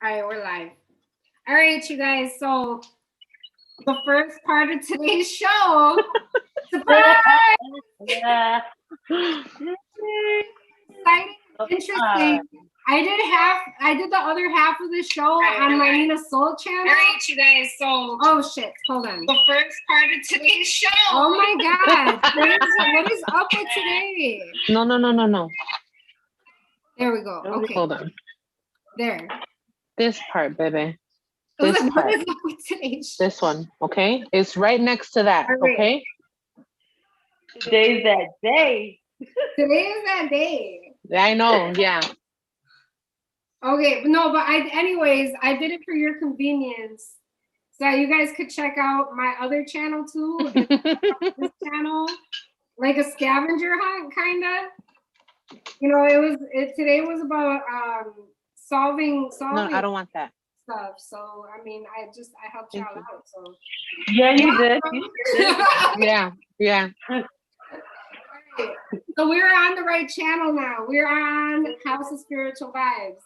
All right, we're live. All right, you guys. So the first part of today's show, surprise! Yeah. Exciting, interesting. I did the other half of the show on my Nina Soul channel. All right, you guys. So oh shit, hold on. The first part of today's show. Oh my god, what is up with today? No. There we go. Okay, Hold on. there. This part, baby. What This part. is up with today's show? This one, okay? It's right next to that, All right. okay? Today's that day. Today is that day. I know, yeah. Okay, no, but anyways, I did it for your convenience. So you guys could check out my other channel too. This channel, like a scavenger hunt, kinda. You know, today was about solving No, I don't want that. stuff. So I mean, I helped y'all out. So Yeah, you did. Yeah. Okay. So we're on the right channel now. We're on House of Spiritual Vibes.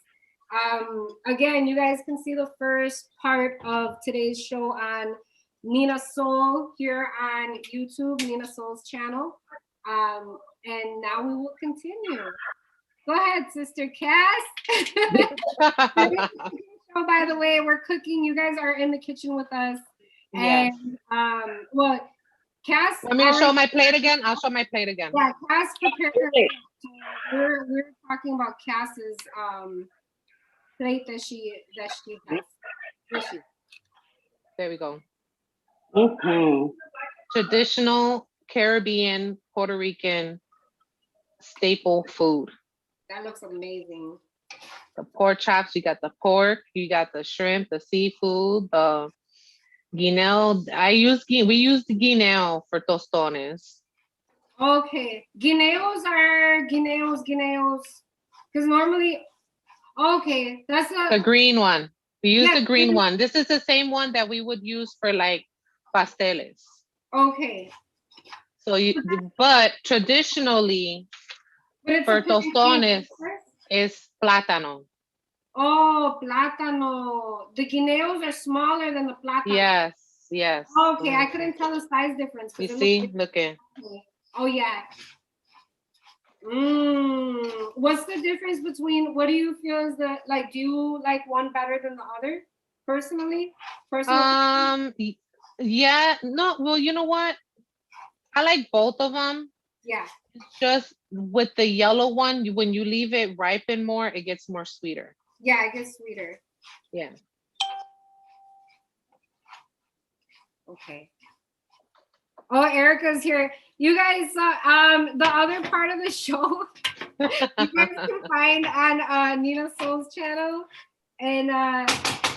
Again, you guys can see the first part of today's show on Nina Soul here on YouTube, Nina Soul's channel. And now we will continue. Go ahead, Sister Cass. So, by the way, we're cooking. You guys are in the kitchen with us. Yes. And well, Cass. Want me to show my plate again? I'll show my plate again. Yeah, Cass prepared. We're talking about Cass's plate that she has. There we go. Mm-hmm. Traditional Caribbean, Puerto Rican staple food. That looks amazing. The pork chops, you got the pork, you got the shrimp, the seafood, the guineo. We use the guineo for tostones. Okay, guineos. Because normally, okay, that's the green one. We use Yeah, the green one. This is the same one that we would use for like pasteles. Okay. So but traditionally for tostones is plátano. Oh, plátano. The guineos are smaller than the plátano. Yes. Okay, I couldn't tell the size difference. You see, look at. Oh yeah. What's the difference between? What do you feel is the like? Do you like one better than the other? Personally. Yeah. No. Well, you know what? I like both of them. Yeah. Just with the yellow one, when you leave it ripen more, it gets more sweeter. Yeah, it gets sweeter. Yeah. Okay. Oh, Erica's here. You guys, the other part of the show, you guys can find on Nina Soul's channel. And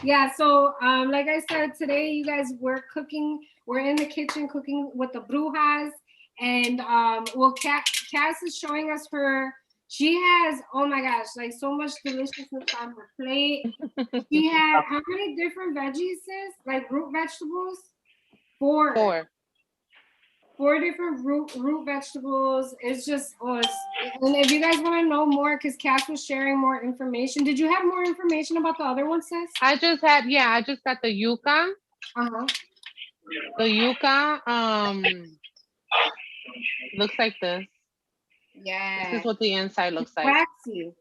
yeah, so like I said, today you guys we're cooking. We're in the kitchen cooking with the Brujas. And well, Cass is showing us she has, oh my gosh, like so much deliciousness on her plate. She had how many different veggies, sis? Like root vegetables? Four different root vegetables. It's just, and if you guys want to know more, because Cass was sharing more information. Did you have more information about the other one, sis? I just got the yuca. The yuca, looks like this. Yeah. This is what the inside looks like. Waxy.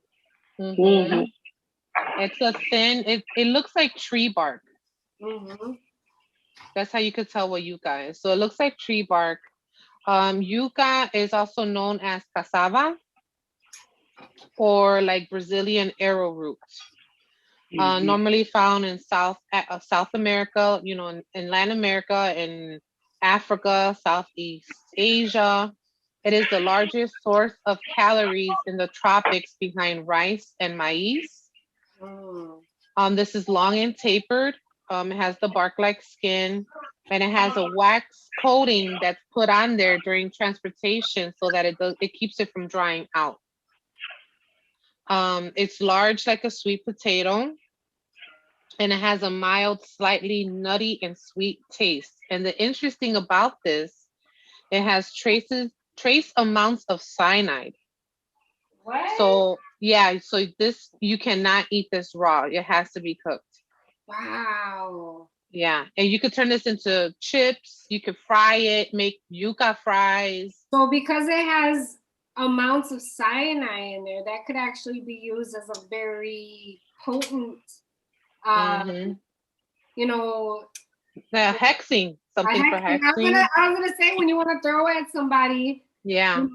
Mm-hmm. It's a thin, it looks like tree bark. Mm-hmm. That's how you could tell what yuca is. So it looks like tree bark. Yuca is also known as cassava or like Brazilian arrowroot. Normally found in South America, in Latin America, in Africa, Southeast Asia. It is the largest source of calories in the tropics behind rice and maize. This is long and tapered. It has the bark-like skin, and it has a wax coating that's put on there during transportation so that it keeps it from drying out. It's large like a sweet potato, and it has a mild, slightly nutty and sweet taste. And the interesting about this, it has trace amounts of cyanide. What? So Yeah, so this, you cannot eat this raw. It has to be cooked. Wow. Yeah, and you could turn this into chips. You could fry it, make yuca fries. So because it has amounts of cyanide in there, that could actually be used as a very potent, Mm-hmm. you know, The hexing, a something for hexing. hexing. I was gonna say when you want to throw at somebody, Yeah,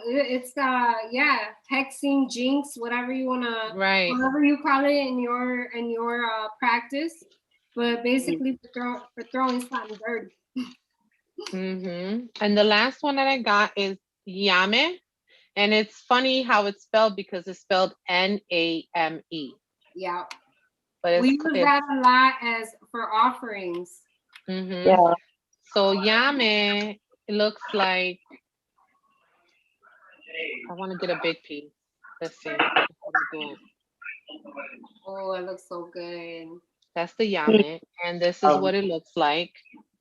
it's yeah, hexing, jinx, whatever you wanna, right. whatever you call it in your practice, but basically for throwing something dirty. Mm-hmm. And the last one that I got is yame. And it's funny how it's spelled because it's spelled Name. Yeah, But we use it's that a lot as for offerings. mm-hmm. Yeah. So yame, it looks like, I want to get a big piece. Let's see how to do it. Oh, it looks so good. That's the yame, and this is what it looks like.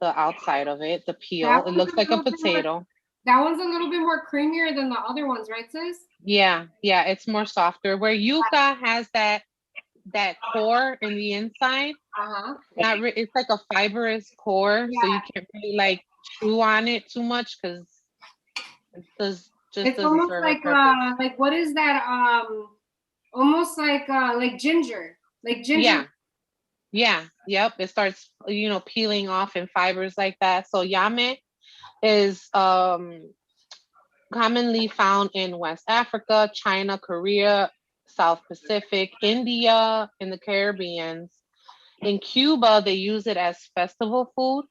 The outside of it, the That peel. It one's looks a like a little bit more. potato. That one's a little bit more creamier than the other ones, right, sis? Yeah, yeah, it's more softer. Where yuca has that core in the inside. Uh-huh. Not it's like a fibrous core, so you Yeah. can't really like chew on it too much because it just It's doesn't almost serve a purpose. like what is that? Almost like ginger. Like ginger. Yeah, yeah, yep. It starts, peeling off in fibers like that. So yame is commonly found in West Africa, China, Korea, South Pacific, India, in the Caribbean. In Cuba, they use it as festival food.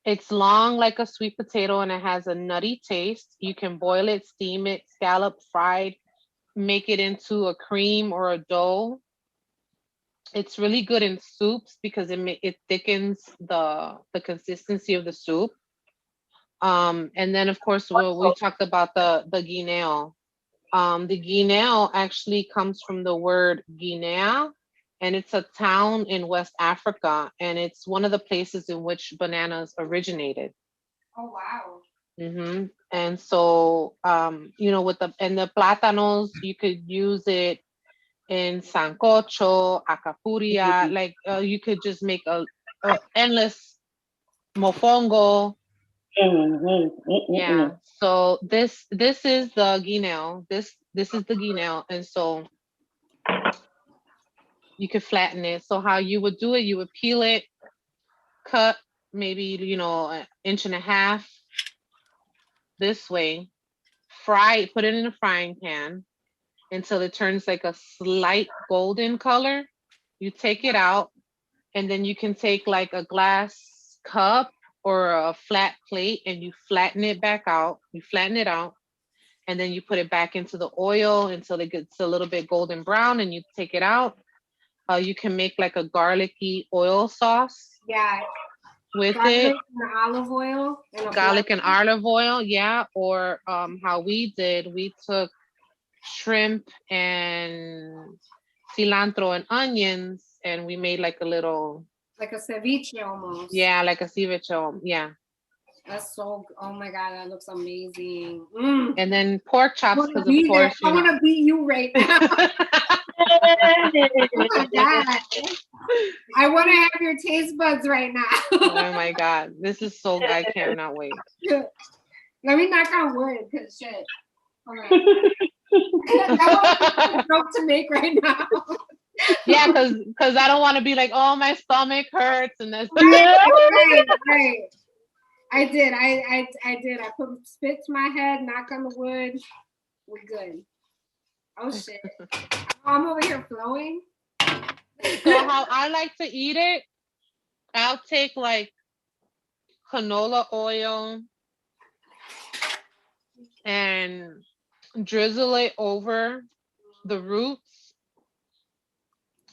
It's long like a sweet potato and it has a nutty taste. You can boil it, steam it, scallop, fried, make it into a cream or a dough. It's really good in soups because it thickens the consistency of the soup. And then of course we talked about the guineo. The guineo actually comes from the word Guinea, and it's a town in West Africa, and it's one of the places in which bananas originated. Oh wow. And so, with the plátanos, you could use it in sancocho, acapuria, like you could just make a endless mofongo. Yeah. So this is the guineo. This is the guineo, and so you could flatten it. So how you would do it, you would peel it, cut maybe an inch and a half this way, put it in a frying pan until it turns like a slight golden color. You take it out, and then you can take like a glass cup or a flat plate and you flatten it back out. You flatten it out, and then you put it back into the oil until it gets a little bit golden brown, and you take it out. You can make like a garlicky oil sauce Yeah. with Garlic it, and olive oil and a garlic and blender. olive oil, yeah. Or how we did, we took shrimp and cilantro and onions, and we made like a little, Like a ceviche almost. yeah, like a ceviche, yeah. That's so. Oh my god, that looks amazing. Mm. And then pork I chops, want to because of be there. course, I want to be you right now. Oh my god. I want to have your taste buds right now. Oh my god, this is so, I cannot wait. Let me knock on wood, cause shit. Hold on. That was a joke to make right now. Yeah, because I don't want to be like, oh, my stomach hurts, and that's Right. I did. I did. I put spit to my head, knock on the wood. We're good. Oh shit. I'm over here flowing. So how I like to eat it, I'll take like canola oil and drizzle it over the roots,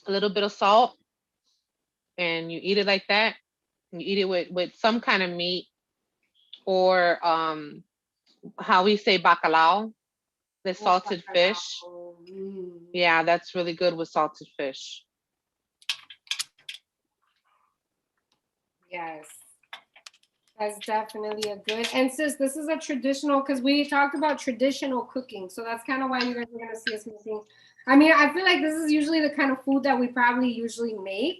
a little bit of salt, and you eat it like that. You eat it with some kind of meat, or how we say bacalao, the salted fish. Yeah, that's really good with salted fish. Yes. That's definitely a good. And sis, this is a traditional because we talked about traditional cooking, so that's kind of why you guys are gonna see us making. I mean, I feel like this is usually the kind of food that we probably usually make.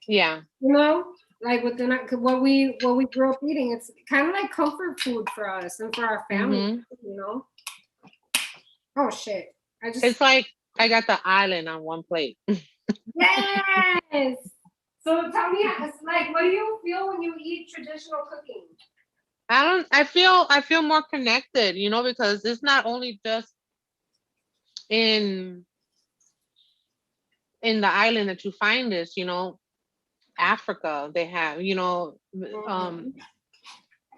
Yeah. You know, like within what we grew up eating. It's kind of like comfort food for us and for our family. Mm-hmm. You know. Oh shit! I just It's like I got the island on one plate. yes. So tell me, it's like, what do you feel when you eat traditional cooking? I feel more connected, you know, because it's not only just in the island that you find this, you know, Africa, they have, you know,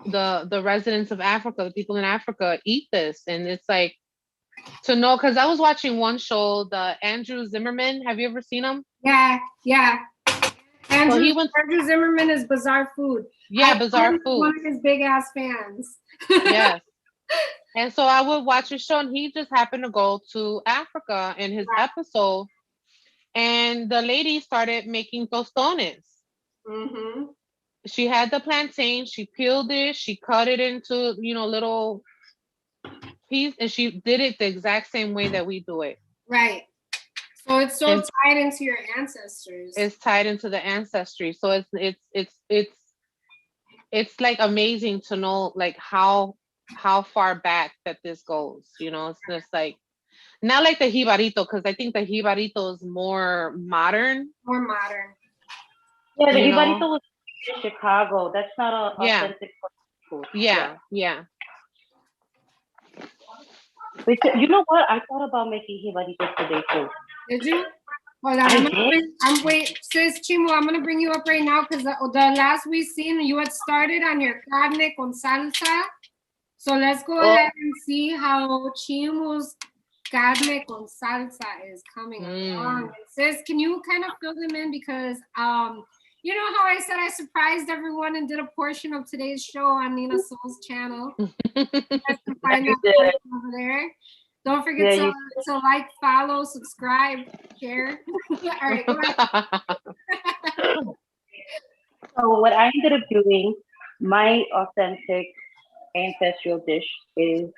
the residents of Africa, the people in Africa eat this. And it's like to know, because I was watching one show, the Andrew Zimmerman. Have you ever seen him? Yeah. So he went, Andrew Zimmerman is Bizarre Food. yeah, Bizarre I'm Food. one of his big ass fans. Yes. And so I would watch his show, and he just happened to go to Africa in his episode, and the lady started making tostones. Mm-hmm. She had the plantain, she peeled it, she cut it into, you know, little piece, and she did it the exact same way that we do it. Right. So it's so tied into your ancestors. It's tied into the ancestry. So it's like amazing to know like how far back that this goes. You know, it's just like not like the jibarito, because I think the jibarito is more modern. More modern. Yeah, the jibarito was in Chicago. That's not an authentic food. Yeah. Because, you know what? I thought about making jibarito today too. Did you? Hold on. I'm wait, sis Chimo. I'm gonna bring you up right now because the last we seen you had started on your carne con salsa. So let's go ahead and see how Chimo's carne con salsa is coming along. Sis, can you kind of fill them in because you know how I said I surprised everyone and did a portion of today's show on Nina Soul's channel. You guys can find that portion over there. Don't forget to like, follow, subscribe, share. All right, go ahead. So what I ended up doing, my authentic ancestral dish is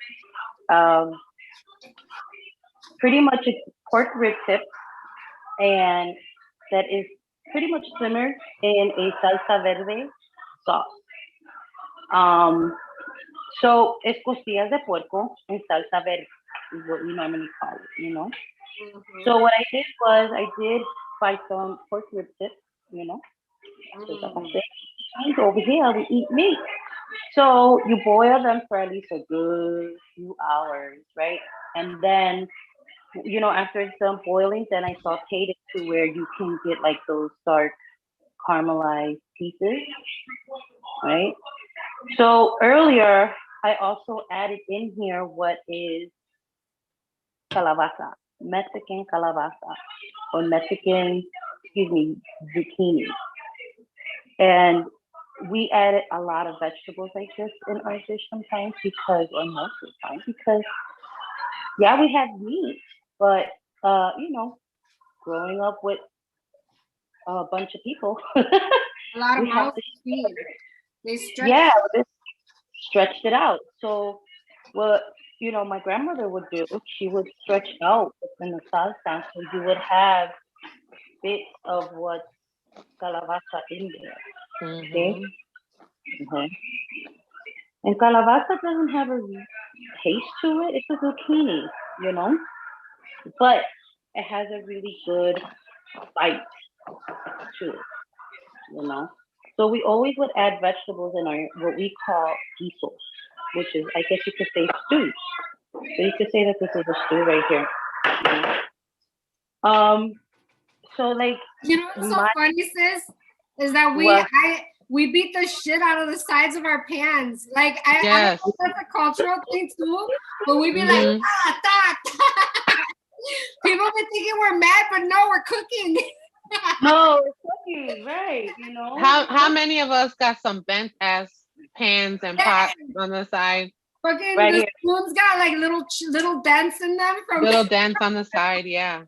pretty much a pork rib tip, and that is pretty much simmered in a salsa verde sauce. So it's costillas de puerco en salsa verde is what we normally call it, you know. Mm-hmm. So what I did was I did buy some pork rib tips, you know. So over here we eat meat. So you boil them for at least a good few hours, right? And then, you know, after it's done boiling, then I sauteed it to where you can get like those dark caramelized pieces, right? So earlier, I also added in here what is calabaza, Mexican calabaza, or Mexican, zucchini. And we added a lot of vegetables like this in our dish sometimes because, or most of the time, because, yeah, we have meat, but, you know, growing up with a bunch of people, a lot of mouths to feed. They stretched it out. So what, you know, my grandmother would do, she would stretch out in the salsa, so you would have bits of what calabaza in there. Okay. And calabaza doesn't have a taste to it. It's a zucchini, you know, but it has a really good bite to it, you know. So we always would add vegetables in our what we call guisos, which is, I guess you could say, stew. So you could say that this is a stew right here. So like, you know what's so funny, sis, is that we beat the shit out of the sides of our pans. Like I don't know if that's a cultural thing too, but we be like, people be thinking we're mad, but no, we're cooking. No, it's cooking, right? You know. How many of us got some bent ass pans and pots on the side? Fucking right, the spoons got like little dents in them. Little dents on the side, yeah.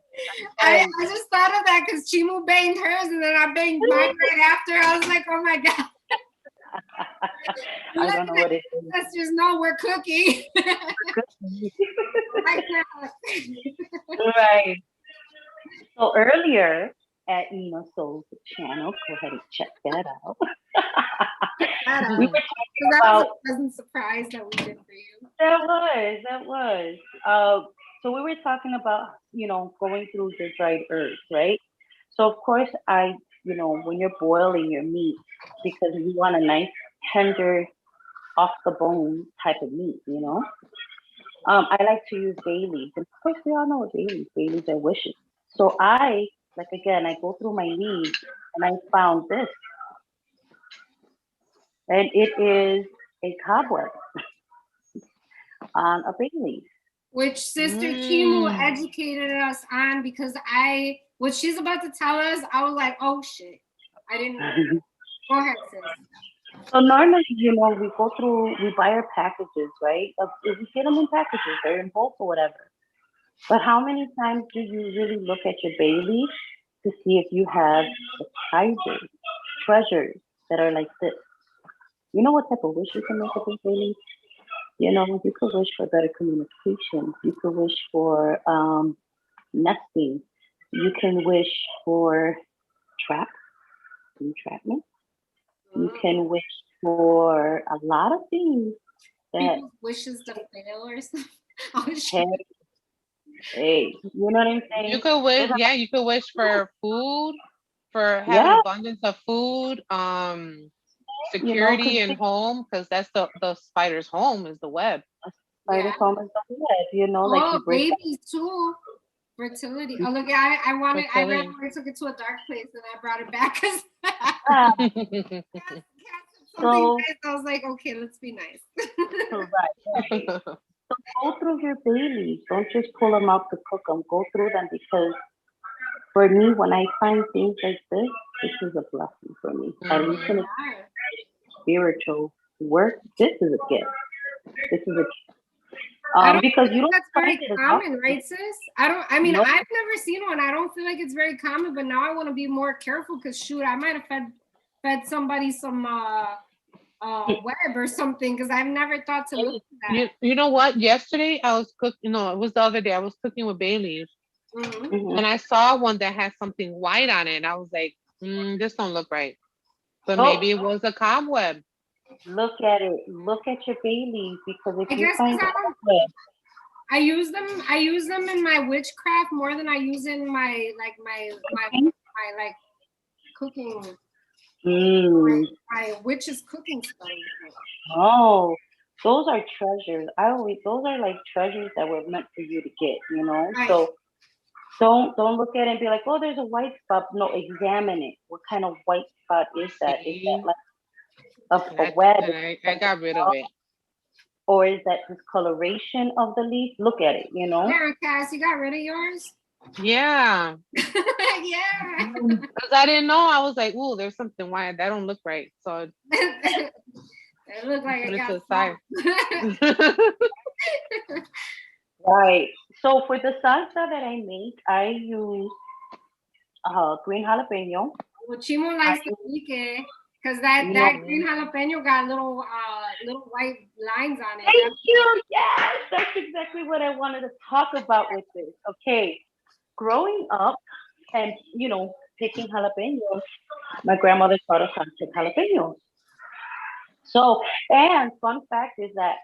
I just thought of that because Chimu banged hers and then I banged mine right after. I was like, oh my god. I don't know what it is. Let's just know we're cooking. I Right. So earlier at Nina Soul's channel, go ahead and check that out. that We out. were So that was about a pleasant surprise that we did for you. that was. So we were talking about, going through the dried herbs, right? So of course when you're boiling your meat, because you want a nice tender off the bone type of meat. I like to use bay leaves. And of course we all know what bay leaves. Bay leaves are wishes. So I go through my leaves and I found this. And it is a cobweb on a bay leaf. Which Sister Kimu Mm. educated us on, because what she's about to tell us, I was like, oh shit. I didn't know. Go ahead, sis. So normally, we buy our packages, right? If we get them in packages, they're in bulk or whatever. But how many times do you really look at your bay leaf to see if you have surprises, treasures that are like this? You know what type of wish you can make with this bay leaf? You could wish for better communication. You could wish for nesting. You can wish for trap, entrapment. You can wish for a lot of things that People's wishes to fail or something. Oh shit. hey, you know what I'm saying? You could wish, There's yeah, you could wish for food, for a- having yeah, abundance of food, security 'cause and home, because that's the spider's home is the web. spider Yeah. home is the web, like you Oh, break that. babies too. Fertility. Oh look, I Fertility. randomly took it to a dark place and I brought it back because Ah, something So- nice. I was like, okay, let's be nice. right. So go through your bay leaves. Don't just pull them out to cook them. Go through them, because for me, when I find things like this is a blessing for me. At least in a spiritual work, this is a gift. This is a I don't because think you don't that's very find it as common, often. right, sis? I mean, Nope. I've never seen one. I don't feel like it's very common, but now I want to be more careful because shoot, I might have fed somebody some web or something, because I've never thought to look at that. You know what? Yesterday I was cooking. No, it was the other day. I was cooking with bay leaves, Mhm. Mhm. and I saw one that had something white on it. And I was like, this don't look right. But Oh. maybe it was a cobweb. Look at it. Look at your bay leaves, because if I you guess find because a cobweb, I use them in my witchcraft more than I use in my like cooking, mm, my witch's cooking stuff. oh, those are treasures. Those are like treasures that were meant for you to get. Right. So don't look at it and be like, oh, there's a white spot. No, examine it. What kind of white spot is that? Is See? that like a And web? I got rid of it. Or is that discoloration of the leaf? Look at it. Yeah, Cass, you got rid of yours? Yeah, Yeah. because I didn't know. I was like, "Ooh, there's something white. That don't look right." So It looked like put it it to got the side. Right. So for the salsa that I make, I use green jalapeno. Well, Chimo likes the pique because that Yeah. green jalapeno got little white lines on it. Thank you. Yes, that's exactly what I wanted to talk about with this. Okay. Growing up and, picking jalapenos, my grandmother taught us how to pick jalapenos. So, and fun fact is that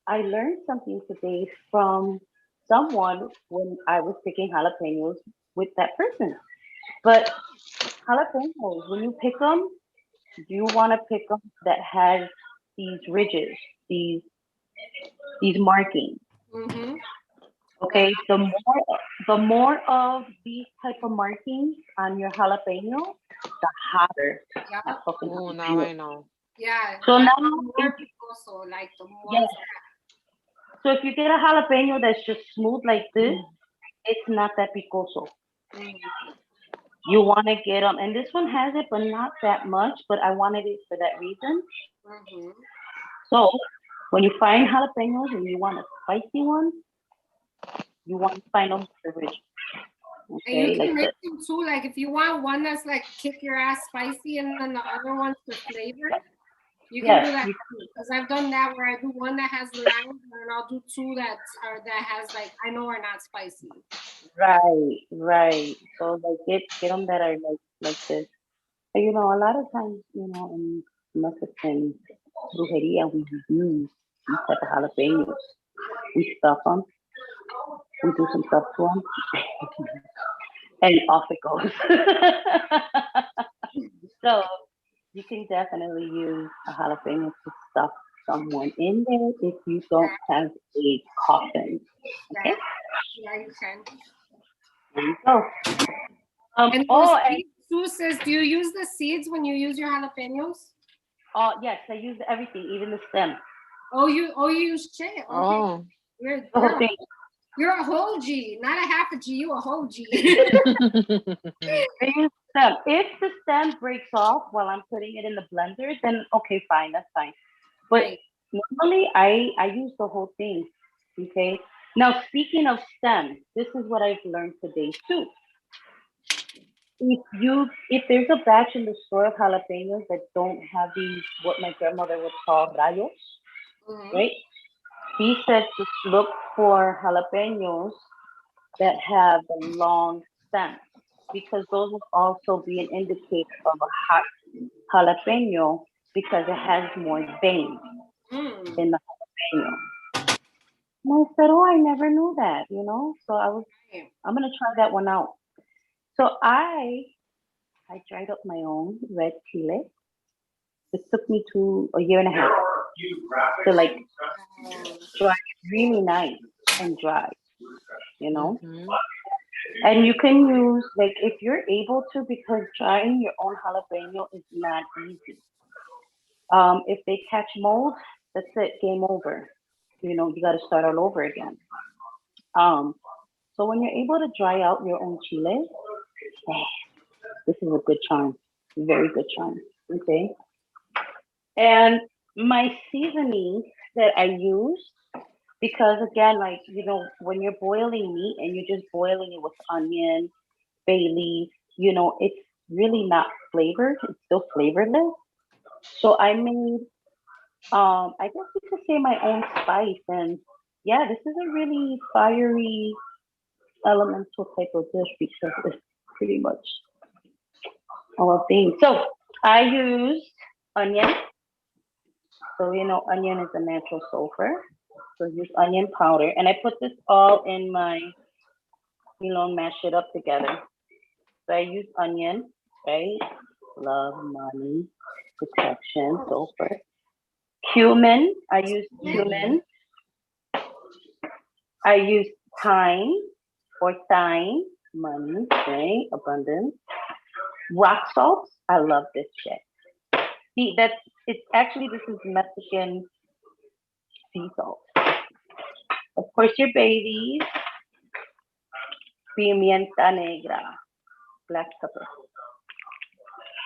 I learned something today from someone when I was picking jalapenos with that person. But jalapenos, when you pick them, you want to pick them that has these ridges, these markings. Mm-hmm. Okay, the more of these type of markings on your jalapeno, the hotter Yeah. that fucking Oh, now jalapeno. I know. Yeah. So now, more picoso, like the yes. ones So if you get a jalapeno that's just smooth like this, it's not that picoso. You want to get them, and this one has it, but not that much. But I wanted it for that reason. Mm-hmm. So when you find jalapenos and you want a spicy one, you want to find them the rich. And Okay, you can like mix this. them too. Like if you want one that's like kick your ass spicy and then the other one's for flavor, You can do Yes, that you, because I've done that where I do one that has lime and I'll do two that has like I know are not spicy. right, right. So like get them that are like this. But, you know, a lot of times, you know, in Mexican brujeria, we use these type of jalapenos. We stuff them. We do some stuff to them, and off it goes. So you can definitely use a jalapeno to stuff someone in there if you don't Yeah, have a coffin. Okay, yeah, yeah, you can. there you go. And those Oh, and seeds, Sue says, do you use the seeds when you use your jalapenos? yes, I use everything, even the stem, Oh you use shit. Okay. Oh. You're the whole you're a, thing. you're a whole G, not a half a G, you a whole G. I use stem. If the stem breaks off while I'm putting it in the blender, then okay, fine, that's fine. But Right. normally, I use the whole thing. Okay. Now, speaking of stem, this is what I've learned today too. If there's a batch in the store of jalapenos that don't have these, what my grandmother would call rayos, Mm-hmm. right? He said to look for jalapenos that have the long stem because those will also be an indicator of a hot jalapeno because it has more veins Mm. in the jalapeno. And I said, oh, I never knew that, you know? So Right. I'm gonna try that one out. So I dried up my own red chile. It took me to a year and a half to like Um, dry it really nice and dry, you know? Mhm. And you can use like if you're able to because drying your own jalapeno is not easy. If they catch mold, that's it, game over. You know, you gotta start all over again. Um, so when you're able to dry out your own chile, this is a good charm, very good charm. Okay. And my seasoning that I use, because again, like, you know, when you're boiling meat and you're just boiling it with onion, bay leaf, you know, it's really not flavored. It's still flavorless. So I made, I guess you could say my own spice. And yeah, this is a really fiery elemental type of dish because it's pretty much all things. So I used onion. So, you know, onion is a natural sulfur. So use onion powder. And I put this all in my, you know, mash it up together. So I use onion, right? Love, money, protection, sulfur. Cumin. I use Mhm. cumin. I use thyme or thyme, money, right? Abundance. Rock salt. I love this shit. See, that's it's actually this is Mexican sea salt. Of course, your babies, pimienta negra, black pepper.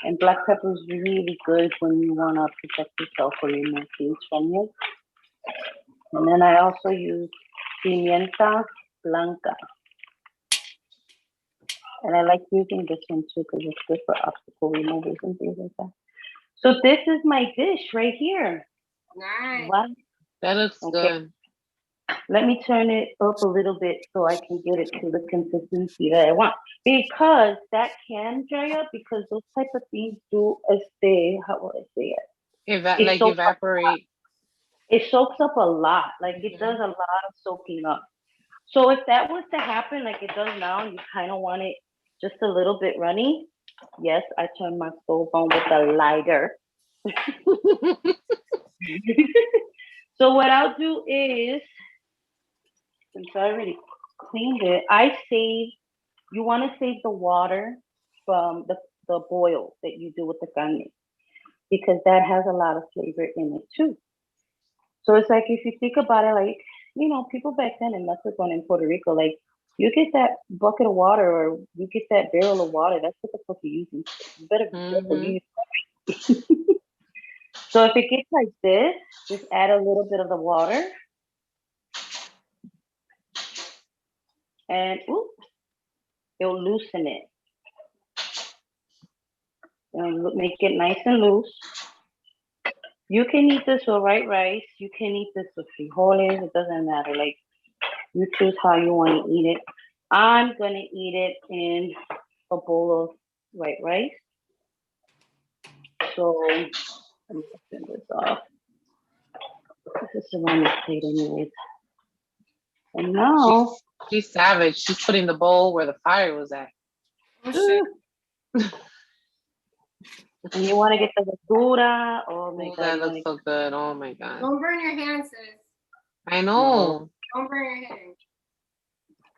And black pepper is really good when you want to protect yourself or remove things from you. And then I also use pimienta blanca. And I like using this one too because it's good for obstacle removers and things like that. So this is my dish right here. nice. What? That looks Okay. good. Let me turn it up a little bit so I can get it to the consistency that I want. Because that can dry up because those type of things do how will I say it? It Like soaks up evaporate. it soaks up a lot. Like it does Mhm. a lot of soaking up. So if that was to happen like it does now, you kind of want it just a little bit runny. Yes, I turn my stove on with a lighter. So what I'll do is, since I already cleaned it, you want to save the water from the boil that you do with the carne because that has a lot of flavor in it too. So it's like if you think about it, like you know, people back then in Mexico and in Puerto Rico, like you get that bucket of water or you get that barrel of water. That's what the fuck you're using. You better be careful. Mhm. So if it gets like this, just add a little bit of the water and oops, it'll loosen it and make it nice and loose. You can eat this with white rice. You can eat this with frijoles. It doesn't matter. Like you choose how you want to eat it. I'm gonna eat it in a bowl of white rice. So let me turn this off. This is on my plate anyways. And now, She's savage. She's putting the bowl where the fire was at. Oh shit. and you want to get the verdura. Oh my Oh, god, that you want looks so good. Oh my god. Don't burn your hands, sis. I know. Don't burn your hands.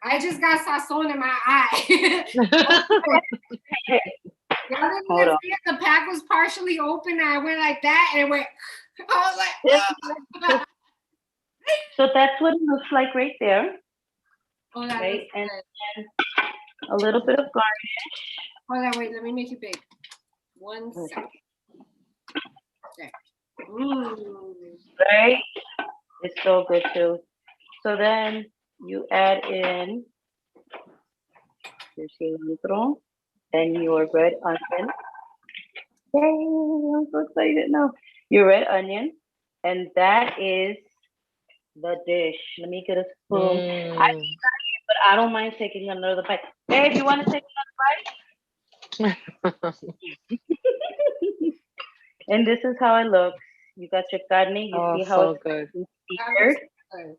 I just got sazon in my eye. to. The other thing Hold is, on. the pack was partially open and I went like that and it went, I was like, "Ah." So that's what it looks like right there, Oh, that right? looks And good. a little bit of garnish. Hold on, wait, let me make it big. 1 second. Okay. Right? It's so good too. So then you add in your cilantro and your red onion. Yay, I'm so excited now. Your red onion, and that is the dish. Let me get a spoon. But I don't mind taking another bite. Babe, you want to take another bite? And this is how it looks. You got your carne. You Oh, see how so it's good. seared.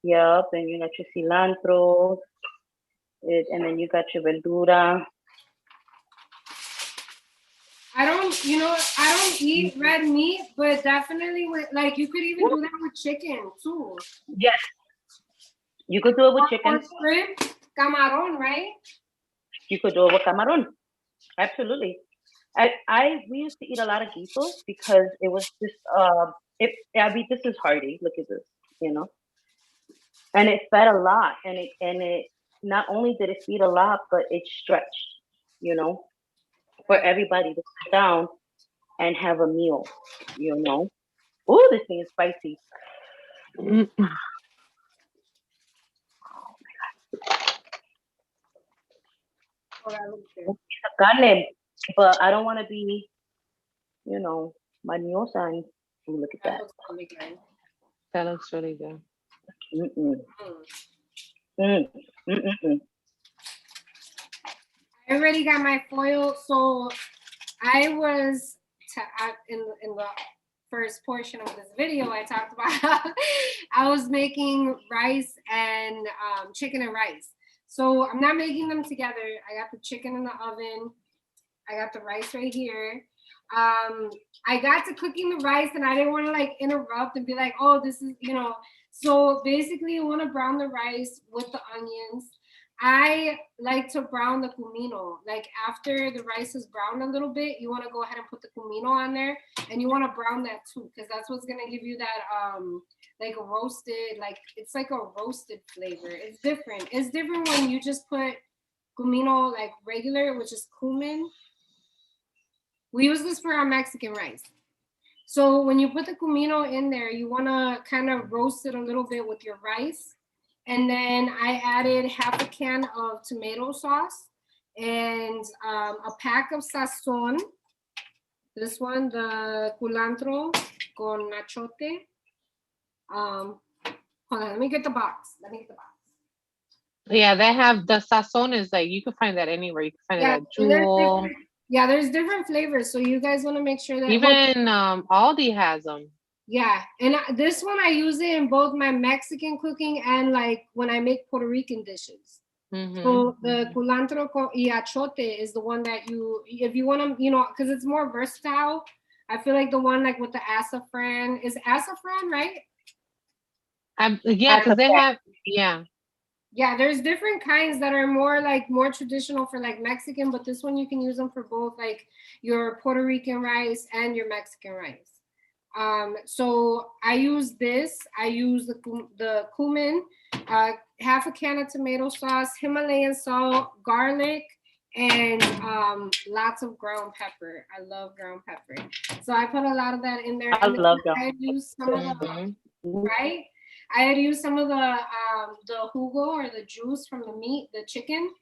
Yup, and you got your cilantro. And then you got your verdura. I don't eat red meat, but definitely with, like, you could even do that with chicken too. Yes. You could do it with Or chicken. shrimp, camarón, right? You could do it with camarón. Absolutely. We used to eat a lot of guisos because it was just this is hearty. Look at this, you know. And it fed a lot, and it not only did it feed a lot, but it stretched, you know, for everybody to sit down and have a meal, you know. Oh, this thing is spicy. Oh, that looks good. Carne, but I don't want to be, you know, maniosa. And look at That that. looks really good. That looks really good. Mm-mm. Mm. Mm-mm. I already got my foil, so I was in the first portion of this video. I talked about how I was making rice and chicken and rice. So I'm not making them together. I got the chicken in the oven. I got the rice right here. I got to cooking the rice and I didn't want to like interrupt and be like, oh, this is, you know. So basically you want to brown the rice with the onions. I like to brown the cumino. Like after the rice is browned a little bit, you want to go ahead and put the cumino on there and you want to brown that too, because that's what's going to give you that like a roasted, like it's like a roasted flavor. It's different. It's different when you just put cumino like regular, which is cumin. We use this for our Mexican rice. So when you put the cumino in there, you want to kind of roast it a little bit with your rice. And then I added half a can of tomato sauce and a pack of sazon. This one, the culantro con nachote. Hold on, let me get the box. Yeah, they have the sazon is like you can find that anywhere. You can find it at Jewel. There's different flavors. So you guys want to make sure that Even Aldi has them. Yeah, and this one I use it in both my Mexican cooking and like when I make Puerto Rican dishes. Mm-hmm. So the culantro y achote is the one that if you want to, you know, because it's more versatile. I feel like the one like with the azafran is azafran, right? Yeah, because they have, yeah. Yeah, there's different kinds that are more traditional for like Mexican, but this one you can use them for both like your Puerto Rican rice and your Mexican rice. So I use this. I use the cumin, half a can of tomato sauce, Himalayan salt, garlic, and lots of ground pepper. I love ground pepper, so I put a lot of that in there. I love that. I use some of the right. I had used some of the jugo or the juice from the meat, the chicken.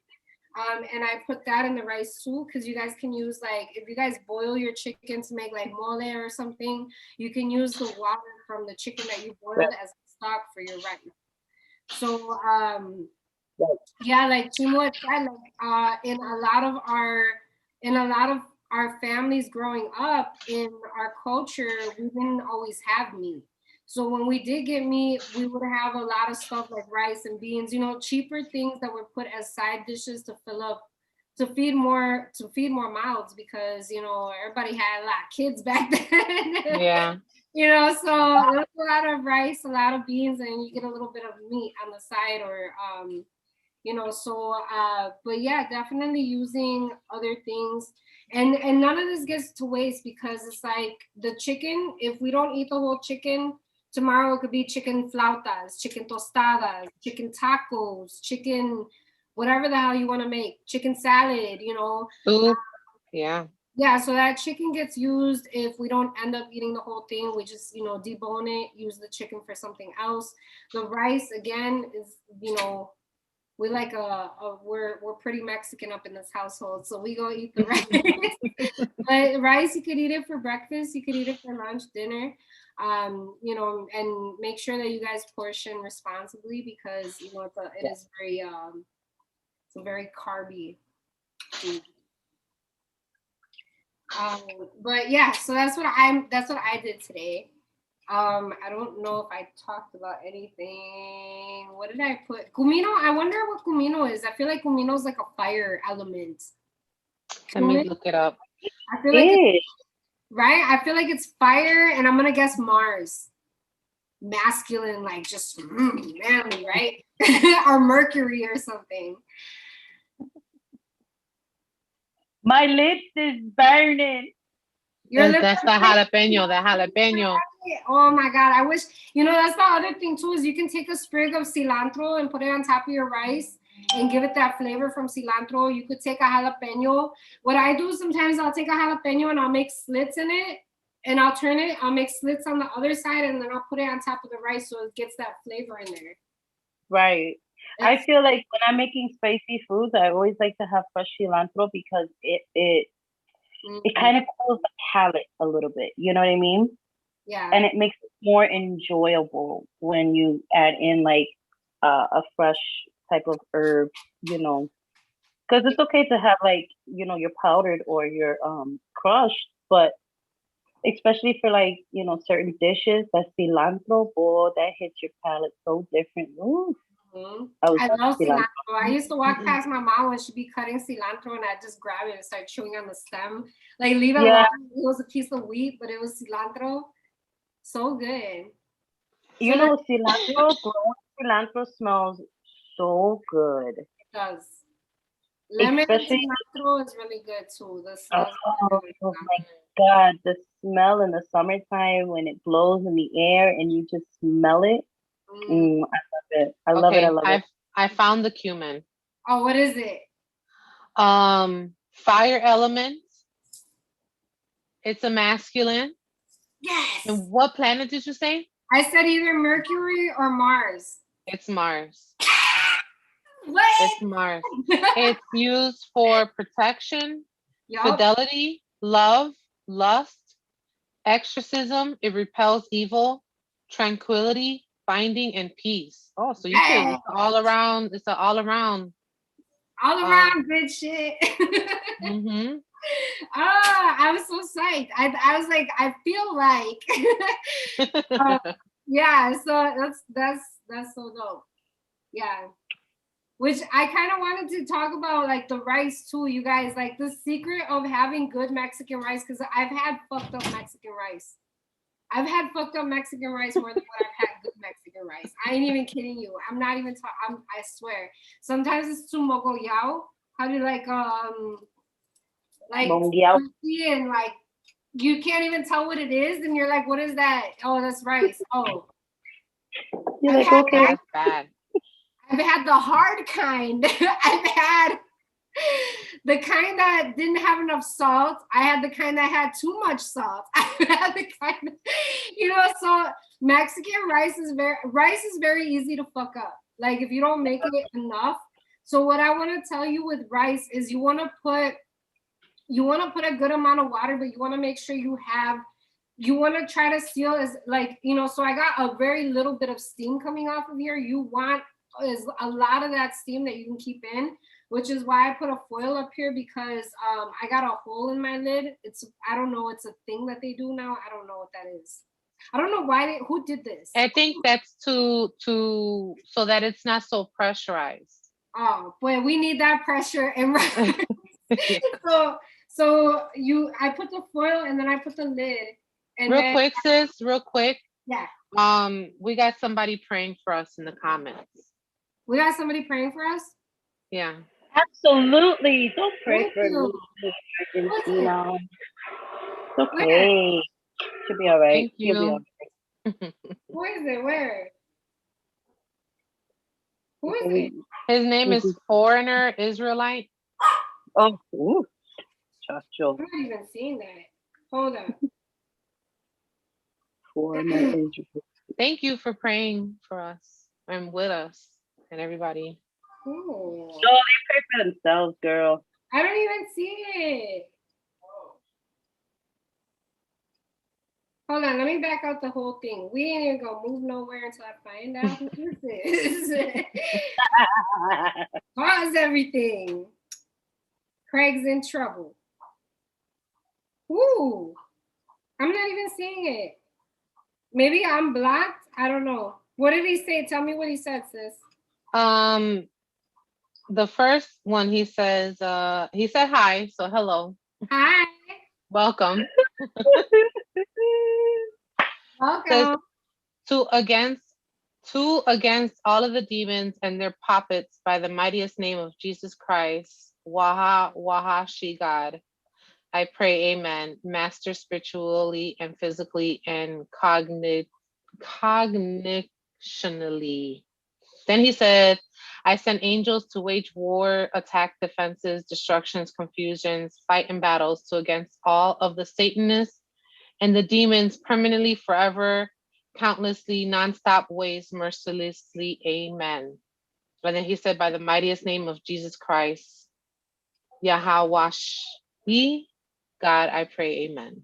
And I put that in the rice too, because you guys can use like, if you guys boil your chicken to make like mole or something, you can use the water from the chicken that you boiled as stock for your rice. So yeah, like Chimo had said, like in a lot of our families growing up in our culture, we didn't always have meat. So when we did get meat, we would have a lot of stuff like rice and beans, you know, cheaper things that were put as side dishes to fill up, to feed more mouths, because you know everybody had a lot of kids back then. Yeah. You know, so there was a lot of rice, a lot of beans, and you get a little bit of meat on the side, or you know, so but yeah, definitely using other things, and none of this gets to waste, because it's like the chicken, if we don't eat the whole chicken, tomorrow it could be chicken flautas, chicken tostadas, chicken tacos, chicken whatever the hell you want to make, chicken salad, you know. Soup. Yeah. Yeah, so that chicken gets used. If we don't end up eating the whole thing, we just, you know, debone it, use the chicken for something else. The rice again is, you know, we like we're pretty Mexican up in this household, so we go eat the rice. But rice, you could eat it for breakfast, you could eat it for lunch, dinner, you know, and make sure that you guys portion responsibly, because you know it is very it's a very carby food. But yeah, so that's what I did today. I don't know if I talked about anything. What did I put? Cumino. I wonder what cumino is. I feel like cumino is like a fire element. Let me Cumin, look it up. I feel like it's, right. I feel like it's fire, and I'm gonna guess Mars, masculine, like just manly, right? Or Mercury or something. My lips is burning. Your lips That's the are jalapeno, the jalapeno. Oh my God. I wish, you know, that's the other thing too, is you can take a sprig of cilantro and put it on top of your rice and give it that flavor from cilantro. You could take a jalapeno. What I do sometimes, I'll take a jalapeno and I'll make slits in it, and I'll turn it, I'll make slits on the other side, and then I'll put it on top of the rice so it gets that flavor in there. Right. I feel like when I'm making spicy foods, I always like to have fresh cilantro, because it kind of cools the palate a little bit. You know what I mean? Yeah. And it makes it more enjoyable when you add in like a fresh type of herb, you know, because it's okay to have like, you know, your powdered or your crushed, but especially for like, you know, certain dishes, that cilantro, boy, that hits your palate so different. Ooh. I love cilantro. I used to walk past my mom when she'd be cutting cilantro, and I'd just grab it and start chewing on the stem. Like, leave it alone. It was a piece of wheat, but it was cilantro. So good. You know, grown cilantro smells so good. It does. Lemon Especially, cilantro is really good too. oh my God, the smell in the summertime when it blows in the air and you just smell it. I love it. I love it. I love it. I found the cumin. Oh, what is it? Fire element. It's a masculine. Yes. And what planet did you say? I said either Mercury or Mars. It's Mars. What? It's Mars. It's used for protection, fidelity, love, lust, exorcism. It repels evil, tranquility, binding, and peace. Oh, so you can all around. It's an all around. All around good shit. Mm-hmm. I was so psyched. I was like, I feel like yeah, so that's so dope. Yeah. Which I kind of wanted to talk about, like the rice too, you guys, like the secret of having good Mexican rice, because I've had fucked up Mexican rice. I've had fucked up Mexican rice more than what I've had good Mexican rice. I ain't even kidding you. I'm not even talking. I swear. Sometimes it's too mogollao. How do you like and like you can't even tell what it is, and you're like, what is that? Oh, that's rice. Oh, you're like, okay, that's bad. I've had the hard kind. I've had the kind that didn't have enough salt. I had the kind that had too much salt. I had the kind, you know. So Mexican rice is very easy to fuck up. Like if you don't make it enough, So what I want to tell you with rice is you want to put a good amount of water, but you want to make sure you want to try to seal as like, so I got a very little bit of steam coming off of here. You want is a lot of that steam that you can keep in, which is why I put a foil up here because I got a hole in my lid. I don't know, it's a thing that they do now. I don't know what that is. I don't know who did this. I think that's so that it's not so pressurized. Oh, boy, we need that pressure and Yeah. so I put the foil and then I put the lid. And real quick, sis, real quick. Yeah. We got somebody praying for us in the comments. We got somebody praying for us? Yeah. Absolutely. Don't pray Thank for you. me, Argentina. It's okay. Should be all right. Thank you. You'll be all right. Where is it? Where? Who is it? His name is Foreigner Israelite. Oh, ooh. Chacho. I'm not even seeing that. Hold on. Foreigner Israel. Thank you for praying for us and with us and everybody. Ooh. No, they pray for themselves, girl. I don't even see it. Hold on, let me back out the whole thing. We ain't even gonna move nowhere until I find out who this is. Pause everything. Craig's in trouble. Ooh, I'm not even seeing it. Maybe I'm blocked. I don't know. What did he say? Tell me what he said, sis. The first one he says, he said hi, so hello. Hi. Welcome. Welcome. Says, two against all of the demons and their puppets by the mightiest name of Jesus Christ, Waha Shi God. I pray, amen. Master spiritually and physically and cognitionally. Then he said, I send angels to wage war, attack defenses, destructions, confusions, fight in battles to against all of the Satanists and the demons permanently, forever, countlessly, nonstop ways, mercilessly, amen. And then he said, by the mightiest name of Jesus Christ, Yahwashi, God, I pray, amen.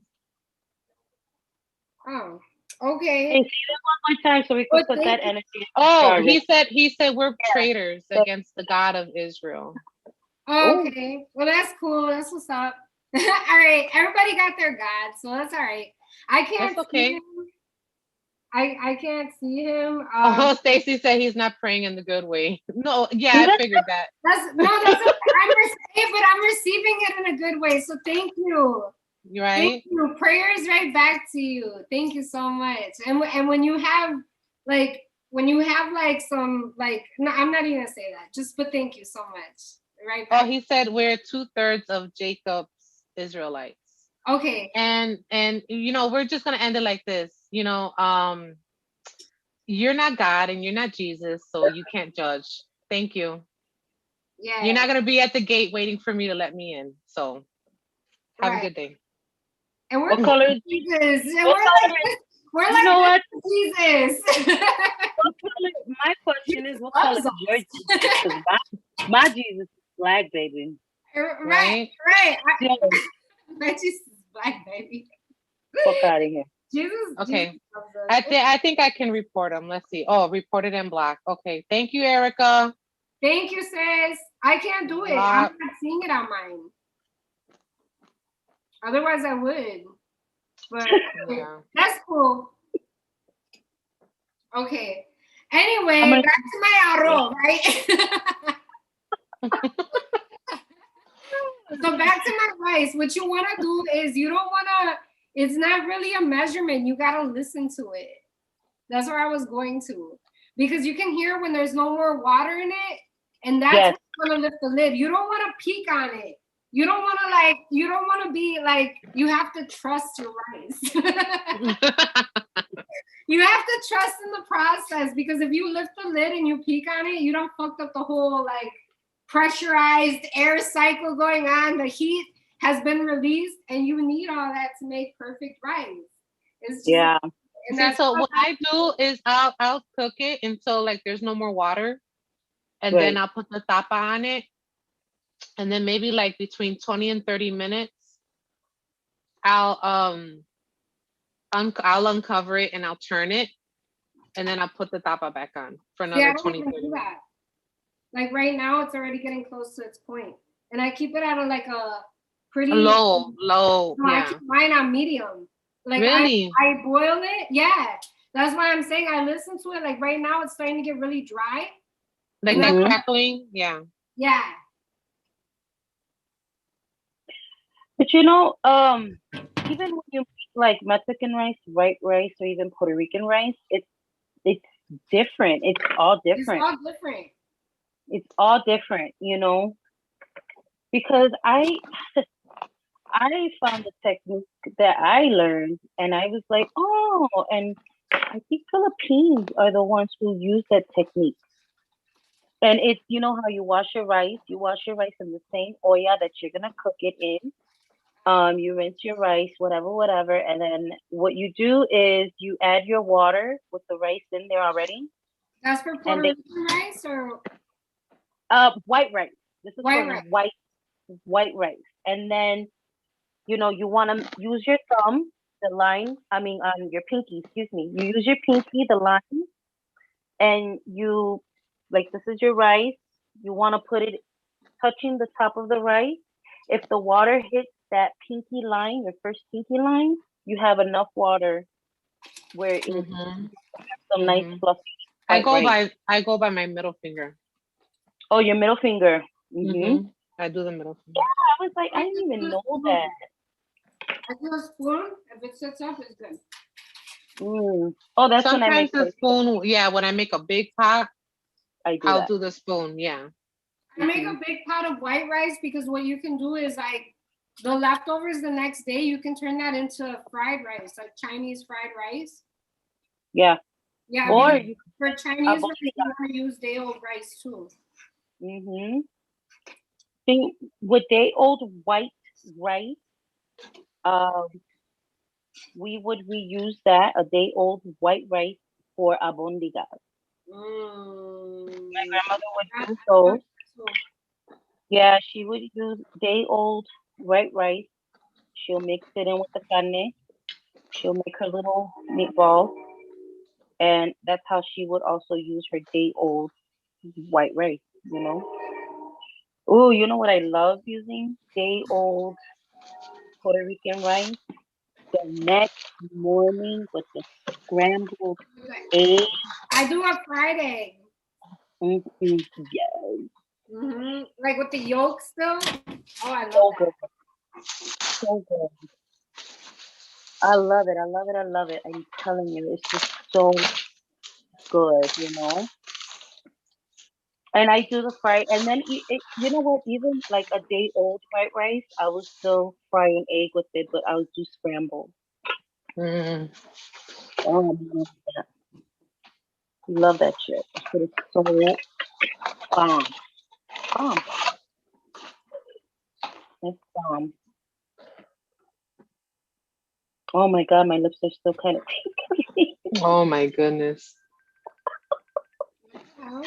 Oh, okay. Hey, say that one more time so we can put that energy. Oh, he said we're traitors against the God of Israel. Okay. Well, that's cool. That's what's up. All right. Everybody got their God, so that's all right. I can't see him. I can't see him. Stacy said he's not praying in the good way. No, yeah, I figured that. That's but I'm receiving it in a good way. So thank you. Right. Thank you. Prayers right back to you. Thank you so much. And when you have some no, I'm not even gonna say that. Just but thank you so much. Right back. Oh, he said we're 2/3 of Jacob's Israelites. Okay. And we're just gonna end it like this. You're not God and you're not Jesus, so you can't judge. Thank you. Yeah. You're not gonna be at the gate waiting for me to let me in. So have a good day. And we're like Jesus. And we're like, you know what? Jesus. My question is, what color is your Jesus? Because my Jesus is black, baby. Right. My Jesus is black, baby. Fuck out of here. Jesus. Okay. Jesus I think I can report them. Let's see. Oh, reported in black. Okay. Thank you, Erica. Thank you, sis. I can't do it. I'm not seeing it on mine. Otherwise, I would. But that's cool. Okay. Anyway, back to my arroz, right? So back to my rice. What you want to do is you don't want to. It's not really a measurement. You got to listen to it. That's where I was going to. Because you can hear when there's no more water in it. And that's what's going to lift the lid. You don't want to peek on it. You don't want to be like, you have to trust your rice. You have to trust in the process, because if you lift the lid and you peek on it, you don't fucked up the whole like pressurized air cycle going on. The heat has been released and you need all that to make perfect rice. It's just, and so what I do is I'll cook it until like there's no more water. and then I'll put the tapa on it. And then maybe like between 20 and 30 minutes, I'll I'll uncover it and I'll turn it, and then I'll put the tapa back on for See, I another don't 20, even 30 do minutes. that. Like right now, it's already getting close to its point, and I keep it at a pretty Low, No, I yeah. keep mine on medium. Like Really? I boil it. Yeah, that's why I'm saying I listen to it. Like right now, it's starting to get really dry. Like And that Mhm. crackling? Yeah. Yeah. But you know, even when you make like Mexican rice, white rice, or even Puerto Rican rice, it's different. It's all It's different. all different. It's all different, you know, because I found the technique that I learned, and I was like, oh, and I think Philippines are the ones who use that technique. And it's, you know how you wash your rice. You wash your rice in the same oil that you're gonna cook it in. You rinse your rice, whatever, and then what you do is you add your water with the rice in there already, That's for and Puerto then Rican rice or white rice. This is white for rice. white rice, and then you know you want to use your thumb, the line. I mean, your pinky. Excuse me. You use your pinky, the line, and you like this is your rice. You want to put it touching the top of the rice. If the water hits that pinky line, your first pinky line, you have enough water where it's Mm-hmm. some nice Mm-hmm. fluffy white rice. I go by my middle finger. Oh, your middle finger. Mm-hmm. I do the middle finger. I was like, I I didn't just even do a know spoon. that. I do a spoon. If it sits up, it's good. Oh, that's when I Sometimes make the rice. spoon, yeah, when I make a big pot, I do I'll that. do the spoon, yeah. I make a big pot of white rice because what you can do is like the leftovers the next day, you can turn that into fried rice, like Chinese fried rice. Yeah. Yeah, Or because Mm-hmm. you for Chinese rice, abondiga. you want to use day old rice too. See, with day old white rice, uh, we would reuse that a day old white rice for abondiga. My Mm. grandmother would use I love those. that too. Yeah, she would use day old white rice. She'll mix it in with the carne. She'll make her little meatballs, and that's how she would also use her day old white rice. You know. Oh, you know what I love using? Day old Puerto Rican rice. The next morning with the scrambled egg. I do a fried egg. Yeah, Like with the yolk still. Oh, I love so that. good, so good. I love it. I love it. I love it. I'm telling you, it's just so good, you know. And I do the fry, and then you know what? Even like a day old white rice, I will still fry an egg with it, but I'll do scrambled. Mm-hmm. Oh man, love that shit. That shit is so bomb, bomb. It's bomb. Oh my god, my lips are still kind of pink. Oh my goodness. Oh,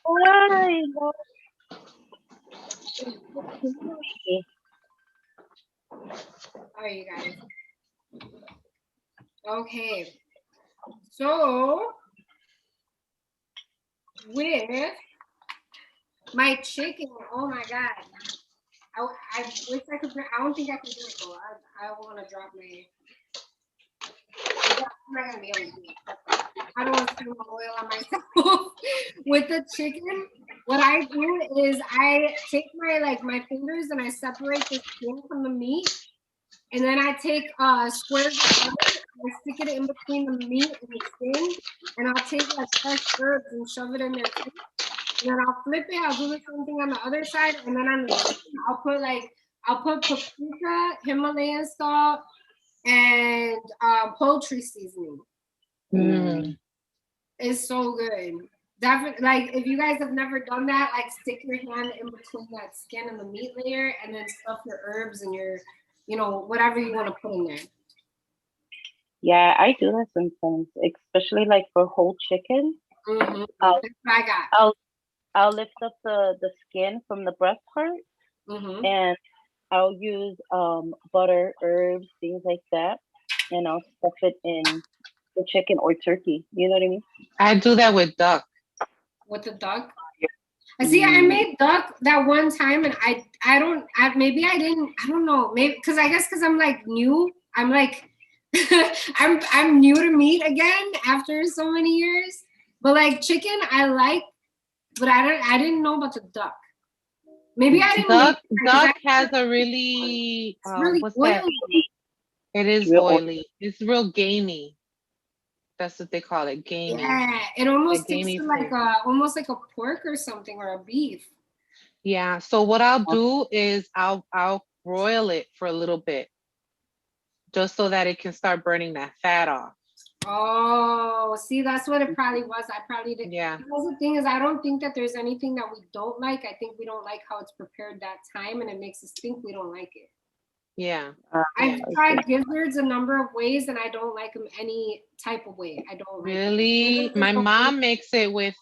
Why? No, it's so chewy. all right, you guys. Okay. So with my chicken, oh my god. I wish I could. I don't think I can do it though. I want to drop my. I'm not gonna be able to do it. I don't want to spill my oil on myself. With the chicken, what I do is I take my fingers and I separate the skin from the meat, and then I take squares of butter and I stick it in between the meat and the skin, and I'll take like fresh herbs and shove it in there too. And then I'll flip it. I'll do the same thing on the other side, and then on the chicken, I'll put paprika, Himalayan salt, and poultry seasoning. Mm. It's so good. Definitely, like if you guys have never done that, like stick your hand in between that skin and the meat layer, and then stuff your herbs and your, whatever you want to put in there. Yeah, I do that sometimes, especially like for whole chicken. Mm-hmm. I'll That's what I got. I'll I'll lift up the skin from the breast part, Mm-hmm. and I'll use butter, herbs, things like that, and I'll stuff it in the chicken or turkey. You know what I mean? I do that with duck. With the duck. I see. I Mm, made duck that one time, and I don't. Maybe I didn't. I don't know. Maybe because I guess because I'm like new. I'm like I'm new to meat again after so many years. But like chicken, I like, but I didn't know about the duck. Maybe I didn't make Duck it because duck has a really it's really what's that? oily. It it's is real oil. oily. It's real gamey. That's what they call it, gamey. Yeah, it A almost tastes gamey like flavor. almost like a pork or something or a beef. Yeah. So what I'll do is I'll broil it for a little bit, just so that it can start burning that fat off. Oh, see, that's what it probably was. I probably did. Yeah. Because the thing is, I don't think that there's anything that we don't like. I think we don't like how it's prepared that time, and it makes us think we don't like it. Yeah. I've Yeah. I see. tried gizzards a number of ways, and I don't like them any type of way. I don't like them. Really? My mom makes it with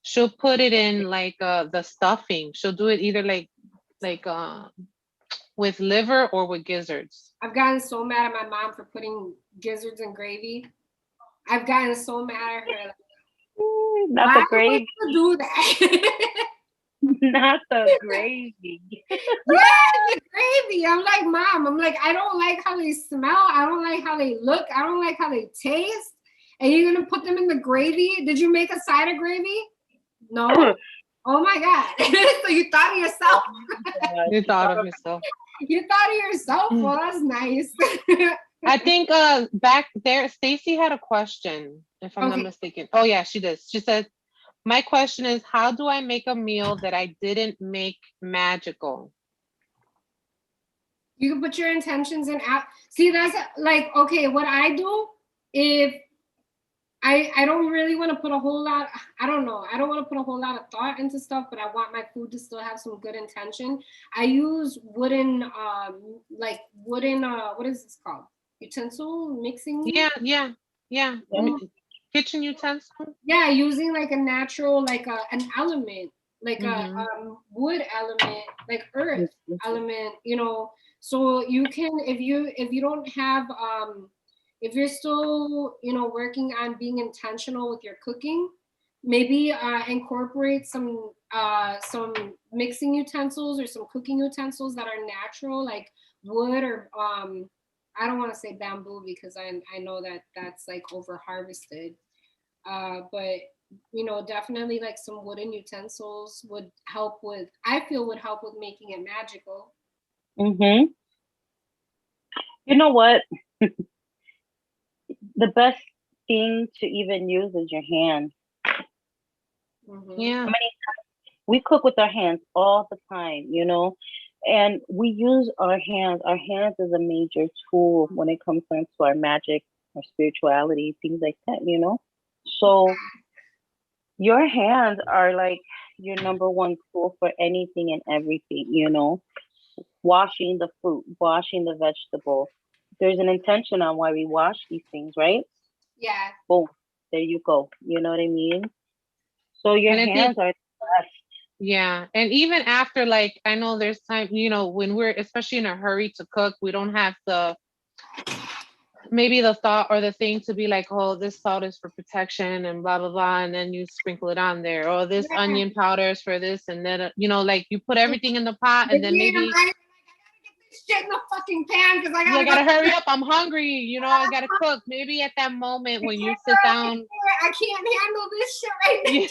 she'll put it in like the stuffing. She'll do it either like with liver or with gizzards. I've gotten so mad at my mom for putting gizzards in gravy. I've gotten so mad at her. Like, Not why the would gravy. you do that? Not the gravy. Yeah, the gravy. I'm like, Mom, I'm like, I don't like how they smell. I don't like how they look. I don't like how they taste. And you're gonna put them in the gravy? Did you make a side of gravy? No. Oh my God. So you thought of yourself. You thought of yourself. You thought of yourself? Well, that's nice. I think back there, Stacy had a question, if I'm not Okay. mistaken. Oh yeah, she does. She said, my question is, how do I make a meal that I didn't make magical? You can put your intentions in out. See, that's like, okay, what I do if I don't really want to put a whole lot. I don't know. I don't want to put a whole lot of thought into stuff, but I want my food to still have some good intention. I use like wooden what is this called? Utensil mixing. Yeah, yeah, yeah. Um, Kitchen utensil. yeah, using like a natural like an element, like a Mm-hmm. wood element, like earth element. So you can if you don't have if you're still working on being intentional with your cooking, maybe incorporate some mixing utensils or some cooking utensils that are natural, like wood or I don't want to say bamboo because I know that that's like over harvested, but definitely like some wooden utensils would help with, I feel would help with making it magical. Mm-hmm. You know what? The best thing to even use is your hand. Hmm. Yeah. We cook with our hands all the time, and we use our hands. Our hands is a major tool when it comes down to our magic, our spirituality, things like that. So your hands are like your number one tool for anything and everything. Washing the fruit, washing the vegetable. There's an intention on why we wash these things, right? Yeah. Boom, there you go. You know what I mean? So your And I hands think, are the best. yeah. And even after, like, I know there's time, when we're especially in a hurry to cook, we don't have maybe the thought or the thing to be like, oh, this salt is for protection and blah blah blah, and then you sprinkle it on there. Or this Yeah. onion powder is for this, and then like you put everything in the pot, But and then yeah, I maybe gotta get this shit in the fucking pan because I you gotta go. gotta hurry up. I'm hungry. I gotta cook. Maybe at that moment when you sit down, I can't handle this shit right now. you-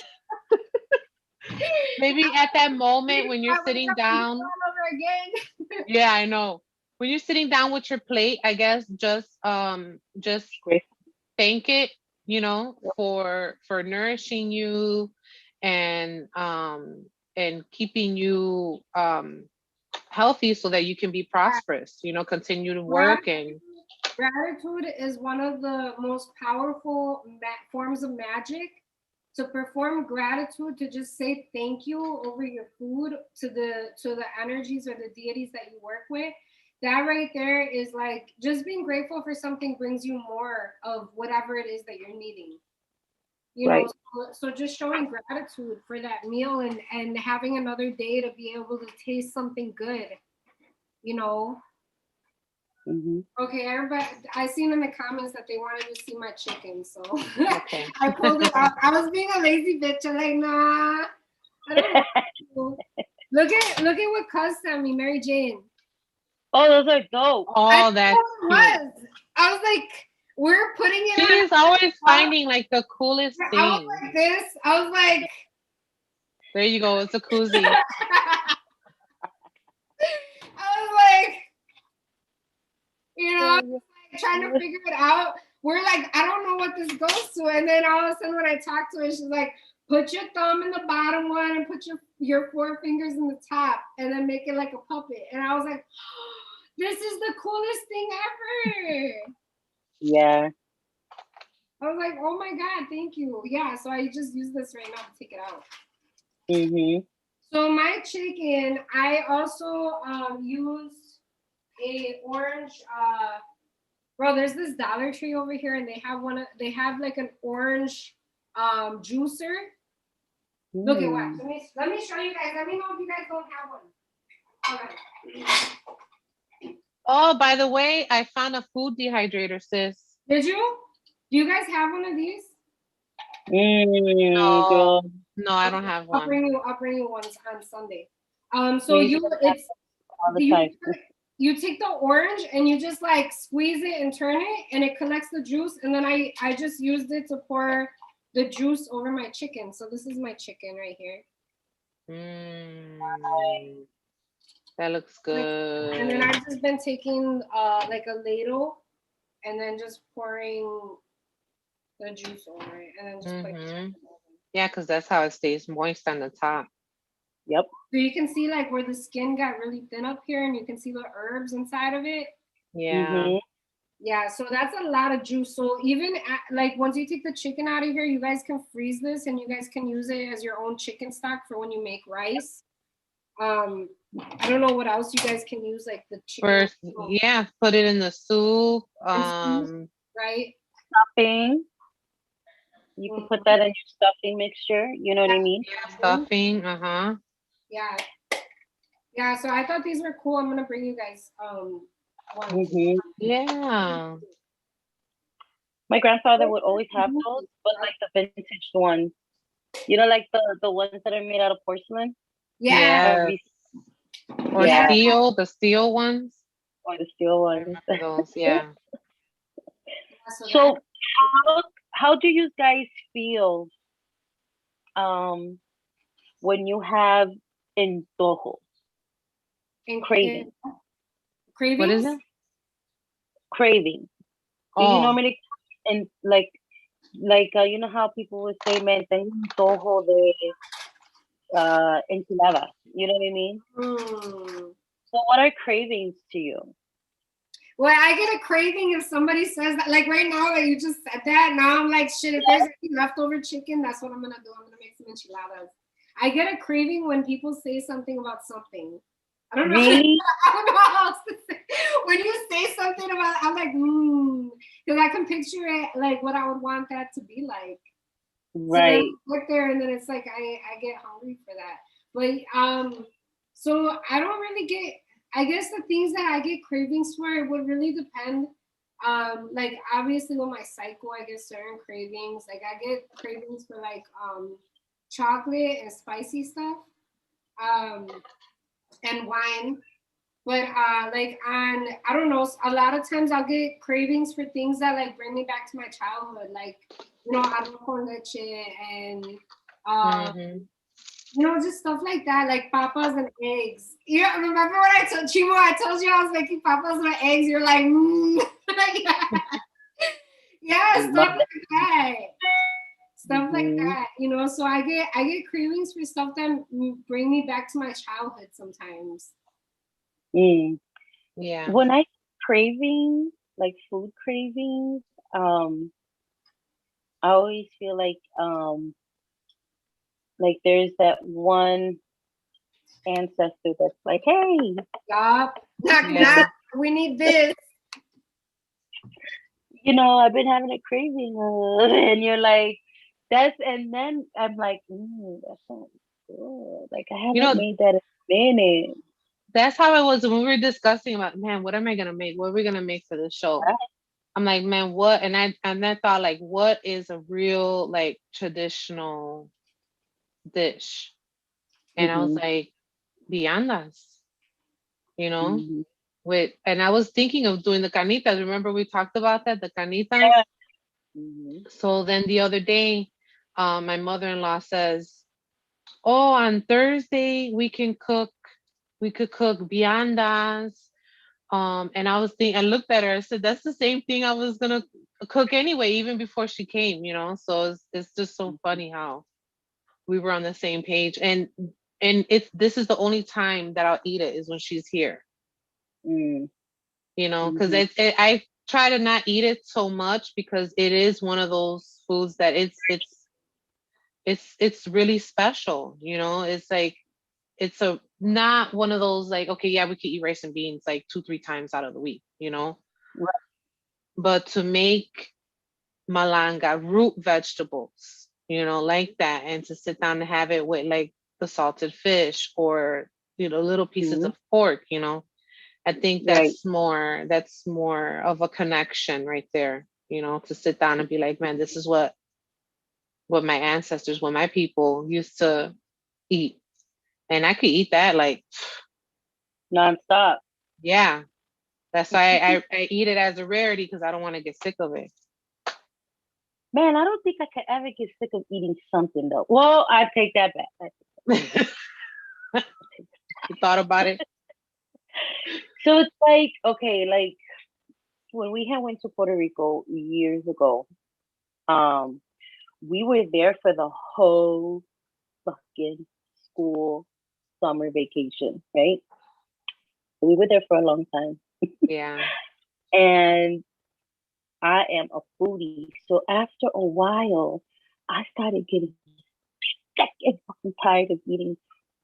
maybe at that moment when you're I wake sitting up and do it down. all over again. Yeah, I know. When you're sitting down with your plate, I guess just Great. thank it, for nourishing you and keeping you healthy so that you can be prosperous, continue to work and Gratitude is one of the most powerful forms of magic. To perform gratitude, to just say thank you over your food to the energies or the deities that you work with. That right there is like just being grateful for something brings you more of whatever it is that you're needing. You know, Right. so just showing gratitude for that meal and having another day to be able to taste something good, you know. Mm-hmm. Okay, everybody, I seen in the comments that they wanted to see my chicken, so Okay. I pulled it out. I was being a lazy bitch. I'm like, nah, I don't want to. Look at what Cuz sent me, Mary Jane. Oh, those are dope. I Oh, didn't that's know cute. what it was. I was like, we're putting it on. She's always finding like the coolest I was thing. like this. I was like, There you go. It's a koozie. I was like, you know, Yeah, like trying to figure it out. We're like, I don't know what this goes to. And then all of a sudden when I talked to her, she's like, put your thumb in the bottom one and put your four fingers in the top and then make it like a puppet. And I was like, oh, this is the coolest thing ever. yeah. I was like, oh my God, thank you. Yeah, so I just use this right now to take it out. Mm-hmm. So my chicken, I also use a orange bro, there's this Dollar Tree over here and they have like an orange juicer. Look at what. Let me show you guys. Let me know if you guys don't have one. Okay. Oh, by the way, I found a food dehydrator, sis. Did you? Do you guys have one of these? No, Girl. no, I don't have I'll one. bring you one on Sunday. So We used to have all the time. you take the orange and you just like squeeze it and turn it and it collects the juice and then I just used it to pour the juice over my chicken. So this is my chicken right here. That looks good. And then I've just been taking like a ladle and then just pouring the juice over it and then just putting it over. Yeah, because that's how it stays moist on the top. Yep. So you can see like where the skin got really thin up here and you can see the herbs inside of it. Yeah. Mm-hmm. Yeah, so that's a lot of juice. So even like once you take the chicken out of here, you guys can freeze this and you guys can use it as your own chicken stock for when you make rice. I don't know what else you guys can use, like the chicken. First, yeah, put it in the soup. Right. Stuffing. You can put that in your stuffing mixture. You know what I mean? Yeah, stuffing. Yeah. Yeah. So I thought these were cool. I'm gonna bring you guys one. Mm-hmm. Yeah. My grandfather would always have those, but like the vintage ones. You know, like the ones that are made out of porcelain. Yeah. Or steel, the steel ones. Or the steel ones. Those, yeah. So how do you guys feel when you have antojos? Craving. Cravings? What is it? Craving. Do you normally and like you know how people would say, man, tengo antojo de enchiladas. You know what I mean? So what are cravings to you? Well, I get a craving if somebody says that. Like right now that you just said that, now I'm like, shit, if there's any leftover chicken, that's what I'm gonna do. I'm gonna make some enchiladas. I get a craving when people say something about something. I don't know. Really? I don't know how else to say. When you say something about, I'm like, because I can picture it like what I would want that to be like. Right. So then I look there and then it's like I get hungry for that. But so I don't really get. I guess the things that I get cravings for, it would really depend. Like obviously with my cycle, I get certain cravings. Like I get cravings for like chocolate and spicy stuff, and wine. But like I don't know, a lot of times I'll get cravings for things that like bring me back to my childhood, like arroz con leche and just stuff like that, like papas and eggs. Yeah, remember when I told Chimo, I told you I was making papas and eggs? You're like, yeah, stuff like that. Stuff like that, So I get cravings for stuff that bring me back to my childhood sometimes. Yeah. When I cravings, like food cravings, I always feel like there's that one ancestor that's like, hey, knock, we need this. I've been having a craving, and you're like, And then I'm like, that sounds good. Like I You haven't know, made that in a minute. that's how it was when we were discussing about, man, what am I gonna make? What are we gonna make for the show? Right? I'm like, man, what? And I thought like, what is a real like traditional dish? And I was Mhm. like, viandas, you know, Mhm. and I was thinking of doing the carnitas. Remember we talked about that, the carnitas? Yeah. Mhm. So then the other day, my mother-in-law says, oh, on Thursday we could cook viandas. And I was thinking, I looked at her, I said, that's the same thing I was gonna cook anyway, even before she came, you know. So it's just so funny how we were on the same page. And it's this is the only time that I'll eat it is when she's here, Mm. you know, because Mhm. I try to not eat it so much because it is one of those foods that it's really special, you know. It's like it's a not one of those like, okay, yeah, we could eat rice and beans like 2-3 times out of the week, you know. Right. But to make malanga root vegetables, you know, like that, and to sit down and have it with like the salted fish or, you know, little pieces Mhm. of pork, you know, I think Right. that's more of a connection right there, you know, to sit down and be like, man, this is what my ancestors, what my people used to eat. And I could eat that like, Nonstop. yeah. That's why I eat it as a rarity because I don't want to get sick of it. Man, I don't think I could ever get sick of eating something though. Well, I take that back. You thought about it? So it's like, okay, like when we had went to Puerto Rico years ago, um, we were there for the whole fucking school summer vacation, right? We were there for a long time. Yeah. And I am a foodie. So after a while, I started getting sick and fucking tired of eating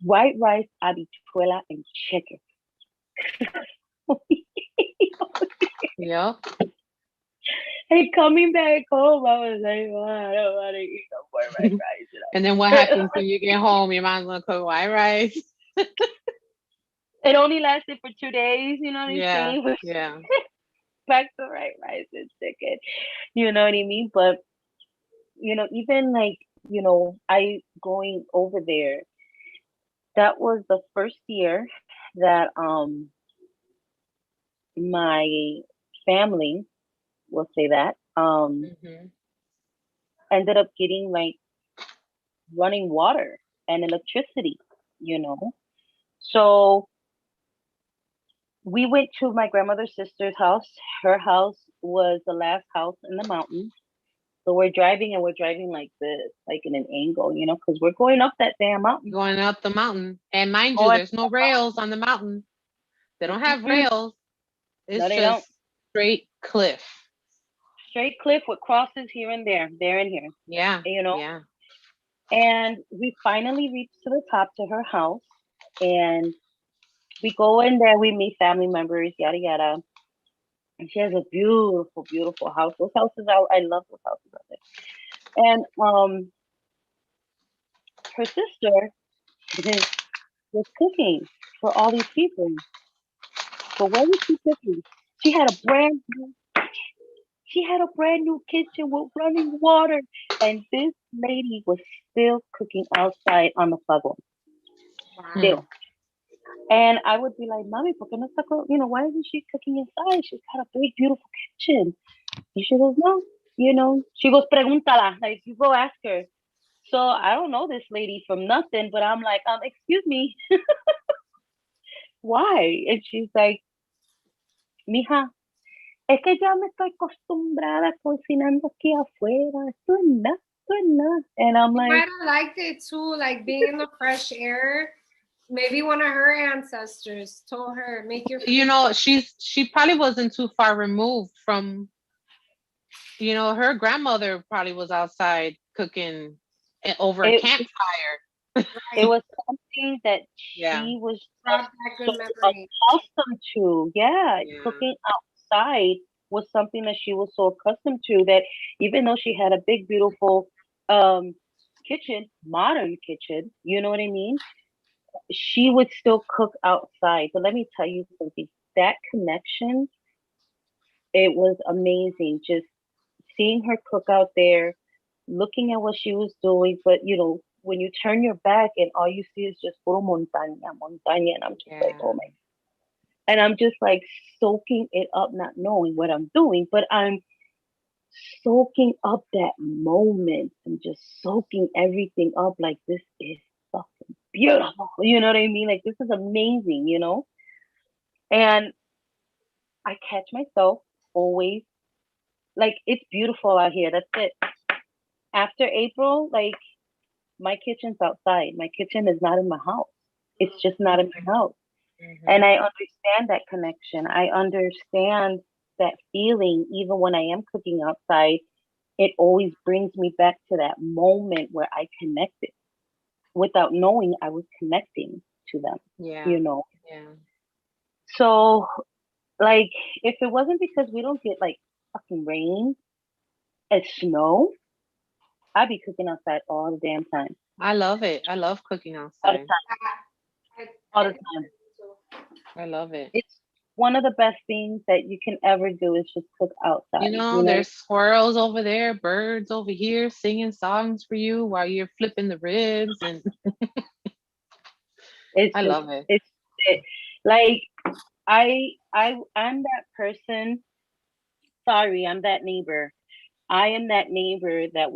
white rice, habichuela, and chicken. Yep. And coming back home, I was like, oh, I don't want to eat no more white rice. And then what happens when you get home? Your mom's gonna cook white rice. It only lasted for 2 days, you know what I'm Yeah. saying? We're Yeah. back to white rice and chicken, you know what I mean? But, even like, I going over there, that was the first year that my family, we'll say that, Hmm. ended up getting like running water and electricity, you know. So we went to my grandmother's sister's house. Her house was the last house in the mountain. So we're driving and we're driving like this, like in an angle, because we're going up that damn mountain. Going up the mountain. And mind you, Going there's no rails on the mountain. They don't have mm-mm. rails. No, It's they don't. just straight cliff. Straight cliff with crosses here and there and here, Yeah. you know. Yeah. And we finally reached to the top to her house, and we go in there. We meet family members, yada yada. And she has a beautiful, beautiful house. Those houses, I love those houses out there. And her sister was cooking for all these people. But what was she cooking? She had a brand new, she had a brand new kitchen with running water, and this lady was still cooking outside on the fuego, Hmm. still. And I would be like, "Mommy, ¿por qué no está why isn't she cooking inside? She's got a big, beautiful kitchen." And she goes, "No, She goes, "Pregúntala." Like, you go ask her. So I don't know this lady from nothing, but I'm like, excuse me, why? And she's like, "Mija, es que ya me estoy acostumbrada cocinando aquí afuera. Esto es nada, esto es nada." And I'm You like, might have liked it too, like being in the fresh air. Maybe one of her ancestors told her, make your You food. know, she probably wasn't too far removed from, you know, her grandmother probably was outside cooking over a it, campfire. it Right. was something that Yeah. she was Brought just back so good memories. accustomed to. Yeah, Yeah. cooking outside was something that she was so accustomed to that even though she had a big, beautiful um kitchen, modern kitchen, you know what I mean? She would still cook outside. But let me tell you something. That connection, it was amazing. Just seeing her cook out there, looking at what she was doing. But when you turn your back and all you see is just puro montaña, montaña, and I'm just like, Yeah. oh my. And I'm just like soaking it up, not knowing what I'm doing, but I'm soaking up that moment and just soaking everything up like this is fucking beautiful. You know what I mean? Like this is amazing. And I catch myself always like it's beautiful out here. That's it. After April, like my kitchen's outside. My kitchen is not in my house. It's just not in my house. And Mhm. I understand that connection. I understand that feeling even when I am cooking outside. It always brings me back to that moment where I connected without knowing I was connecting to them, Yeah. you know. Yeah. So, like, if it wasn't because we don't get like fucking rain and snow, I'd be cooking outside all the damn time. I love it. I love cooking All the outside. time. I, All I the think time. so. I love it. It's one of the best things that you can ever do is just cook You outside. know, there's squirrels over there, birds over here singing songs for you while you're flipping the ribs, and It's I just, love it. it's it. Like, I'm that person. Sorry, I'm that neighbor. I am that neighbor that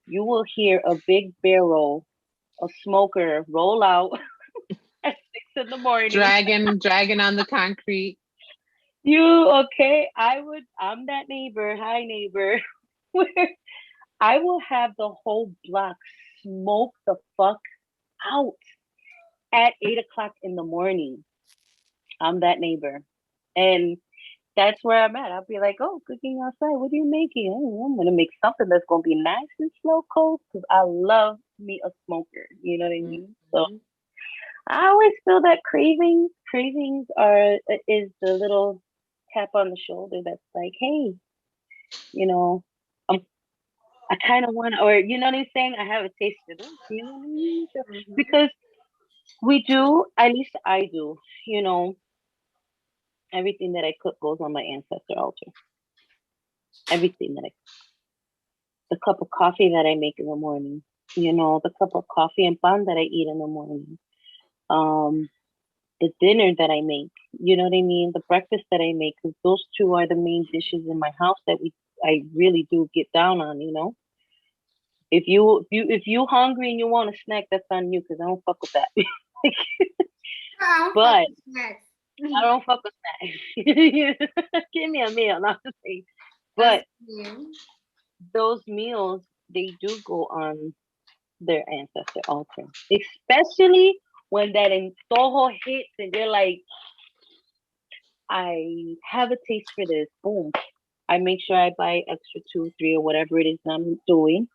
you will hear a big barrel, a smoker roll out at 6 in the morning. Dragging on the concrete. You okay? I'm that neighbor. Hi neighbor. Where I will have the whole block smoke the fuck out at 8 o'clock in the morning. I'm that neighbor. And that's where I'm at. I'll be like, oh, cooking outside. What are you making? Oh, I'm gonna make something that's gonna be nice and slow cooked because I love me a smoker. You know what I mean? So Mhm. I always feel that cravings. Cravings are is the little tap on the shoulder that's like, hey, you know, I'm I kind of want, or you know what I'm saying? I have a taste for this. You know what I mean? So, Mhm. because we do, at least I do. You know, everything that I cook goes on my ancestor altar. Everything that the cup of coffee that I make in the morning, the cup of coffee and pan that I eat in the morning, um, the dinner that I make, you know what I mean, the breakfast that I make, because those two are the main dishes in my house that I really do get down on. If you hungry and you want a snack, that's on you, because I don't fuck with that. I'm But fucking next. I don't fuck with snacks. Give me a meal, not to say. That's But you. those meals, they do go on their ancestor altar. Especially when that antojo hits and you're like, I have a taste for this. Boom. I make sure I buy extra two, three, or whatever it is I'm doing,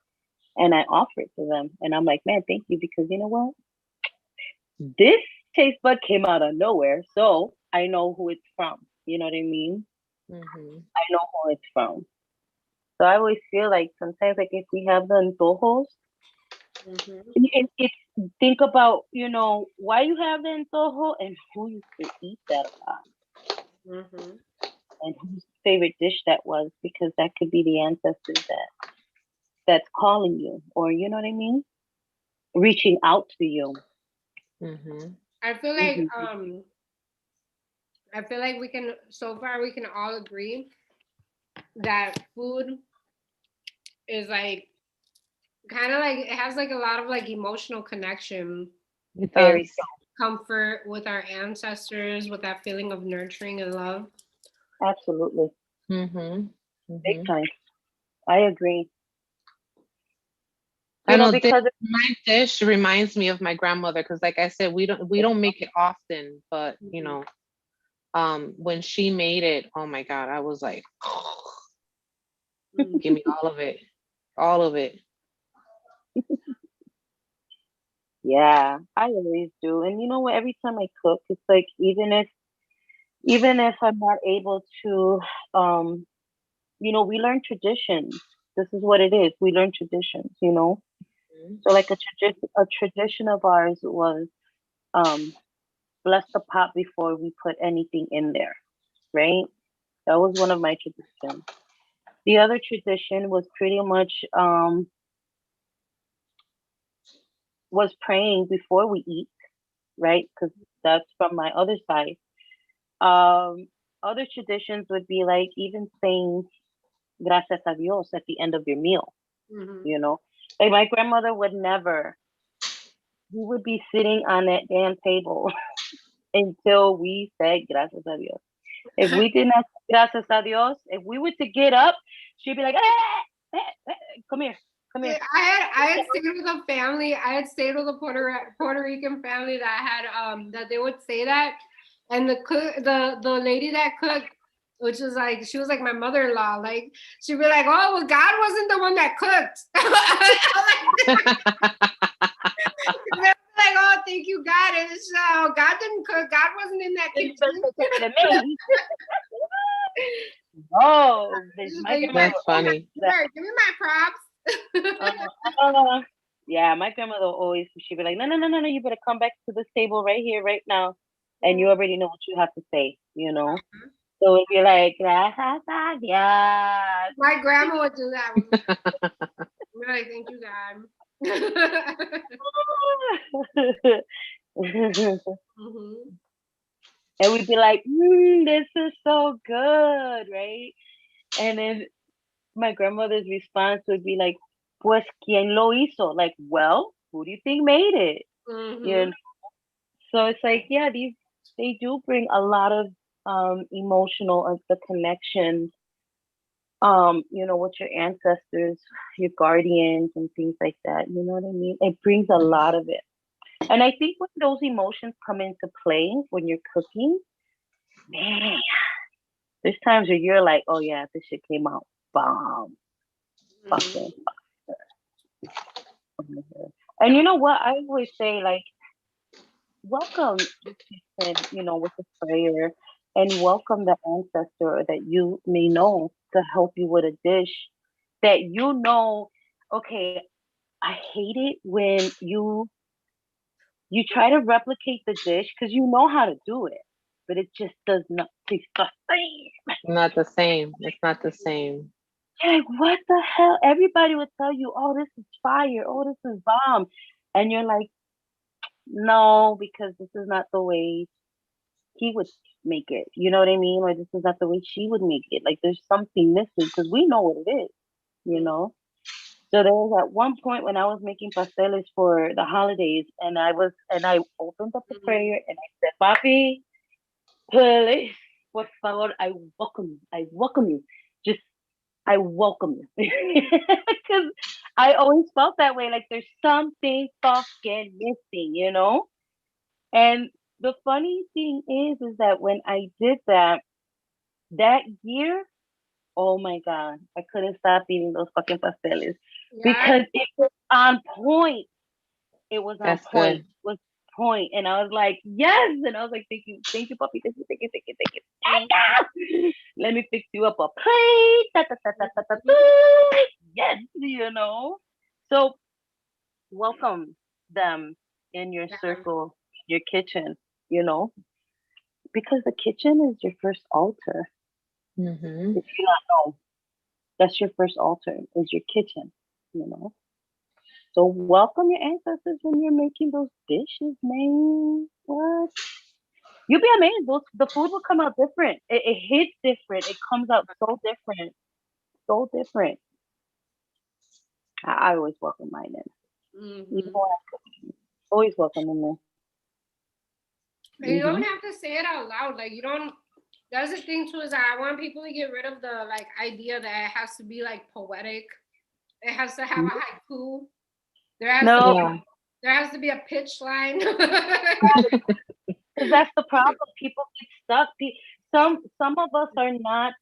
and I offer it to them. And I'm like, man, thank you, because you know what? This taste bud came out of nowhere, so I know who it's from. You know what I mean? Mhm. I know who it's from. So I always feel like sometimes, like if we have the antojos, Mhm. it's think about why you have the antojo and who used to eat that a lot Mhm. and whose favorite dish that was, because that could be the ancestors that's calling you, or you know what I mean, reaching out to you. Mhm. I feel like Hmm. we can so far we can all agree that food is like kind of like it has like a lot of like emotional connection, It Very does. comfort with our ancestors, with that feeling of nurturing and love. so. Absolutely. Mhm. Big Mhm. time. I agree. I know this Because my dish reminds me of my grandmother because, like I said, we don't make it often, but Mhm. when she made it, oh my God, I was like, Mhm. give me all of it. yeah, I always do. And you know what? Every time I cook, it's like even if I'm not able to, we learn traditions. This is what it is. We learn traditions, you know. Mhm. So like a tradition of ours was um bless the pot before we put anything in there, right? That was one of my traditions. The other tradition was pretty much was praying before we eat, right? Because that's from my other side. Um, Other traditions would be like even saying gracias a Dios at the end of your meal, Mhm. you know. Like my grandmother would never, we would be sitting on that damn table until we said gracias a Dios. If we did not say gracias a Dios, if we were to get up, she'd be like, come here, come here. I had stayed with a family. I had stayed with a Puerto Rican family that had that they would say that, and the lady that cooked, which was like she was like my mother-in-law. Like she'd be like, "Oh, well, God wasn't the one that cooked." They were like, "Oh, thank you, God." And it's God didn't cook. God wasn't in that You better kitchen. take it to me. Oh, bitch, Just my like, grandmother That's would always funny. do that. Here, give me my props. Uh, uh, yeah, my grandmother always, she'd be like, no, no, no, no, no, you better come back to this table right here, right now. And you already know what you have to say, you know? So if you're like, gracias a Dios. My grandma would do that with me. We're like, thank you, God. Mhm. And we'd be like, this is so good, right? And then my grandmother's response would be like, pues, ¿quién lo hizo? Like, well, who do you think made it? You Mhm. know? So it's like, yeah, they do bring a lot of emotional of the connections, with your ancestors, your guardians and things like that. You know what I mean? It brings a lot of it. And I think when those emotions come into play when you're cooking, man, there's times where you're like, oh yeah, this shit came out bomb. Mhm. Fucking fire. And you know what? I always say like welcome the kitchen, with a prayer and welcome the ancestor that you may know to help you with a dish that okay, I hate it when you try to replicate the dish because you know how to do it, but it just does not taste the same. Not the same. It's not the same. You're like, what the hell? Everybody would tell you, oh, this is fire, oh, this is bomb. And you're like, no, because this is not the way he would make it. You know what I mean? Or this is not the way she would make it. Like there's something missing because we know what it is, you know? So there was at one point when I was making pasteles for the holidays and I opened up the Mhm. prayer and I said, Papi, please, por favor, I welcome you. Just, I welcome you. Because I always felt that way. Like there's something fucking missing, you know? And the funny thing is that when I did that year, oh my God, I couldn't stop eating those fucking pasteles Yeah. because it was on point. It was on That's point. good. It was point. And I was like, yes. And I was like, thank you, puppy. Thank you. Thank you. Let me fix you up a plate. Ta, ta, ta, ta, ta, ta, Mhm. ta. Yes, So welcome them in your Yeah. circle, your kitchen, you know, because the kitchen is your first altar. Hmm. If you don't know, that's your first altar is your kitchen. So welcome your ancestors when you're making those dishes, man. What? You'll be amazed. The food will come out different. It hits different. It comes out so different. So different. I always welcome mine in. Even Mhm. when I'm cooking. Always welcome them in. And you Mm-hmm. don't have to say it out loud. Like you don't. That's the thing too is that I want people to get rid of the like idea that it has to be like poetic. It has to have a haiku. There has to No, be Yeah. there has to be a pitch line. because that's the problem. People get stuck. Some of us are not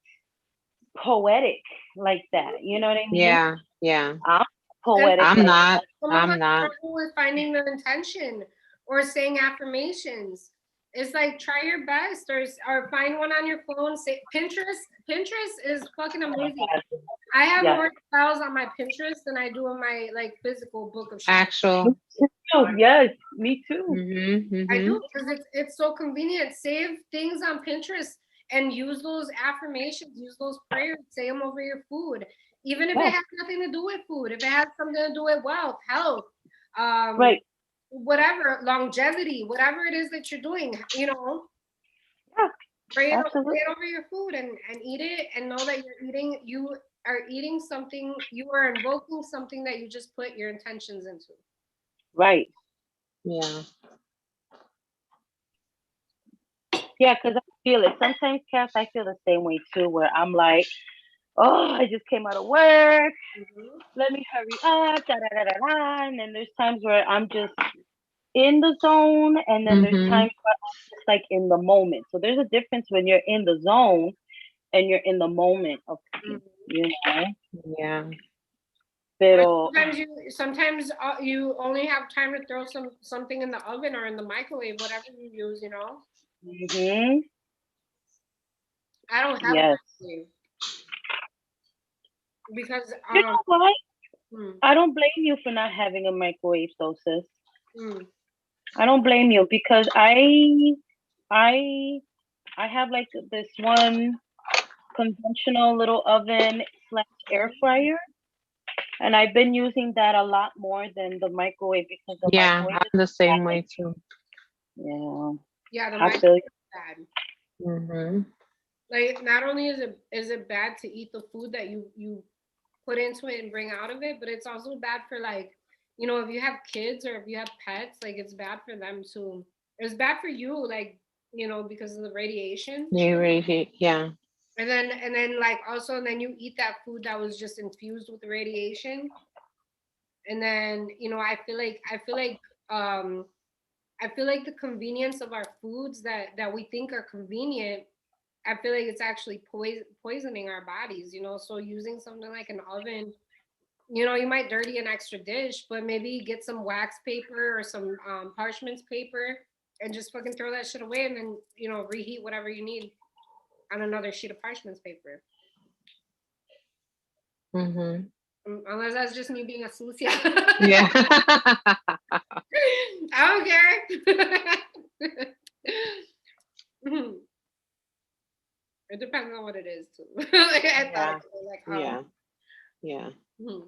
poetic like that. You know what I mean? Yeah. Yeah. I'm And poetic I'm like not. some of us I'm not. struggle with finding the intention or saying affirmations. It's like try your best, or find one on your phone. Say Pinterest. Pinterest is fucking amazing. I have Yeah. more spells on my Pinterest than I do on my like physical book of shit. Actual. Oh, yes, me too. Mm-hmm, I mm-hmm. do because it's so convenient. Save things on Pinterest and use those affirmations, use those prayers, say them over your food. Even if it Yes, has nothing to do with food, if it has something to do with wealth, health, um, right. whatever, longevity, whatever it is that you're doing, you know, Yeah, pray absolutely. it over your food and eat it and know that you are eating something, you are invoking something that you just put your intentions into. Right. Yeah. Yeah, because I feel it. Sometimes, Cass, I feel the same way too, where I'm like, oh, I just came out of work. Mm-hmm. Let me hurry up. Da, da, da, da, da. And then there's times where I'm just in the zone, and then there's Mm-hmm. times where I'm just like in the moment. So there's a difference when you're in the zone and you're in the moment of cooking, you know? Yeah. Or Pero, sometimes you only have time to throw something in the oven or in the microwave, whatever you use, you know. hmm I don't have a yes. microwave because You know what? hmm, I don't blame you for not having a microwave, though, sis. hmm, I don't blame you because I, I have like this one conventional little oven slash air fryer, and I've been using that a lot more than the microwave because the Yeah. microwave I'm is the same bad. way too. Yeah, yeah, the I microwave feel you. is bad. Mm-hmm. Like not only is it bad to eat the food that you put into it and bring out of it, but it's also bad for like, you know, if you have kids or if you have pets, like it's bad for them too. It's bad for you, like, you know, because of the radiation. You ready? Yeah. And then like also and then you eat that food that was just infused with radiation. And then, you know, um I feel like the convenience of our foods that we think are convenient, I feel like it's actually poisoning our bodies, you know. So using something like an oven, you know, you might dirty an extra dish, but maybe get some wax paper or some parchment paper and just fucking throw that shit away and then, you know, reheat whatever you need on another sheet of parchment paper. Mm-hmm. Unless that's just me being a sucia. Yeah. I don't care. Mhm. It depends on what it is too. Like, I thought Yeah. about it, like, Yeah. Yeah. mhm.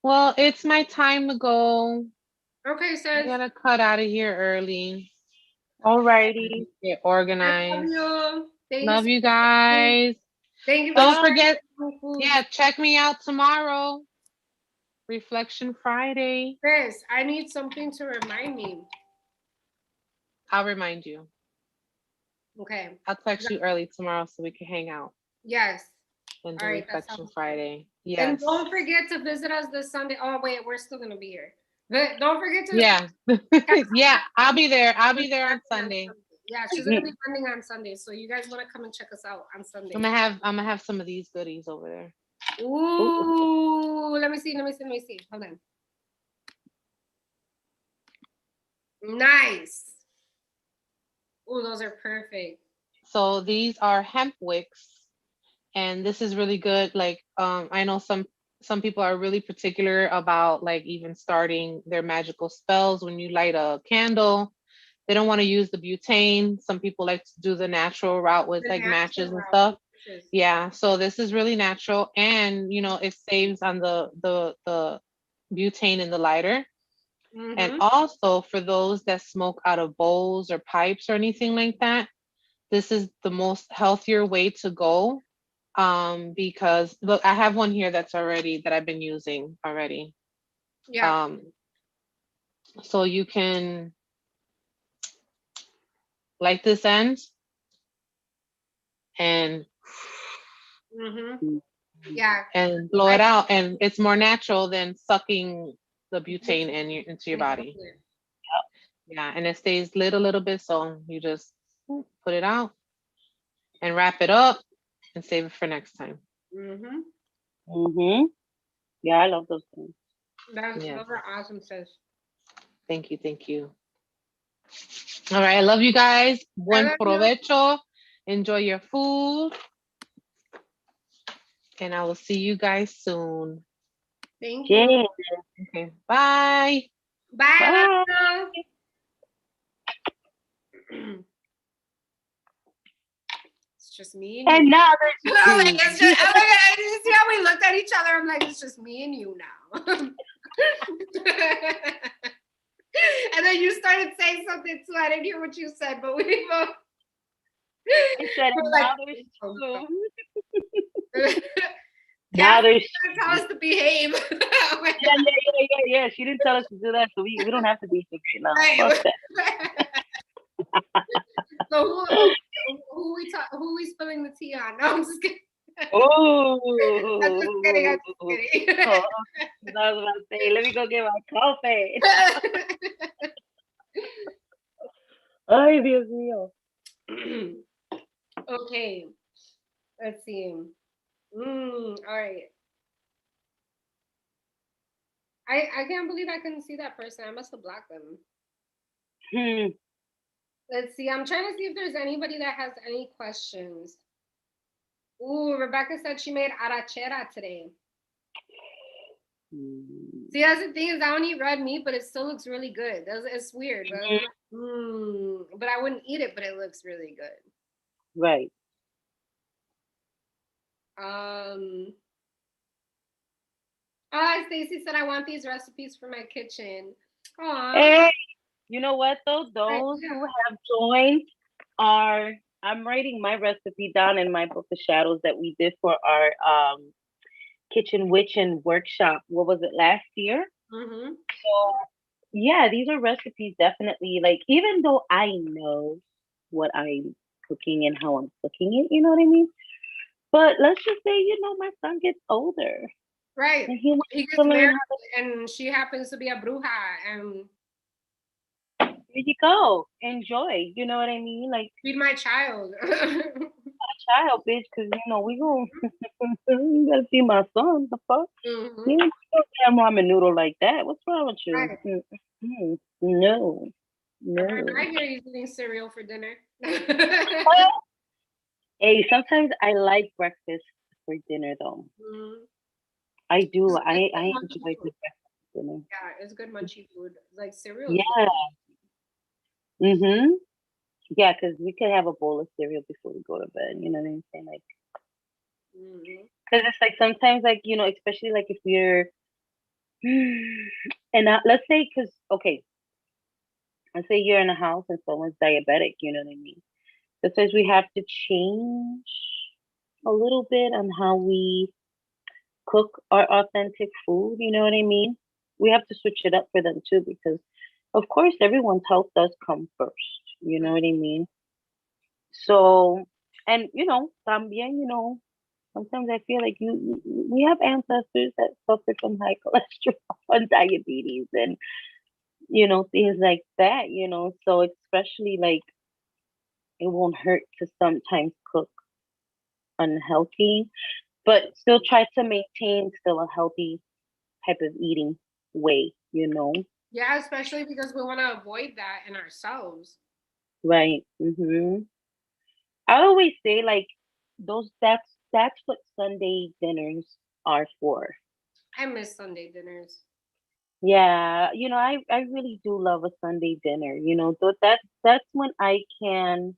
Well, it's my time to go. Okay, I says gotta cut out of here early. Alrighty. Get I love organized. you. Thank you so Love you much. guys. Thank you for Don't Bye. forget, sharing foods. yeah, check me out tomorrow. Reflection Friday. Chris, I need something to remind me. I'll remind you. Okay. I'll text you early tomorrow so we can hang out Yes. and All do right, that Reflection sounds good. Friday. And Yes. don't forget to visit us this Sunday. Oh wait, we're still gonna be here. But don't forget to Yeah. catch Yeah, I'll be there. I'll us be there on on Sunday. Sunday. Yeah, she's gonna be Mhm. funding on Sunday. So you guys want to come and check us out on I'm Sunday. gonna have some of these goodies over there. Ooh, Ooh, let me see. Hold on. Nice. Ooh, those are perfect. So these are hemp wicks, and this is really good. Like I know some people are really particular about like even starting their magical spells when you light a candle. They don't want to use the butane. Some people like to do the natural route with The like matches natural and route. stuff. Delicious. Yeah, so this is really natural, and you know it saves on the butane in the lighter. And Mm-hmm. also for those that smoke out of bowls or pipes or anything like that, this is the most healthier way to go. Because look, I have one here that I've been using already. Yeah. Um, so you can light this end and Mm-hmm. mm, Yeah. blow I it out, and it's more natural than sucking the butane into your body. exactly. Yeah, and it stays lit a little bit, so you just put it out and wrap it up and save it for next time. Mm-hmm. mhm. Yeah, I love those things. Those Yes, are awesome, sis. thank you, thank you. All right. I love you guys. I Buen love you. provecho. Enjoy your food. And I will see you guys soon. Thank you. Yeah. Okay. Bye. Bye. Bye. Love. It's just me and you. And now there's I'm like, you. it's just, I'm like, you see how we looked at each other? I'm like, it's just me and you now. And then you started saying something too. I didn't hear what you said, but we both I said, were and like, now there's oh, two. Now Kathy's there's gonna tell us to behave. Oh my yeah. She didn't tell us to do that, so we don't have to be secret now. God. Fuck that. So who we spilling the tea on? No, I'm just kidding. Oh, I'm just kidding. I'm just kidding. I was about to say, let me go get my coffee. Ay, Dios mío. Okay, let's see. All right. I can't believe I couldn't see that person. I must have blocked them. Hmm. Let's see. I'm trying to see if there's anybody that has any questions. Ooh, Rebecca said she made arrachera today. See, that's the thing is I don't eat red meat, but it still looks really good. It's weird, but but I wouldn't eat it, but it looks really good. Right. Stacy said I want these recipes for my kitchen. Aw. Hey, you know what though? Yeah. Those who have joined are I'm writing my recipe down in my book of shadows that we did for our kitchen witching workshop. What was it last year? Mm-hmm. So yeah, these are recipes definitely like even though I know what I'm cooking and how I'm cooking it, you know what I mean? But let's just say, my son gets older Right. and he wants He to gets learn married how to. and she happens to be a bruja and There you go. Enjoy. You know what I mean? Like feed my child. child, bitch, because we gonna you gotta see my son. The fuck? Mm-hmm. You don't damn ramen noodle like that. What's wrong with you? Right. No, I no. hear you eating cereal for dinner. Hey, sometimes I like breakfast for dinner though. Mm. I do. It's I good munchy enjoy food. good breakfast for dinner. Yeah, it's good munchy food. Like cereal is good. Yeah. Mhm. Yeah, because we could have a bowl of cereal before we go to bed. You know what I'm saying? Like, Mm-hmm. because it's like sometimes, like especially like if you're, and let's say, because okay, let's say you're in a house and someone's diabetic. You know what I mean? Sometimes we have to change a little bit on how we cook our authentic food. You know what I mean? We have to switch it up for them too, because of course everyone's health does come first. You know what I mean? So, and también, sometimes I feel like we have ancestors that suffered from high cholesterol and diabetes and things like that. So especially like it won't hurt to sometimes cook unhealthy, but still try to maintain still a healthy type of eating way. Yeah, especially because we want to avoid that in ourselves. Right? I always say like those that's what Sunday dinners are for. I miss Sunday dinners. Yeah, I really do love a Sunday dinner. That's when I can.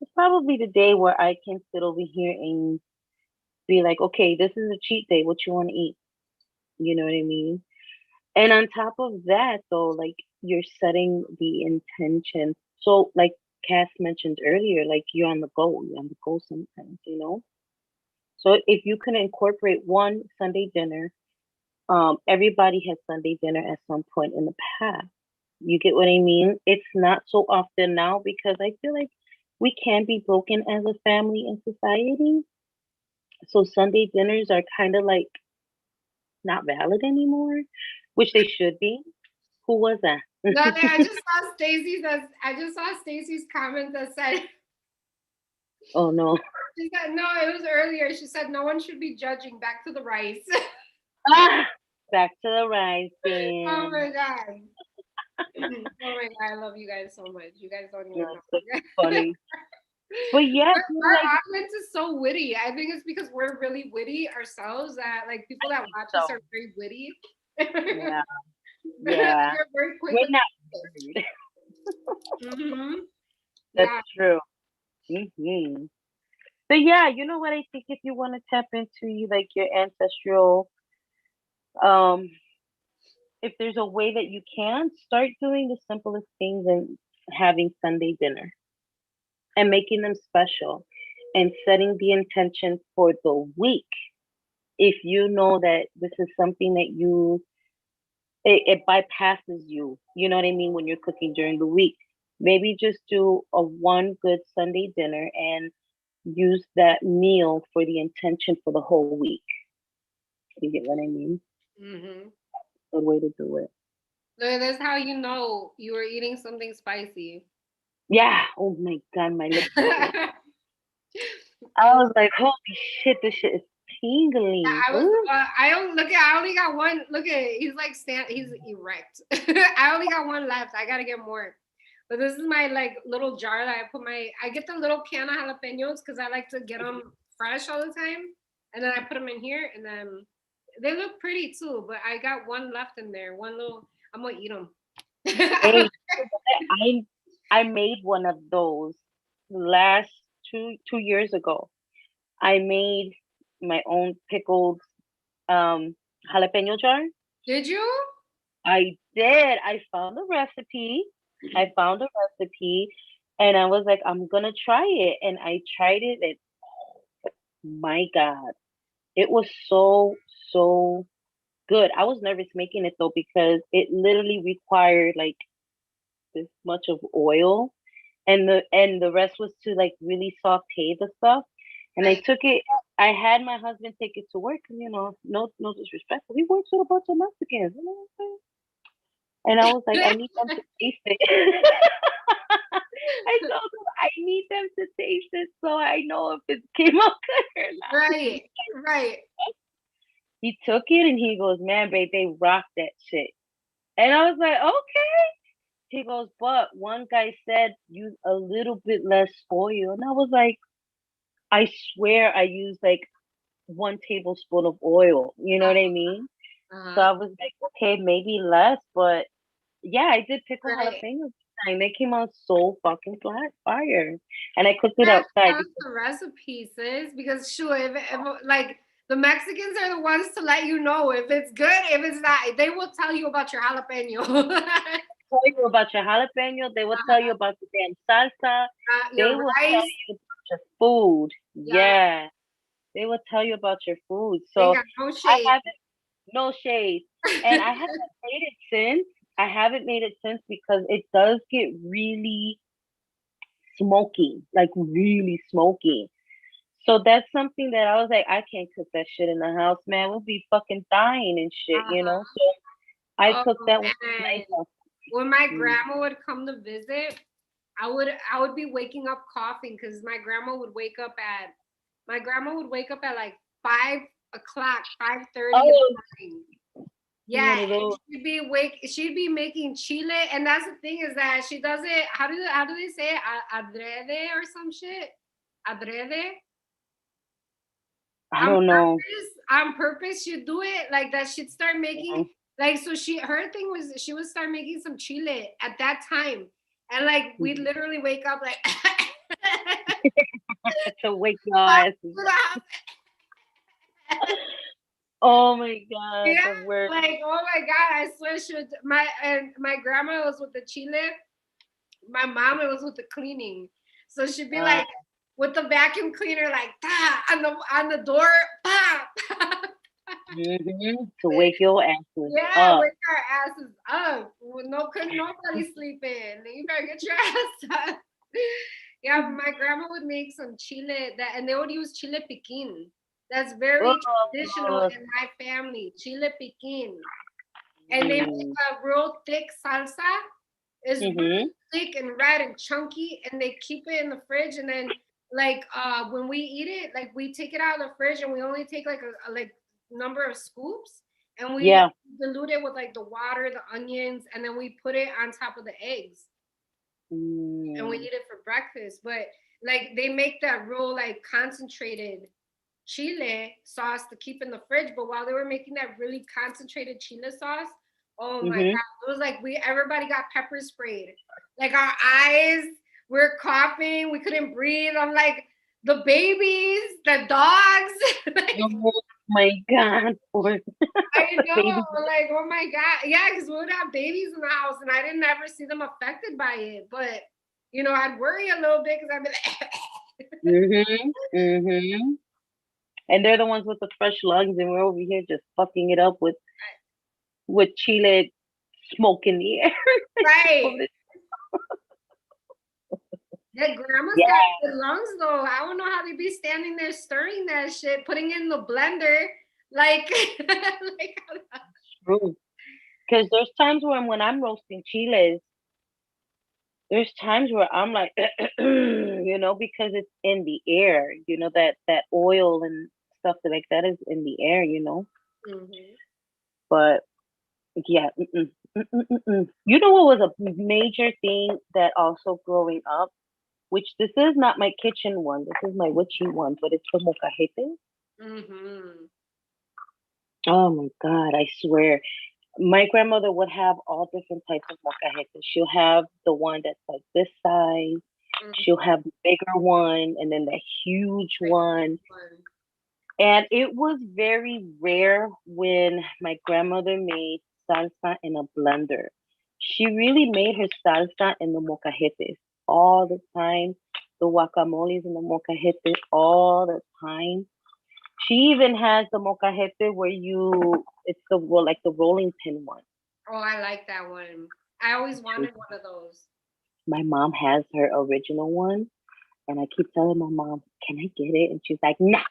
It's probably the day where I can sit over here and be like, okay, this is a cheat day. What you want to eat? You know what I mean? And on top of that, though, like you're setting the intention. So, like Cass mentioned earlier, like you're on the go. You're on the go sometimes. So if you can incorporate one Sunday dinner, everybody has Sunday dinner at some point in the past. You get what I mean? It's not so often now because I feel like we can be broken as a family in society. So Sunday dinners are kind of like not valid anymore, which they should be. Who was that? Nothing. I just saw Stacy's comment that said Oh no. she said no, it was earlier. She said no one should be judging. Back to the rice. Ah, back to the Oh rising. my god. Oh my god, I love you guys so much. You guys don't even No, know. it's so funny. But yeah, so Our like, audience is so witty. I think it's because we're really witty ourselves that like people that watch us so are very witty. yeah, They're yeah. very quick We're with not worried. That's Yeah. true. But yeah, you know what? I think if you want to tap into like your ancestral, um, if there's a way that you can start doing the simplest things and having Sunday dinner and making them special and setting the intention for the week. If you know that this is something that it bypasses you, you know what I mean, when you're cooking during the week, maybe just do a one good Sunday dinner and use that meal for the intention for the whole week. You get what I mean? Mm-hmm. Good way to do it. That's how you know you were eating something spicy. Yeah. Oh my god, my lips are red. Yeah, I was like, holy shit, this shit is tingling. I was. Ooh. I don't look at. I only got one. Look at it. He's like stand. He's erect. I only got one left. I gotta get more. But this is my like little jar that I put my. I get the little can of jalapenos because I like to get them fresh all the time, and then I put them in here, and then they look pretty too. But I got one left in there. One little. I'm gonna eat them. Hey, I made one of those last two years ago. I made my own pickled jalapeno jar. Did you? I did. I found a recipe. I found a recipe and I was like, I'm gonna try it. And I tried it and my God, it was so good. I was nervous making it though because it literally required like this much of oil and the rest was to like really saute the stuff. And I Right. took it. I had my husband take it to work, and no disrespect, but he works with a bunch of Mexicans. You know what I'm saying? And I was like, I need them to taste it. I told him I need them to taste it so I know if it came out good or not. Right. Right. He took it and he goes, "Man, babe, they rock that shit." And I was like, "Okay." He goes, "But one guy said use a little bit less oil," and I was like, "I swear I used like 1 tablespoon of oil." You know what I mean? So Uh-huh. I was like, "Okay, maybe less," but yeah, I did pickle Right. jalapenos this time. They came out so fucking flat fire, and I cooked it Yeah, outside tell us because the recipes, sis, because sure, if like the Mexicans are the ones to let you know if it's good, if it's not, they will tell you about your jalapeno. tell you about your jalapeno. They will tell you about the damn salsa. They Your will tell rice. you about your food. Yeah, Yeah, they will tell you about your food. they So got no I shade. haven't no shade, and I haven't made it since. I haven't made it since because it does get really smoky, like really smoky. So that's something that I was like, I can't cook that shit in the house, man. We'll be fucking dying and shit, you Uh-huh. know. So I Oh cooked that one man, myself. when my Mm. grandma would come to visit, I would be waking up coughing because my grandma would wake up at like 5 o'clock, 5:30 in Oh, the morning. you Yeah, one of and those. she'd be making chile, and that's the thing is that she does it. How do they say it? Adrede or some shit? Adrede. I don't know. On purpose, she'd do it like that. She'd start making Mhm. like so. Her thing was she would start making some chile at that time, and like we'd Mhm. literally wake up like. To wake your asses up. Oh my god, Yeah, the word. like oh my god, I swear she would, my grandma was with the chile, my mom it was with the cleaning. So she'd be Uh, like with the vacuum cleaner, like on the door, pa, pa. to wake your asses Yeah, up. wake our asses up. Well, no, couldn't nobody sleep in. You better get your ass up. Yeah, my grandma would make some chile and they would use chile piquin. That's very traditional Oh, in my family, chile piquin. And they make mm, a real thick salsa. It's mm-hmm. really thick and red and chunky, and they keep it in the fridge. And then, like, when we eat it, like we take it out of the fridge, and we only take like a like number of scoops, and we Yeah. dilute it with like the water, the onions, and then we put it on top of the eggs and we Mm. eat it for breakfast. But like they make that real like concentrated chile sauce to keep in the fridge. But while they were making that really concentrated chile sauce, oh my Mhm. god, it was like everybody got pepper sprayed. Like our eyes were coughing, we couldn't breathe. I'm like the babies, the dogs, like Oh my God. Poor I the know, baby. like oh my god, yeah, because we would have babies in the house, and I didn't ever see them affected by it, but I'd worry a little bit because I'd be like, Mhm. Mhm. And they're the ones with the fresh lungs, and we're over here just fucking it up with chile smoke in the air. right. That grandma's Yeah, got good lungs though. I don't know how they be standing there stirring that shit, putting it in the blender, like, like true. Because there's times when I'm roasting chiles, there's times where I'm like, because it's in the air, that oil and stuff like that is in the air. Mhm. But yeah, you know what was a major thing that also growing up, which this is not my kitchen one, this is my witchy one, but it's the mocajete. Mhm. Oh my God, I swear. My grandmother would have all different types of molcajetes. She'll have the one that's like this size. Mhm. She'll have the bigger one and then the huge Like, one. And it was very rare when my grandmother made salsa in a blender. She really made her salsa in the molcajetes all the time. The guacamoles in the molcajetes all the time. She even has the molcajete where it's like the rolling pin one. oh, I like that one. I always wanted one of those. My mom has her original one, and I keep telling my mom, "Can I get it?" And she's like, "Nah,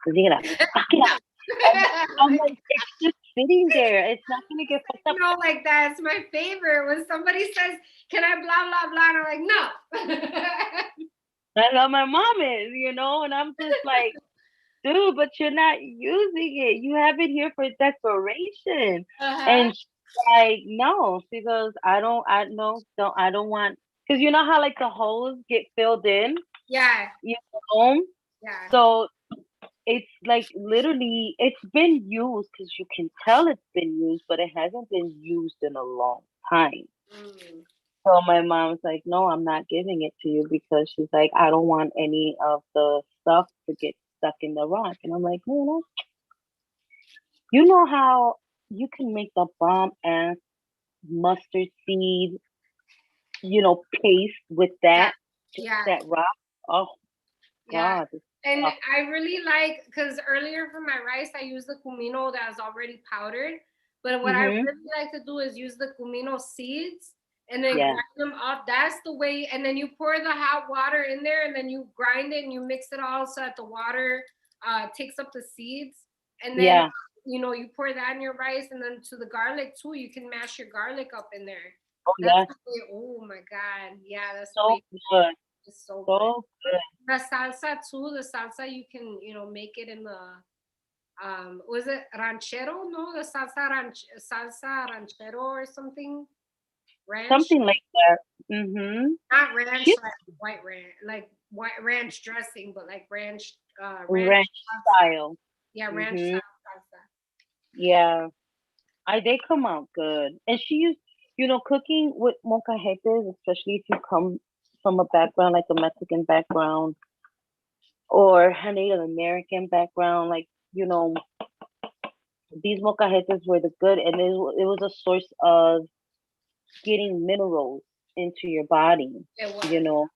because you're gonna fuck it No. up." I'm like, "It's just sitting there. It's not gonna get fucked up." No, like that's my favorite. When somebody says, "Can I blah blah blah?" and I'm like, "No." That's how my mom is. And I'm just like, "Dude, but you're not using it. You have it here for decoration." Uh-huh. And she's like, "No." She goes, I no, don't, I don't want, because you know how like the holes get filled in, Yeah, you know? yeah. So it's like literally, it's been used because you can tell it's been used, but it hasn't been used in a long time. Mm. So my mom's like, "No, I'm not giving it to you," because she's like, "I don't want any of the stuff to get stuck in the rock." And I'm like, "No, you know how you can make the bomb ass mustard seed, paste with Yeah, that, just yeah. that rock? Oh Yeah. God, this And stuff. I really like because earlier for my rice I use the cumino that's already powdered. But what I Mhm. really like to do is use the cumino seeds and then Yeah. grind them up. That's the way. And then you pour the hot water in there and then you grind it and you mix it all so that the water takes up the seeds. And then Yeah. you pour that in your rice and then to the garlic too. You can mash your garlic up in there. Oh That's yeah. the way. Oh my god, yeah, that's the So way. good. It's so good. So good. The salsa too. The salsa you can make it in the was it ranchero? No, the salsa ranchero or something. Ranch, Something like that. Mhm. not ranch She like white ranch dressing, but like ranch ranch salsa. style. Yeah, ranch Mhm. salsa. Yeah. They come out good. And she used, cooking with molcajetes, especially if you come from a background like a Mexican background or a Native American background, like, you know, these molcajetes were the good, and it was a source of getting minerals into your body. It You was. know,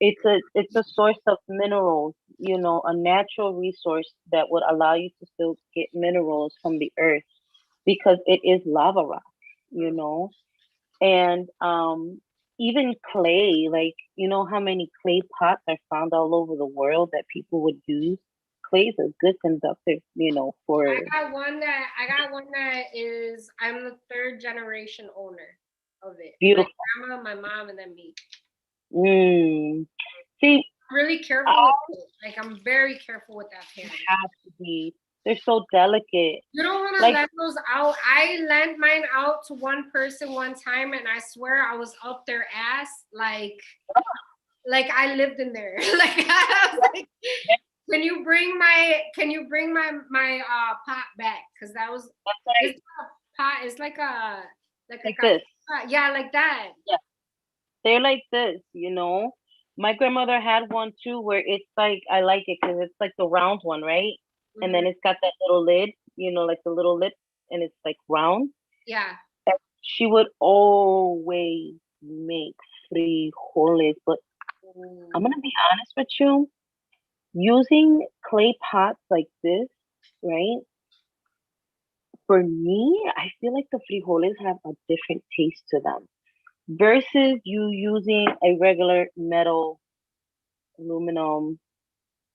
it's a source of minerals. A natural resource that would allow you to still get minerals from the earth because it is lava rock. You Mm. know, and even clay, like how many clay pots are found all over the world that people would use. Clay is a good conductor, for I got one that is I'm the third generation owner of it. My beautiful. grandma, my mom, and then me. Mm. See, Really I careful with it. Like I'm very careful with that pan. have to be. They're so delicate. You don't want to Like, lend those out. I lent mine out to one person one time, and I swear I was up their ass like I lived in there. Like I was like, can you bring my pot back? Because that was that's it's not a pot. It's like a like this. pot. Yeah, like that. Yeah, they're like this. My grandmother had one too, where it's like I like it because it's like the round one, right? And then Mhm. it's got that little lid, like the little lip, and it's like round. Yeah. And she would always make frijoles, but I'm Ooh. gonna be honest with you. Using clay pots like this, right? For me, I feel like the frijoles have a different taste to them versus you using a regular metal, aluminum,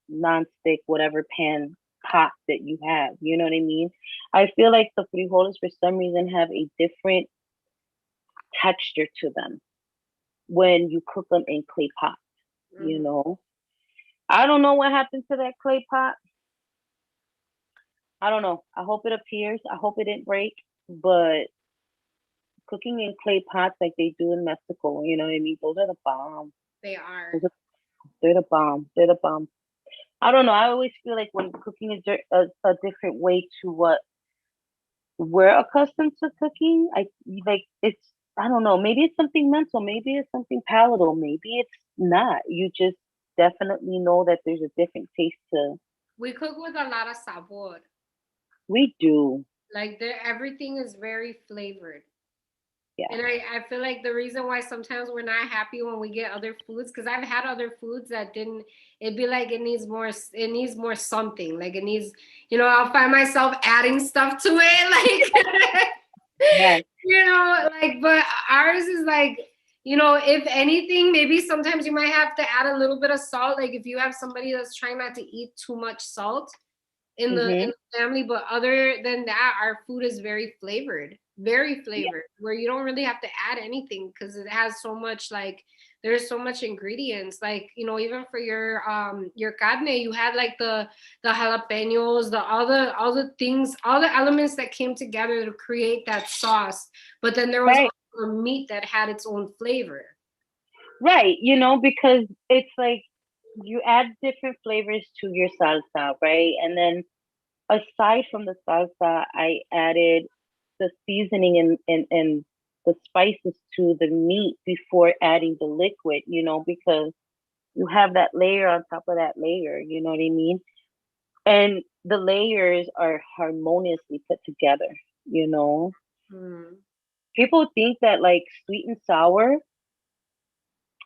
non-stick, whatever pan pot that you have. You know what I mean? I feel like the frijoles for some reason have a different texture to them when you cook them in clay pots. You Mhm. know, I don't know what happened to that clay pot. I don't know. I hope it appears. I hope it didn't break. But cooking in clay pots like they do in Mexico, you know what I mean? Those are the bomb. They Those are. are, they're the bomb. They're the bomb. I don't know. I always feel like when cooking is a different way to what we're accustomed to cooking, I don't know. Maybe it's something mental. Maybe it's something palatable. Maybe it's not. You just definitely know that there's a different taste to. We cook with a lot of sabor. We do. Like everything is very flavored. Yeah. And I feel like the reason why sometimes we're not happy when we get other foods, because I've had other foods that didn't, it'd be like it needs more something. Like it needs, I'll find myself adding stuff to it. Like, Yes. but ours is like, if anything, maybe sometimes you might have to add a little bit of salt. Like if you have somebody that's trying not to eat too much salt in Mhm. the family, but other than that, our food is very Yeah. flavored, where you don't really have to add anything because it has so much like there's so much ingredients. Like even for your carne, you had like the jalapenos, all the things, all the elements that came together to create that sauce. But then there was Right. also the meat that had its own flavor. Right. Because it's like you add different flavors to your salsa, right? And then aside from the salsa, I added the seasoning and the spices to the meat before adding the liquid, because you have that layer on top of that layer, you know what I mean? And the layers are harmoniously put together. Hmm. People think that like sweet and sour,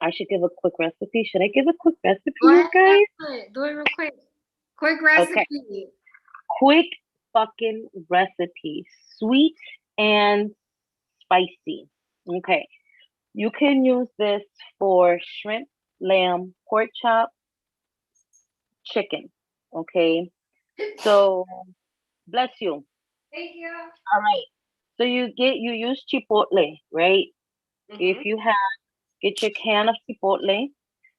I should give a quick recipe. Should I give a quick recipe, Go you ahead, yeah, guys? do it real quick Okay. recipe. Quick fucking recipe. Sweet and spicy. Okay. You can use this for shrimp, lamb, pork chop, chicken. Okay. So bless you. Thank you. All right. So you use chipotle, right? If Hmm. you have get your can of chipotle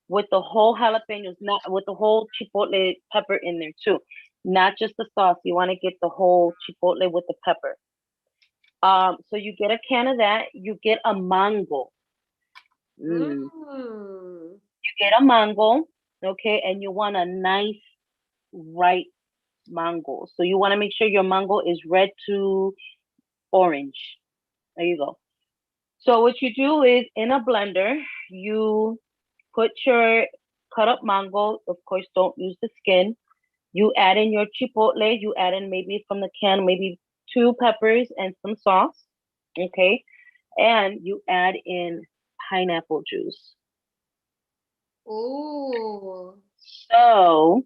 with the whole jalapenos, not with the whole chipotle pepper in there too. Not just the sauce. You want to get the whole chipotle with the pepper. So you get a can of that. You get a mango. Mm. Mm. You get a mango, okay, and you want a nice ripe mango. So you want to make sure your mango is red to orange. There you go. So what you do is in a blender, you put your cut up mango. Of course, don't use the skin. You add in your chipotle. You add in maybe from the can, maybe two peppers and some sauce. Okay. And you add in pineapple juice. Oh. So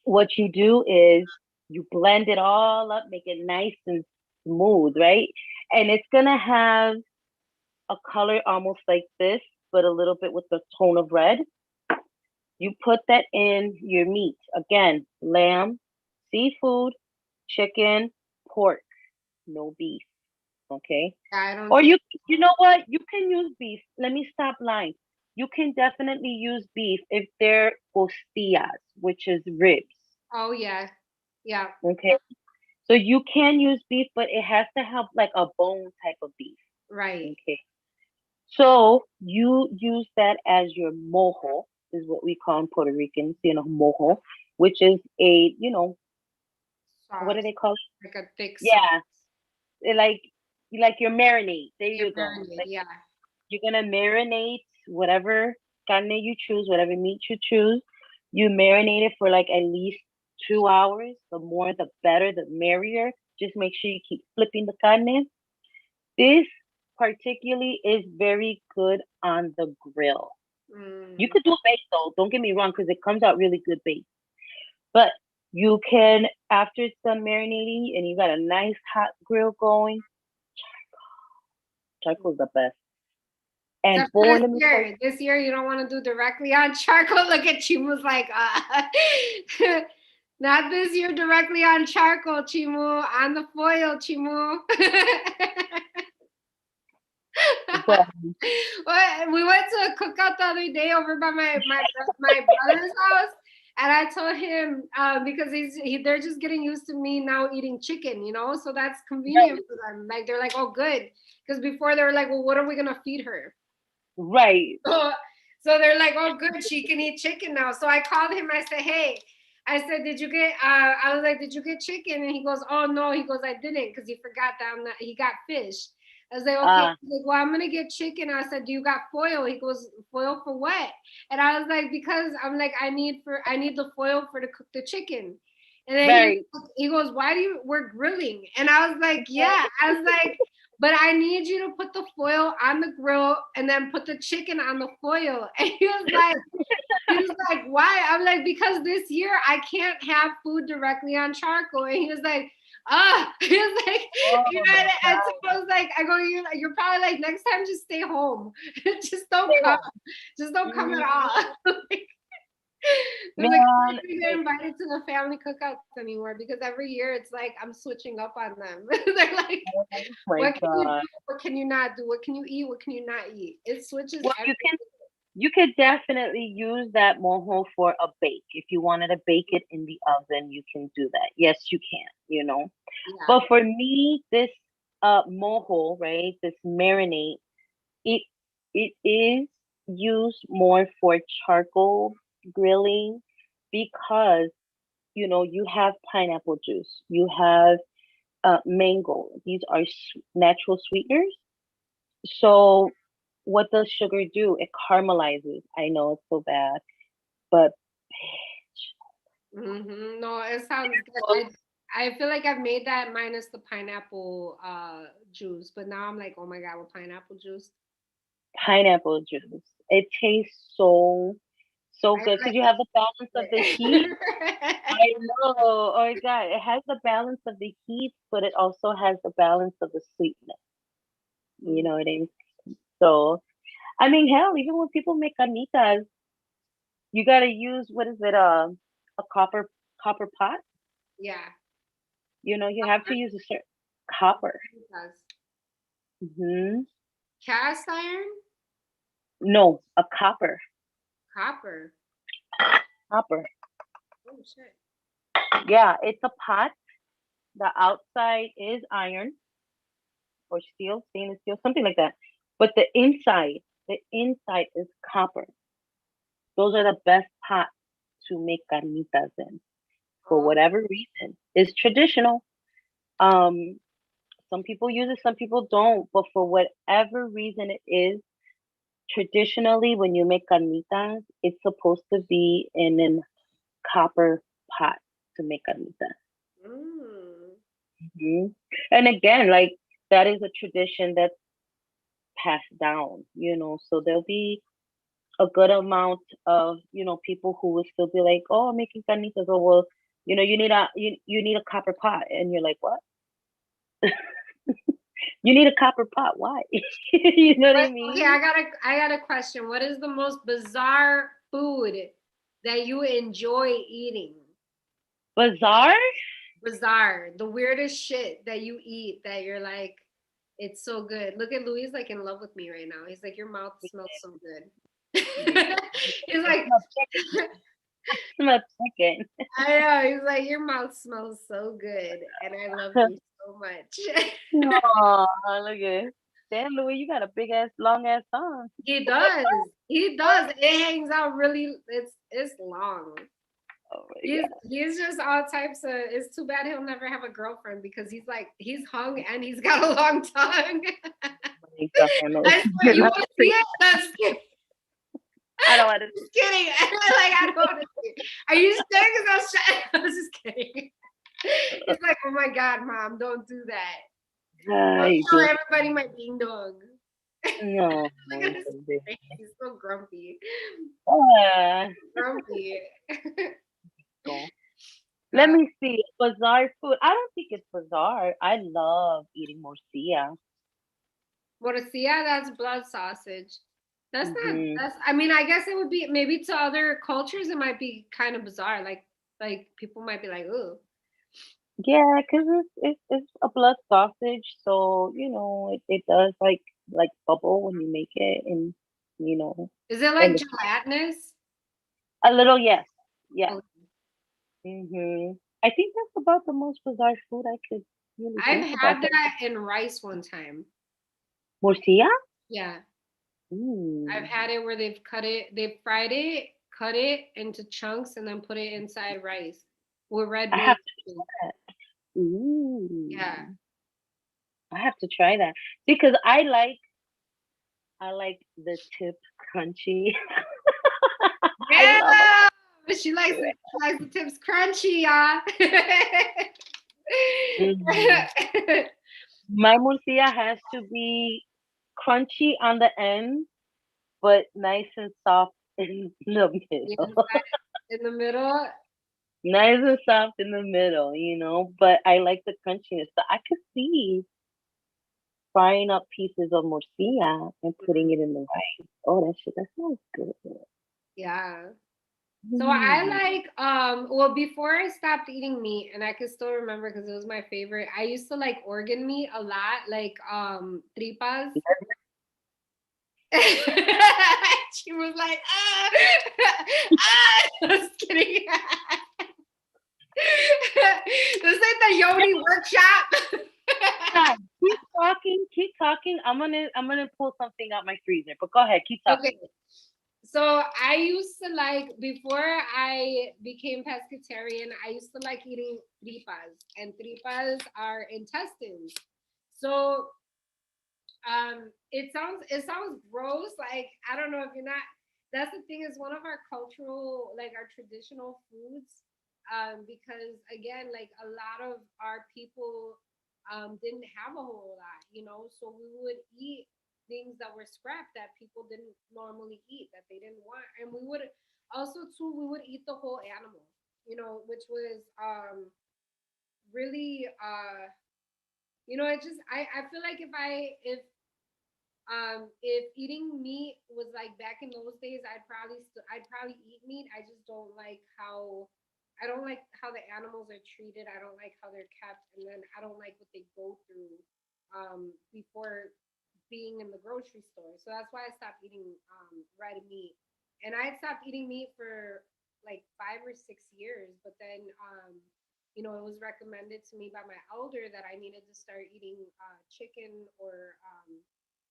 what you do is you blend it all up, make it nice and smooth, right? And it's gonna have a color almost like this, but a little bit with the tone of red. You put that in your meat. Again, lamb, seafood, chicken, pork, no beef. Okay. I don't Or think you know what? You can use beef. Let me stop lying. You can definitely use beef if they're costillas, which is ribs. Oh yeah. Yeah. Okay. So you can use beef, but it has to have like a bone type of beef. Right. Okay. So you use that as your mojo, is what we call in Puerto Ricans, mojo, which is a, what do Sauce. they call it? Like a thick sauce. Yeah, like your marinade. There Yeah, you go. marinade. Like Yeah. you're gonna marinate whatever carne you choose, whatever meat you choose. You marinate it for like at least 2 hours. The more, the better, the merrier. Just make sure you keep flipping the carne. This particularly is very good on the grill. You Mm. could do baked though. Don't get me wrong, because it comes out really good baked. But you can, after it's done marinating and you got a nice hot grill going, charcoal is the best. And Except for boy, this let me tell you, year. This year you don't want to do directly on charcoal. Look at Chimu's like, not this year directly on charcoal, Chimu. On the foil, Chimu. well, Well, we went to a cookout the other day over by my brother's house, and I told him because they're just getting used to me now eating chicken, so that's convenient right, for them. Like they're like, oh, good, because before they were like, well, what are we gonna feed her? right. So they're like, oh, good, she can eat chicken now. So I called him. I said, hey, I said, did you get? I was like, did you get chicken? And he goes, oh no. He goes, I didn't, because he forgot that he got fish. I was like, okay. Uh, He's like, well, I'm gonna get chicken. I said, do you got foil? He goes, foil for what? And I was like, because I'm like, I need the foil for to cook the chicken. And then right. he goes, why we're grilling? And I was like, yeah. I was like, but I need you to put the foil on the grill and then put the chicken on the foil. And he was like, why? I'm like, because this year I can't have food directly on charcoal. And he was like, he was like, Oh my and so God. I was like, I go, you're probably like, next time just stay home. Just don't Stay come. home. Just don't come at Mhm. all. They're like, I'm Man, not gonna get invited to the family cookouts anymore because every year it's like I'm switching up on them. They're like, oh my what can you God. do? What can you not do? What can you eat? What can you not eat? It switches Well, every you could definitely use that mojo for a bake. If you wanted to bake it in the oven, you can do that. Yes, you can. yeah. But for me, this mojo, right, this marinade, it it is used more for charcoal grilling because you have pineapple juice, you have mango. These are natural sweeteners. So what does sugar do? It caramelizes. I know it's so bad, but No, it sounds good. well, I feel like I've made that minus the pineapple juice, but now I'm like, oh my god, with pineapple juice. pineapple juice. It tastes so I good because like you have the balance of the heat. it. I know. Oh my God. It has the balance of the heat, but it also has the balance of the sweetness. You know what I mean? So, I mean, hell, even when people make carnitas, you gotta use, what is it? A copper pot. Yeah. You have to use a certain copper. It does. Hmm. Cast iron, No, a copper. copper. Copper. Oh shit. Yeah, it's a pot. The outside is iron or steel, stainless steel, something like that. But the inside is copper. Those are the best pots to make carnitas in. For Oh. whatever reason, it's traditional. Um, some people use it, some people don't. But for whatever reason it is, traditionally when you make carnitas, it's supposed to be in a copper pot to make carnitas. Mm. Mhm. And again, like that is a tradition that's passed down. So there'll be a good amount of, people who will still be like, oh, I'm making carnitas. Oh, well, you need a copper pot. And you're like, what? You need a copper pot. Why? You know what I Okay, mean? I got a question. What is the most bizarre food that you enjoy eating? Bizarre? Bizarre, the weirdest shit that you eat that you're like, it's so good. Look at Louis, like in love with me right now. He's like, your mouth smells so good. Yeah. He's It like, smells chicken. My second. I know. He's like, your mouth smells so good, and I love you so much. Oh, look at it. Damn, Louis, you got a big ass, long ass tongue. He does. He does. It hangs out really. It's long. Oh my He's just all types of. It's too bad he'll never have a girlfriend because he's hung and he's got a long tongue. God. I know. I swear, you want to see it? That's kidding. I don't want to. Just kidding. Like I don't want to see it. Are you scared? Because I was shy. I was just kidding. He's like, oh my God, Mom, don't do that. Don't show everybody my ding dong. No. Look at his face. He's so grumpy. Uh, Grumpy. Let me see. Bizarre food. I don't think it's bizarre. I love eating morcilla. Morcilla, that's blood sausage. That's not. Mhm. That's. I mean, I guess it would be maybe to other cultures. It might be kind of bizarre. Like people might be like, "Ooh, Yeah, because it's a blood sausage, so you know it does like bubble when you make it, and you know, is it and like gelatinous?" a little yes, yeah. Oh, I think that's about the most bizarre food I could really I've think about. had that in rice one time. Morcilla? Yeah, I've Mm. had it where they've fried it, cut it into chunks, and then put it inside rice with red I beans. have to try that. Yeah. Ooh, I have to try that because I like the tip crunchy. I love Yeah, but she likes the tips crunchy, y'all. it. My morcilla has to be crunchy on the end, but nice and soft in the middle. Inside in the middle. Nice and soft in the middle, you know. But I like the crunchiness. So I could see frying up pieces of morcilla and putting it in the rice. Oh, that sounds good. Yeah. So I Mm. like well before I stopped eating meat and I can still remember because it was my favorite. I used to like organ meat a lot, like tripas. She was like, just kidding. This ain't the Yoni workshop. Yeah, keep talking. I'm gonna pull something out my freezer. But go ahead, keep Okay. talking. So I used to like before I became pescatarian, I used to like eating tripas, and tripas are intestines. So it sounds gross. Like I don't know if you're not. That's the thing is one of our cultural like our traditional foods. Because again, like a lot of our people didn't have a whole lot, so we would eat things that were scrapped that people didn't normally eat that they didn't want, and we would also too we would eat the whole animal, which was really it just I feel like if eating meat was like back in those days, I'd probably eat meat. I don't like how the animals are treated. I don't like how they're kept, and then I don't like what they go through before being in the grocery store. So that's why I stopped eating red meat. And I had stopped eating meat for like 5 or 6 years, but then it was recommended to me by my elder that I needed to start eating chicken or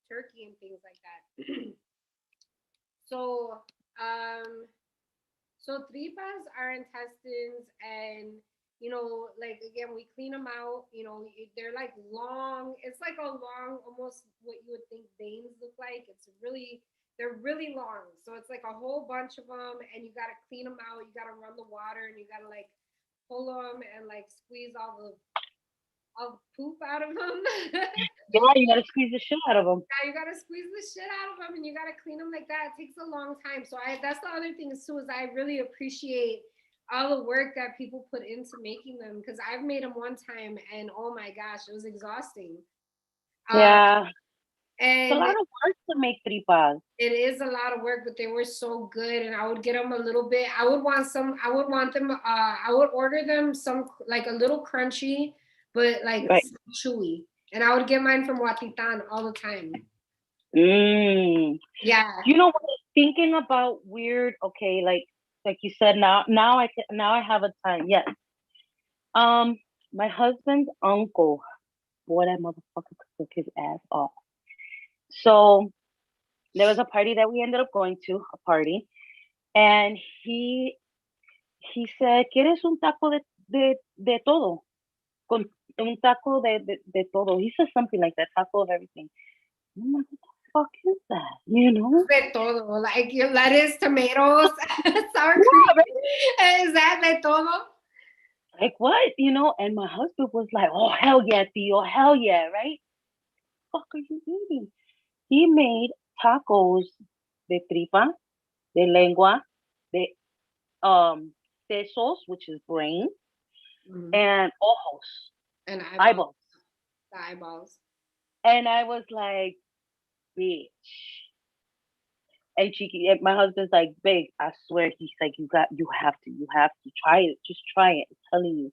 turkey and things like that. So, tripas are intestines, and like again, we clean them out. They're like long. It's like a long, almost what you would think veins look like. They're really long. So it's like a whole bunch of them, and you gotta clean them out. You gotta run the water, and you gotta like pull them and like squeeze all the poop out of them. Yeah, you gotta squeeze the shit out of them. Yeah, you gotta squeeze the shit out of them, and you gotta clean them like that. It takes a long time. So that's the other thing too, is I really appreciate all the work that people put into making them, because I've made them one time and oh my gosh, it was exhausting. Um, Yeah, it's a and lot of work to make tripas. it is a lot of work, but they were so good, and I would get them a little bit. I would order them some like a little crunchy, but like Right. chewy. And I would get mine from Watitan all the time. Mm. Yeah. You know what I'm thinking about weird, okay, like like you said, now I have a time. Yes. Um, my husband's uncle, boy, that motherfucker could cook his ass off. So there was a party that we ended up going to, a party, and he said, ¿Quieres un taco de todo? Con un taco de todo. He said something like that, taco of everything. I'm like, what the fuck is that? You know? De todo, like your lettuce, tomatoes, sour Yeah, cream. Is that de todo? like what? You know? And my husband was like, oh, hell yeah, Theo, hell yeah, right? Fuck are you eating? He made tacos de tripa, de lengua, de sesos, which is brain, Mhm. and ojos, And eyeballs, eyeballs. the eyeballs. And I was like, bitch. And my husband's like, babe, I swear, he's like, you have to try it. Just try it. I'm telling you.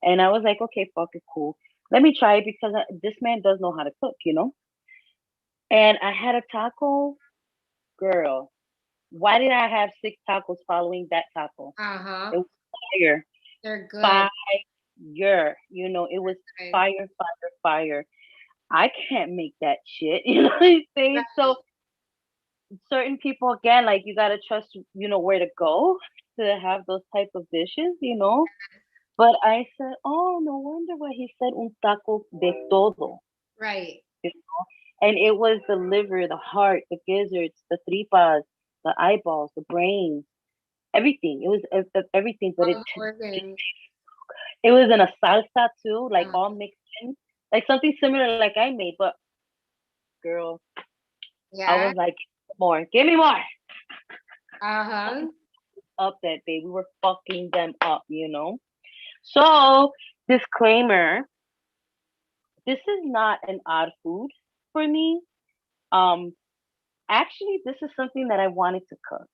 And I was like, okay, fuck it, cool. Let me try it because this man does know how to cook, you know? And I had a taco, girl. Why did I have 6 tacos following that taco? Uh-huh. It was fire, They're good. fire. You know, it was Right. fire, fire, fire. I can't make that shit. You know what I'm saying? So certain people again, like you gotta trust, you know, where to go to have those type of dishes, you know. But I said, oh, no wonder why he said un taco de todo. Right. And it was the liver, the heart, the gizzards, the tripas, the eyeballs, the brains, everything. It was everything, but All the organs. it was in a salsa too, like Uh, all mixed in, like something similar like I made. But girl, I yeah. was like, more, give me more. Uh-huh. Up that day, we were fucking them up, you know. So disclaimer: this is not an odd food for me. Um, actually, this is something that I wanted to cook.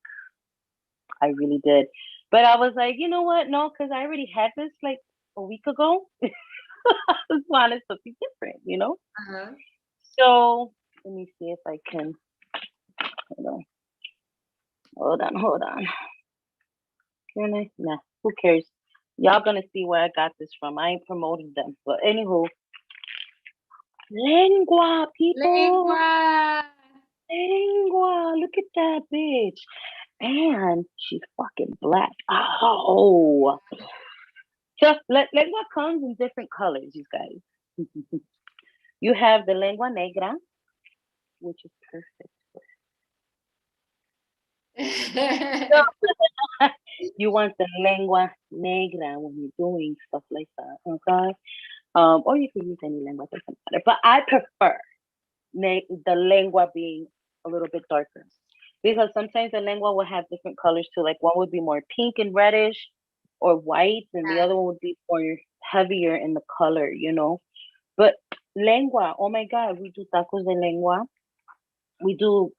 I really did. But I was like, you know what? No, because I already had this like a week ago. I just wanted something different, you know? Uh-huh. So let me see if I can. Hold on. Hold on. Can I? Nah, who cares? Y'all gonna see where I got this from. I ain't promoting them. But anywho, lengua, people. Lengua. Lengua. Look at that bitch. And she's fucking black. Oh. Just lengua comes in different colors, you guys. You have the lengua negra, which is perfect. So you want the lengua negra when you're doing stuff like that, okay? Or you can use any lengua, doesn't matter. But I prefer the lengua being a little bit darker because sometimes the lengua will have different colors too. Like one would be more pink and reddish or white, and the other one would be more heavier in the color, you know. But lengua, oh my God, we do tacos de lengua. We do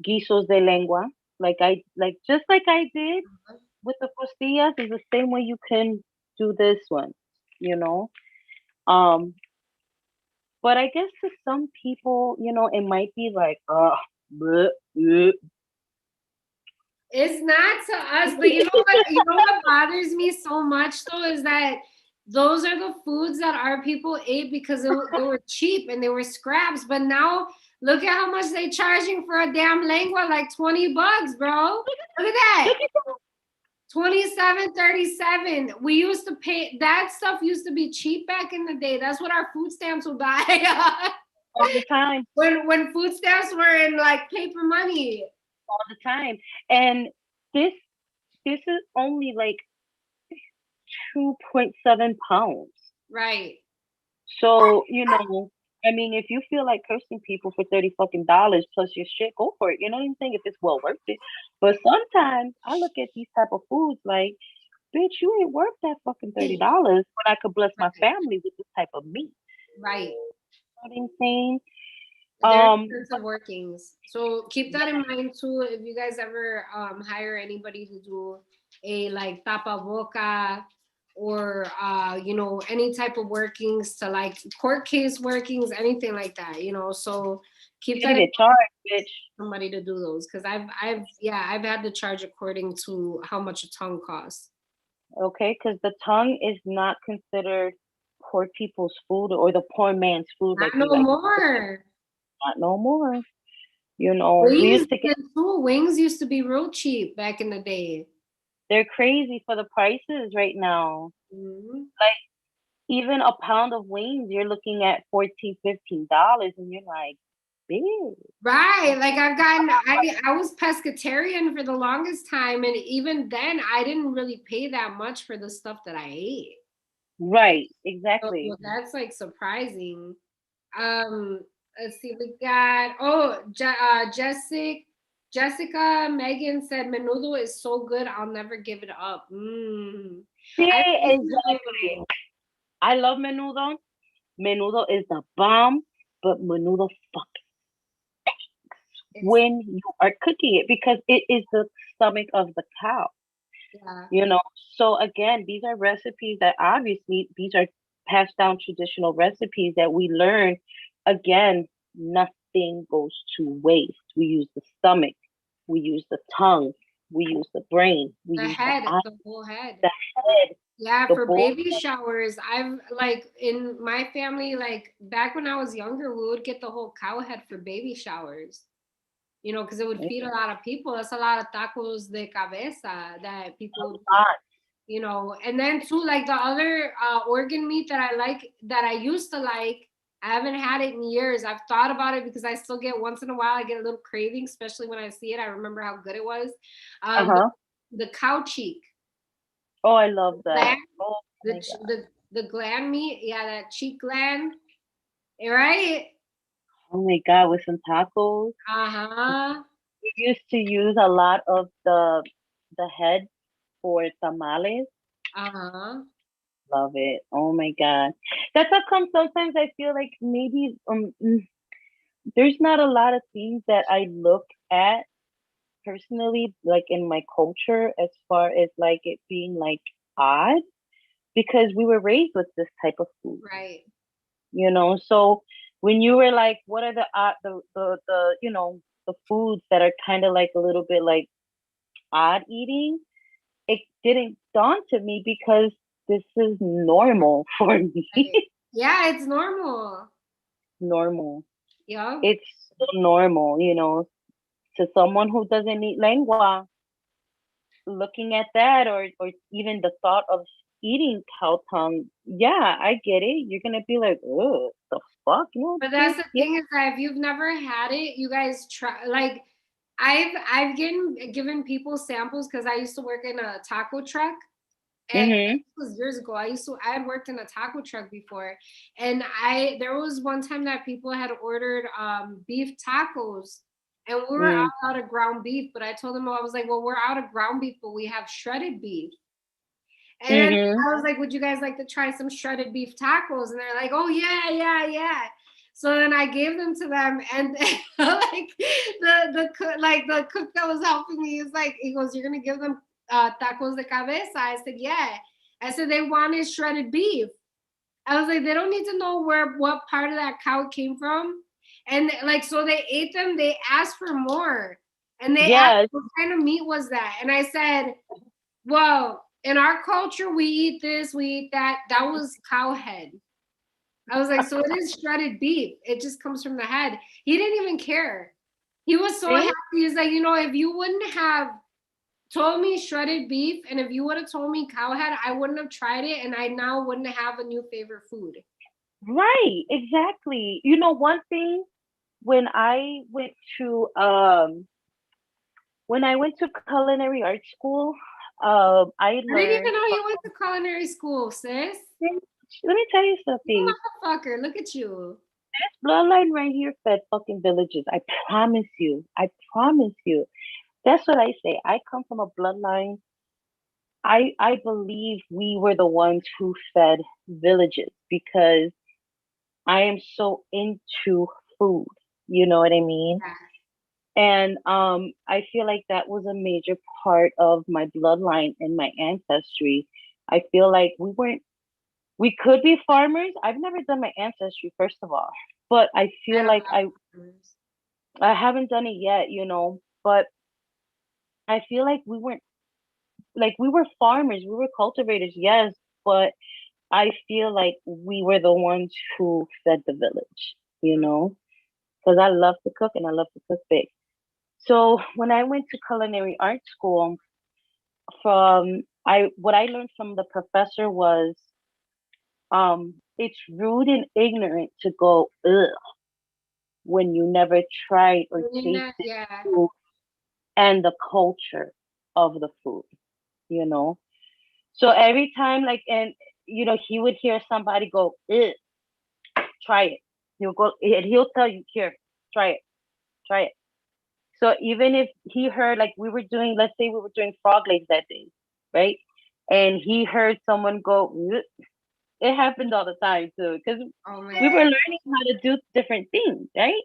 guisos de lengua. Like just like I did with the costillas is the same way you can do this one, you know. Um, but I guess to some people, you know, it might be like, bleh, bleh. It's not to us, but you know what? You know what bothers me so much though is that those are the foods that our people ate because they were cheap and they were scraps. But now look at how much they charging for a damn lengua, like $20, bro. Look at that. 27.37. We used to pay that stuff used to be cheap back in the day. That's what our food stamps would buy. All the time, when food stamps were in like paper money. all the time. And this this is only like 2.7 pounds. Right. So, you know, I mean, if you feel like cursing people for 30 fucking dollars plus your shit, go for it. You know what I'm saying? If it's well worth it. But sometimes I look at these type of foods like, bitch, you ain't worth that fucking $30 when I could bless my family with this type of meat. Right. You know what I'm saying? There's Um, expensive workings. So keep that in mind too. If you guys ever hire anybody to do a like tapa boca or you know, any type of workings to like court case workings, anything like that, you know. So keep You that need in to charge, bitch. somebody to do those because I've had to charge according to how much a tongue costs. Okay, because the tongue is not considered poor people's food or the poor man's food, Not like we no like to say. more. Not no more. You know, we Wings used to get. too. Wings used to be real cheap back in the day. They're crazy for the prices right now. Mhm. Like even a pound of wings, you're looking at $14, $15, and you're like, bitch. Right. Like I was pescatarian for the longest time. And even then I didn't really pay that much for the stuff that I ate. Right, So exactly. that's like surprising. Um, let's see, we got Jessica Megan said menudo is so good, I'll never give it up. See, I miss exactly. menudo. I love menudo. Menudo is the bomb, but menudo fuck It's when you are cooking it because it is the stomach of the cow. yeah. You know, so again, these are recipes that obviously these are passed down traditional recipes that we learn. Again, nothing goes to waste. We use the stomach, we use the tongue, we use the brain, we The use the head, eye, the whole head. the head, Yeah, the for bowl. baby showers, I've like in my family, like back when I was younger, we would get the whole cow head for baby showers. You know, because it would feed a lot of people. That's a lot of tacos de cabeza that people, you know. And then too, like the other organ meat that I like, that I used to like, I haven't had it in years. I've thought about it because I still get once in a while, I get a little craving, especially when I see it. I remember how good it was. The, Uh-huh. the cow cheek, Oh, I love that. gland, Oh the, my God. the gland meat. Yeah, that cheek gland. Right? Oh my God, with some tacos. Uh-huh. We used to use a lot of the head for tamales. Uh-huh. Love it. Oh my God. That's how come sometimes I feel like maybe there's not a lot of things that I look at personally, like in my culture, as far as like it being like odd, because we were raised with this type of food, Right. you know. So when you were like, what are the odd, the you know, the foods that are kind of like a little bit like odd eating, it didn't dawn to me because this is normal for me. Right. Yeah, it's normal. Normal. Yeah. It's so normal, you know, to someone who doesn't eat lengua, looking at that or even the thought of eating cow tongue, yeah, I get it. You're gonna be like, oh, the fuck, no, But bitch, that's the yeah. thing is that if you've never had it, you guys try. Like, I've given people samples because I used to work in a taco truck, and Mhm. this was years ago. I had worked in a taco truck before, and there was one time that people had ordered beef tacos, and we were Mm. out of ground beef. But I told them, I was like, well, we're out of ground beef, but we have shredded beef. And then Mhm. I was like, would you guys like to try some shredded beef tacos? And they're like, oh yeah, yeah, yeah. So then I gave them to them, and like the cook that was helping me is like, he goes, you're gonna give them tacos de cabeza? I said, yeah. I said they wanted shredded beef. I was like, they don't need to know what part of that cow it came from. And like, so they ate them. They asked for more, and they asked Yes. what kind of meat was that, and I said, well, in our culture, we eat this, we eat that. That was cow head. I was like, so it is shredded beef. It just comes from the head. He didn't even care. He was so See? happy. He's like, if you wouldn't have told me shredded beef and if you would have told me cow head, I wouldn't have tried it and I now wouldn't have a new favorite food. Right, exactly. You know, one thing when I went to culinary art school, I I didn't learned even know from, you went to culinary school, sis. let me tell you You something. motherfucker. Look at you. Bloodline right here fed fucking villages. I promise you. I promise you. That's what I say. I come from a bloodline. I believe we were the ones who fed villages because I am so into food. You know what I mean? Yeah. And I feel like that was a major part of my bloodline and my ancestry. I feel like we could be farmers. I've never done my ancestry, first of all, but I I feel don't like have farmers. I haven't done it yet, but I feel like we were farmers, we were cultivators, yes, but I feel like we were the ones who fed the village, because I love to cook and I love to cook big. So when I went to culinary art school, from I what I learned from the professor was it's rude and ignorant to go ugh when you never tried or tasted Yeah. food and the culture of the food, you know. So every time, like, and he would hear somebody go, ugh, try it. He'll go and he'll tell you, here, try it, try it. So even if he heard, like, let's say we were doing frog legs that day, right? And he heard someone go, ugh, it happened all the time too, because Oh my we were god. learning how to do different things, right?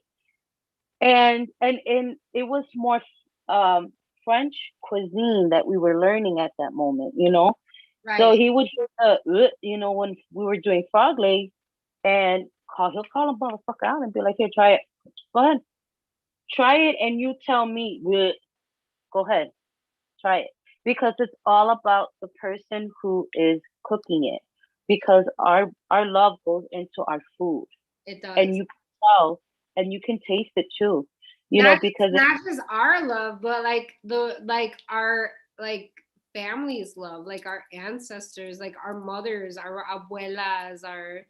And it was more um French cuisine that we were learning at that moment, So Right. he would hear when we were doing frog legs and he'll call a motherfucker out and be like, here, try it. Go ahead. Try it and you tell me, "Bleh." Go ahead, try it. Because it's all about the person who is cooking it. Because our love goes into our food. It And does. you can tell and you can taste it too. Because Not just our love, but like our like families love, like our ancestors, like our mothers, our abuelas, our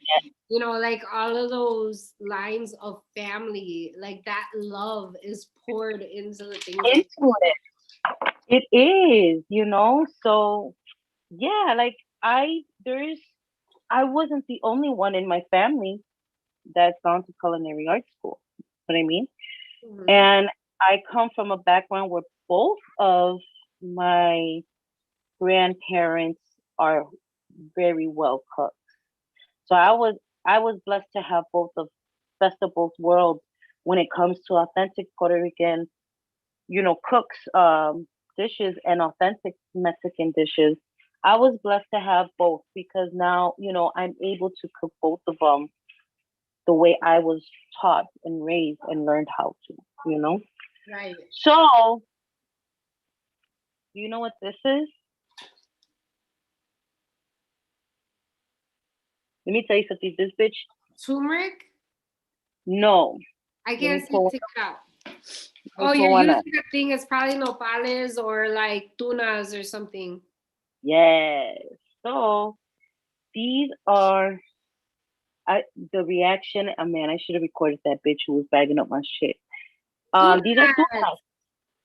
like all of those lines of family, like that love is poured into the things that into it is, so yeah, like I wasn't the only one in my family that's gone to culinary art school. You know what I mean? Mhm. And I come from a background where both of my grandparents are very well cooked. So I was blessed to have both of best of both worlds when it comes to authentic Puerto Rican, cooks dishes and authentic Mexican dishes. I was blessed to have both because now, I'm able to cook both of them the way I was taught and raised and learned how to. Right. So, you know what this is? Let me tell you something. This bitch, Turmeric. no. I Let can't me see pull. take it out. Let me Oh, you're pull one up. using a thing. It's probably nopales or like tunas or something. Yes. So these are the reaction. Oh man, I should have recorded that bitch who was bagging up my shit. These are Tunas. tunas.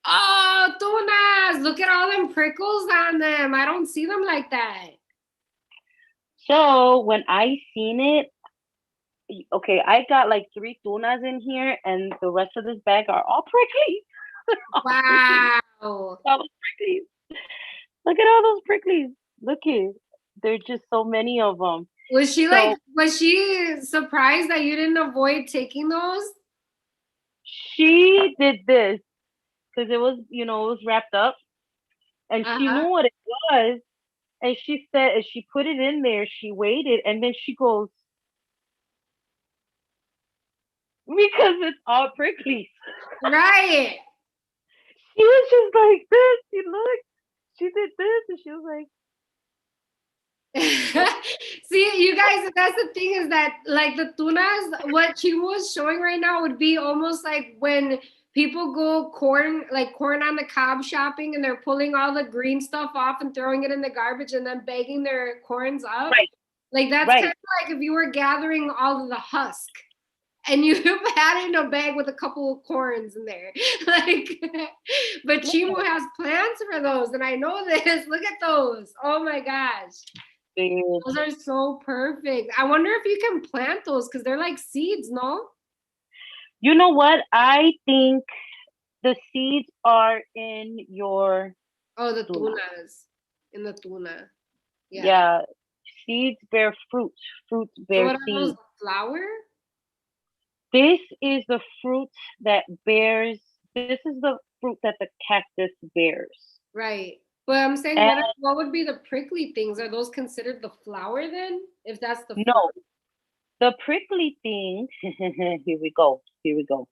Oh, tunas. Look at all them prickles on them. I don't see them like that. So when I seen it, okay, I got like three tunas in here, and the rest of this bag are all prickly. all prickly. Wow. All prickly. Look at all those pricklies. Look here. There's just so many of them. So Was she surprised that you didn't avoid taking those? she did this because it was wrapped up, and she knew Uh-huh. what it was. And she said, as she put it in there, she waited, and then she goes, because it's all prickly. Right. She was just like this. She looked, she did this, and she was like, See, you guys, that's the thing is that like the tunas, what Chimo was showing right now would be almost like when people go corn on the cob shopping and they're pulling all the green stuff off and throwing it in the garbage and then bagging their corns up. right, Like that's kind right. of like if you were gathering all of the husk and you had it in a bag with a couple of corns in there. Like, but Chimo has plans for those, and I know this. Look at those. Oh my gosh. Dude. Those are so perfect. I wonder if you can plant those because they're like seeds, no? You know what? I think the seeds are in your Oh, the tuna. tunas in the tuna. Yeah. Yeah, seeds bear fruit. Fruits So bear what are those? seeds. Flower? This is the fruit that bears. This is the fruit that the cactus bears. Right. But I'm saying, And what would be the prickly things? Are those considered the flower then? If that's the fruit. no, the prickly thing. Here we go. Here we go.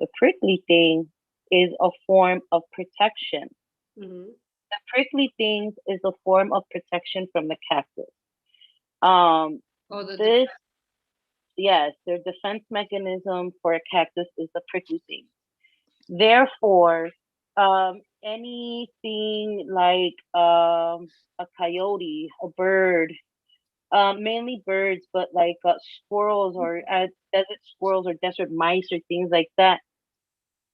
The prickly thing is a form of protection. Mm-hmm. The prickly things is a form of protection from the cactus. Um, Oh, the this, yes, their defense mechanism for a cactus is the prickly thing. Therefore, anything like a coyote, a bird, mainly birds, but like squirrels or desert squirrels or desert mice or things like that.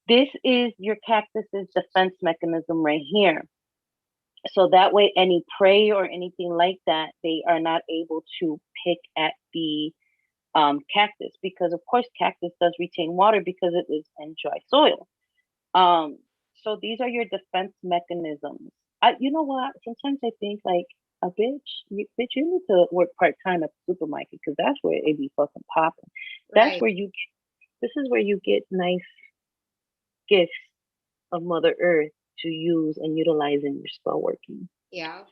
This is your cactus's defense mechanism right here. So that way, any prey or anything like that, they are not able to pick at the cactus because, of course, cactus does retain water because it is in dry soil. Um, so these are your defense mechanisms. You know what? Sometimes I think like a bitch, you need to work part time at the supermarket because that's where it be fucking popping. That's right. where you. This is where you get nice gifts of Mother Earth to use and utilize in your spell working. Yeah.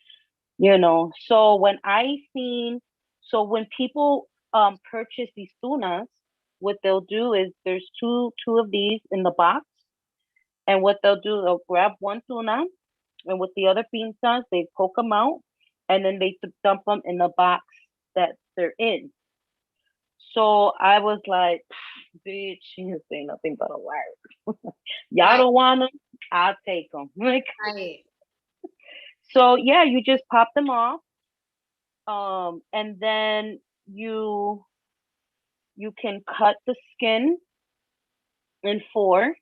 So when people purchase these tunas, what they'll do is there's two of these in the box, and what they'll do, they'll grab one tuna, and with the other pinzas, they poke them out, and then they dump them in the box that they're in. So I was like, bitch, she didn't say nothing but a word. Y'all Right. don't want them, I'll take them. Like, Right. so yeah, you just pop them off, and then you can cut the skin in four,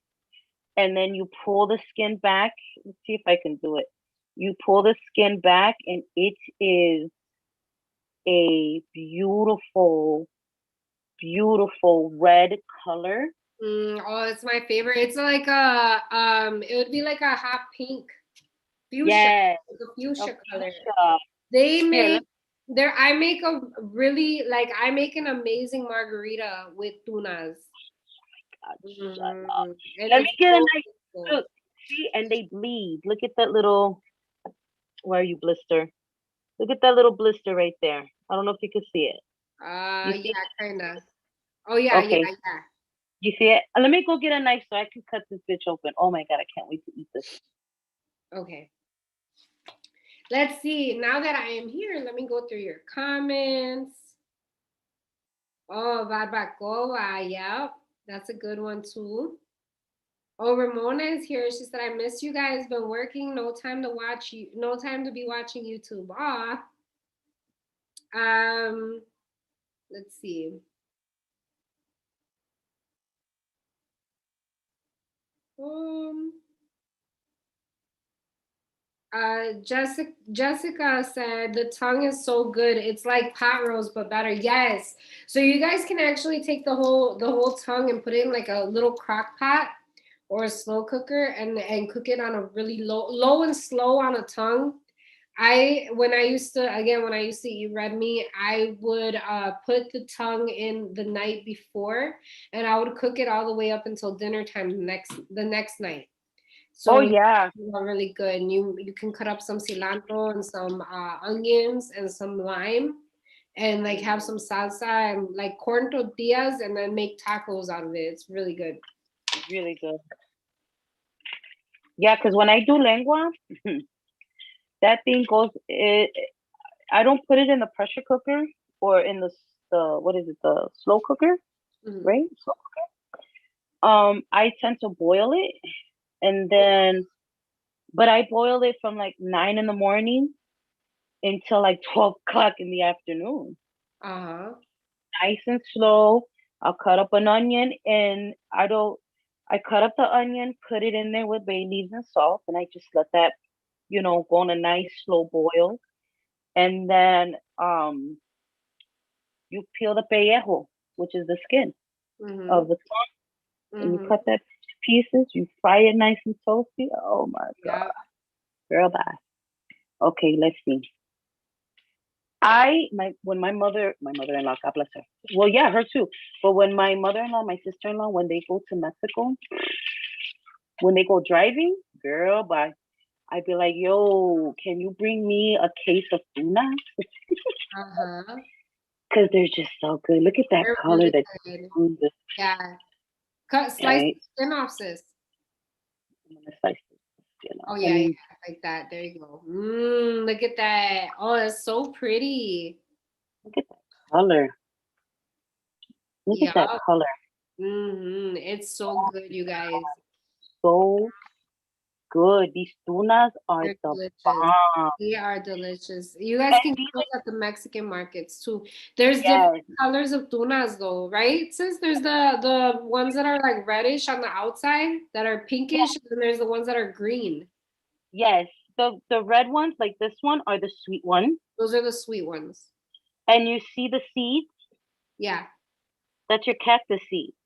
and then you pull the skin back. Let's see if I can do it. You pull the skin back, and it is a beautiful, beautiful red color. Oh, it's my favorite. It's like a it would be like a hot pink fuchsia, Yes, like a a fuchsia color. fuchsia. They Here, make there. I make a really like I make an amazing margarita with tunas. shut up. And Let me it's get a so nice beautiful. look. See, and they bleed. Look at that little. Where are you, blister? Look at that little blister right there. I don't know if you can see it. You see? Yeah, kinda. Oh yeah, yeah, Okay. yeah. You see it? Let me go get a knife so I can cut this bitch open. Oh my god, I can't wait to eat this. Okay. Let's see. Now that I am here, let me go through your comments. Oh, barbacoa. Yep. That's a good one too. Oh, Ramona is here. She said, I miss you guys. Been working. No time to watch you. No time to be watching YouTube. Ah. Let's see. Um, Jessica said the tongue is so good. It's like pot roast but better. Yes. So you guys can actually take the whole tongue and put it in like a little crock pot or a slow cooker and cook it on a really low and slow on a tongue. When I used to eat red meat, I would put the tongue in the night before and I would cook it all the way up until dinner time the next night. Oh So it's yeah. really good. And you can cut up some cilantro and some onions and some lime and like have some salsa and like corn tortillas and then make tacos out of it. It's really good. Really good. Yeah, because when I do lengua, that thing goes. I don't put it in the pressure cooker or in the what is it, the slow cooker, Mhm. right? Slow I tend to boil it, and then but I boil it from like 9 in the morning until like 12 o'clock in the afternoon. Uh-huh. Nice and slow. I'll cut up an onion, and I cut up the onion, put it in there with bay leaves and salt, and I just let that, go on a nice slow boil. And then you peel the pellejo, which is the skin Mm-hmm. of the tongue, and you Mm-hmm. cut that to pieces. You fry it nice and toasty. Oh my Yeah. god, girl, bye. Okay, let's see. When my mother-in-law, God bless her. Well, yeah, her too. But when my mother-in-law, my sister-in-law, when they go to Mexico, when they go driving, girl, bye. I'd be like, yo, can you bring me a case of tuna? Uh-huh. Because they're just so good. Look at that They're color really that good. food. Yeah. Slice right? the skin off, sis. I'm gonna slice this skin Oh off. yeah, yeah, like that. There you go. Look at that. Oh, that's so pretty. Look at that color. Look Yeah. at that color. It's so good, you guys. So good. These tunas are They're the delicious. bomb. They are delicious. You guys And can these get those at the Mexican markets too. There's different yes, colors of tunas though, right? Since there's the ones that are like reddish on the outside that are yes, pinkish, and there's the ones that are green. yes. The red ones, like this one, are the sweet ones. Those are the sweet ones. And you see the seeds? Yeah. That's your cactus seeds,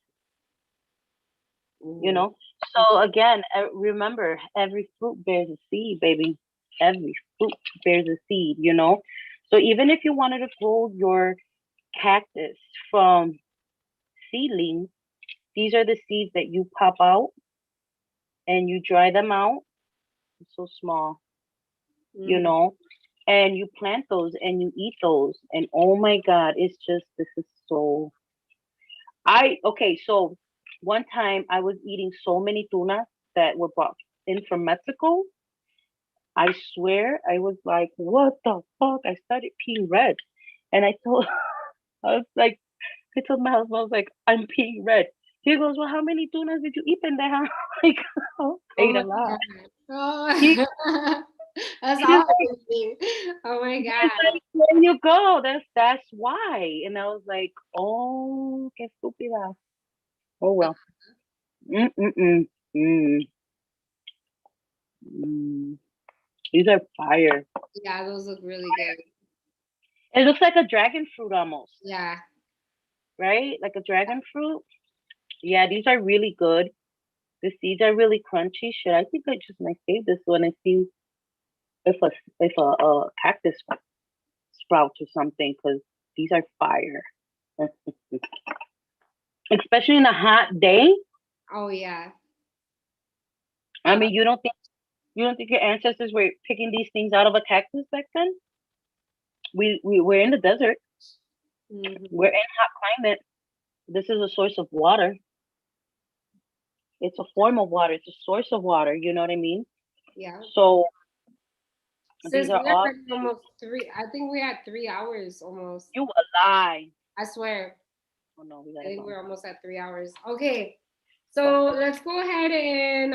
you Ooh. know? So again, remember, every fruit bears a seed, baby. Every fruit bears a seed, you know? So even if you wanted to grow your cactus from seedlings, these are the seeds that you pop out and you dry them out. It's so small, you Mhm. know? And you plant those and you eat those. And oh my God, it's just, this is so okay, so one time I was eating so many tunas that were brought in from Mexico. I swear I was like, what the fuck? I started peeing red. And I told I was like, I told my husband, I was like, I'm peeing red. He goes, well, how many tunas did you eat in there? I'm like, oh, I Oh ate my a lot. God. He, Oh, that's he's all like, amazing. Oh my he's God. like, there you go. That's why. And I was like, oh, qué estúpida. Oh well. Mm-mm-mm. Mm. Mm. These are fire. Yeah, those look really good. It looks like a dragon fruit almost, Yeah. right? Like a dragon fruit. Yeah, these are really good. The seeds are really crunchy. Shit, I think I just might save this one and see if a cactus sprouts or something because these are fire. Especially in a hot day. Oh yeah. I Uh, mean, you don't think your ancestors were picking these things out of a cactus back then? We're in the desert. mhm. We're in hot climate. This is a source of water. It's a form of water. It's a source of water. You know what I mean? Yeah. So these Sis, are we're all. already almost three. I think we had 3 hours almost. You a lie. I swear. Oh no, we I gotta think go. we're almost at 3 hours. Okay. Go. So let's go ahead and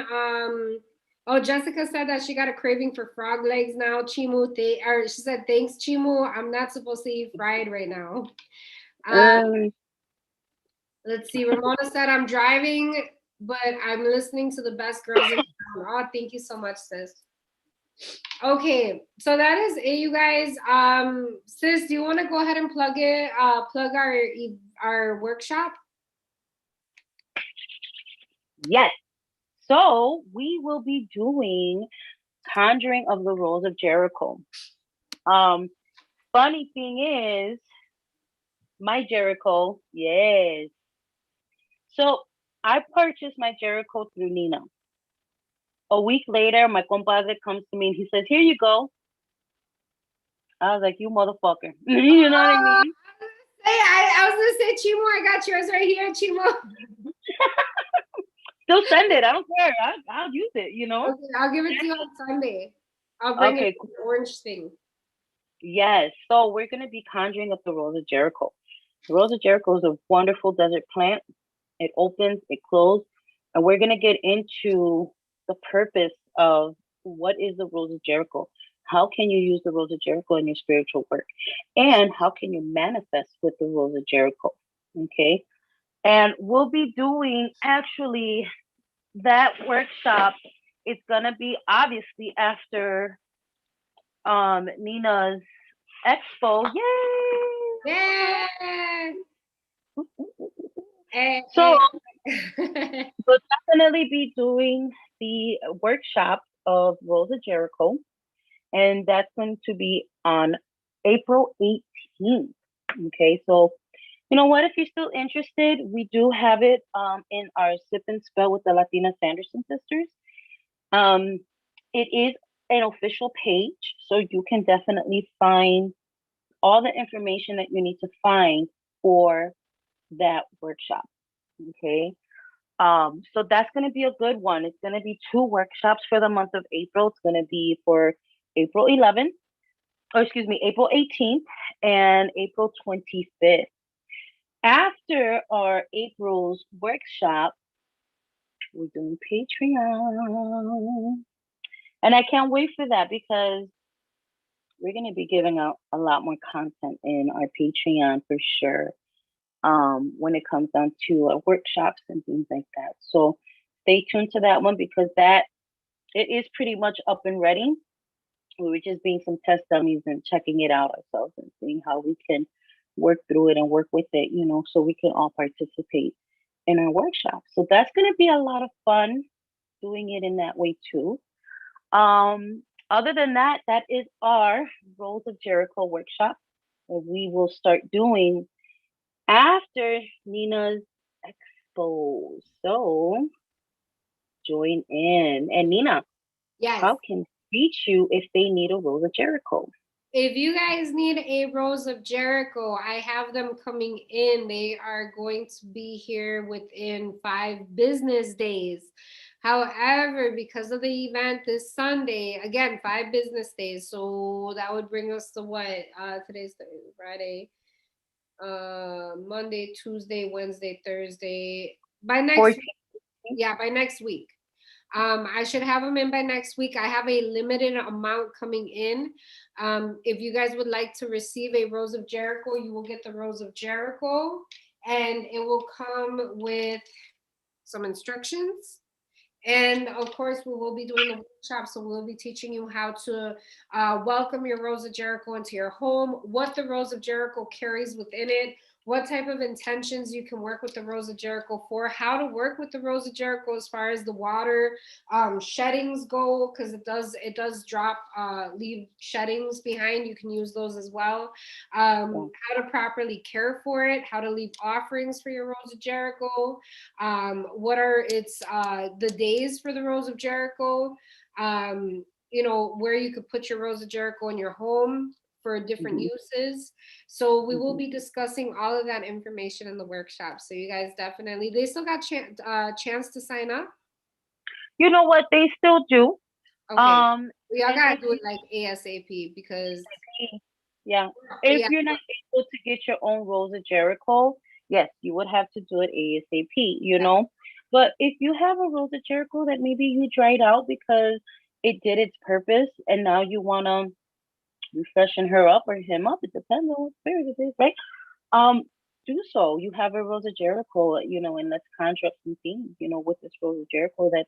oh, Jessica said that she got a craving for frog legs now. Chimu, or she said, thanks, Chimu. I'm not supposed to eat fried right now. Uh, Um, let's see. Ramona said, I'm driving, but I'm listening to the best girls in town. Oh, thank you so much, sis. Okay, so that is it, you guys. Sis, do you want to go ahead and plug our workshop? yes. So we will be doing Conjuring of the Rose of Jericho. Um, Funny thing is, my Jericho, yes. So I purchased my Jericho through Nina. A week later, my compadre comes to me and he says, "Here you go." I was like, "You motherfucker," you know what I mean? Hey, I was gonna say Chimo, I got yours right here, Chimo. Still send it. I don't care. I'll use it. You know. Okay, I'll give it to you on Sunday. I'll bring it Okay. in the orange thing. Yes. So we're gonna be conjuring up the Rose of Jericho. The Rose of Jericho is a wonderful desert plant. It opens, it closes, and we're gonna get into the purpose of what is the Rose of Jericho. How can you use the Rose of Jericho in your spiritual work? And how can you manifest with the Rose of Jericho? Okay. And we'll be doing actually that workshop. It's gonna be obviously after Nina's expo. Yay! Yeah. So And we'll definitely be doing the workshop of Rosa Jericho, and that's going to be on April 18th. Okay, so you know what? If you're still interested, we do have it in our Sip and Spell with the Latina Sanderson sisters. Um, it is an official page, so you can definitely find all the information that you need to find for that workshop. Okay. So that's going to be a good one. It's going to be two workshops for the month of April. It's going to be for April 11th, or excuse me, April 18th and April 25th. After our April's workshop, we're doing Patreon. And I can't wait for that because we're going to be giving out a lot more content in our Patreon for sure. When it comes down to workshops and things like that. So stay tuned to that one because that it is pretty much up and ready. We were just being some test dummies and checking it out ourselves and seeing how we can work through it and work with it, so we can all participate in our workshop. So that's going to be a lot of fun doing it in that way too. Other than that, that is our Rolls of Jericho workshop that we will start doing after Nina's expo. So join in. And Nina, Yes. how can they reach you if they need a Rose of Jericho? If you guys need a Rose of Jericho, I have them coming in. They are going to be here within 5 business days. However, because of the event this Sunday, again, 5 business days. So that would bring us to what? Today's Friday, Monday, Tuesday, Wednesday, Thursday. By next 14. yeah, by next week. I should have them in by next week. I have a limited amount coming in. If you guys would like to receive a Rose of Jericho, you will get the Rose of Jericho, and it will come with some instructions. And of course, we will be doing the workshop, so we'll be teaching you how to welcome your Rose of Jericho into your home, what the Rose of Jericho carries within it, what type of intentions you can work with the Rose of Jericho for, how to work with the Rose of Jericho as far as the water sheddings go, because it does drop leave sheddings behind. You can use those as well. How to properly care for it, how to leave offerings for your Rose of Jericho, what are its the days for the Rose of Jericho, where you could put your Rose of Jericho in your home for different uses. So we will be discussing all of that information in the workshop. So you guys definitely, they still got chance to sign up. You know what? They still do. Okay. We all And gotta if do it like ASAP because yeah, if yeah, you're not able to get your own Rose of Jericho, yes, you would have to do it ASAP. But if you have a Rose of Jericho that maybe you dried out because it did its purpose and now you want to refreshen her up or him up, it depends on what spirit it is, right? Um, do so. You have a Rose of Jericho, and let's contract some things, with this Rose of Jericho that's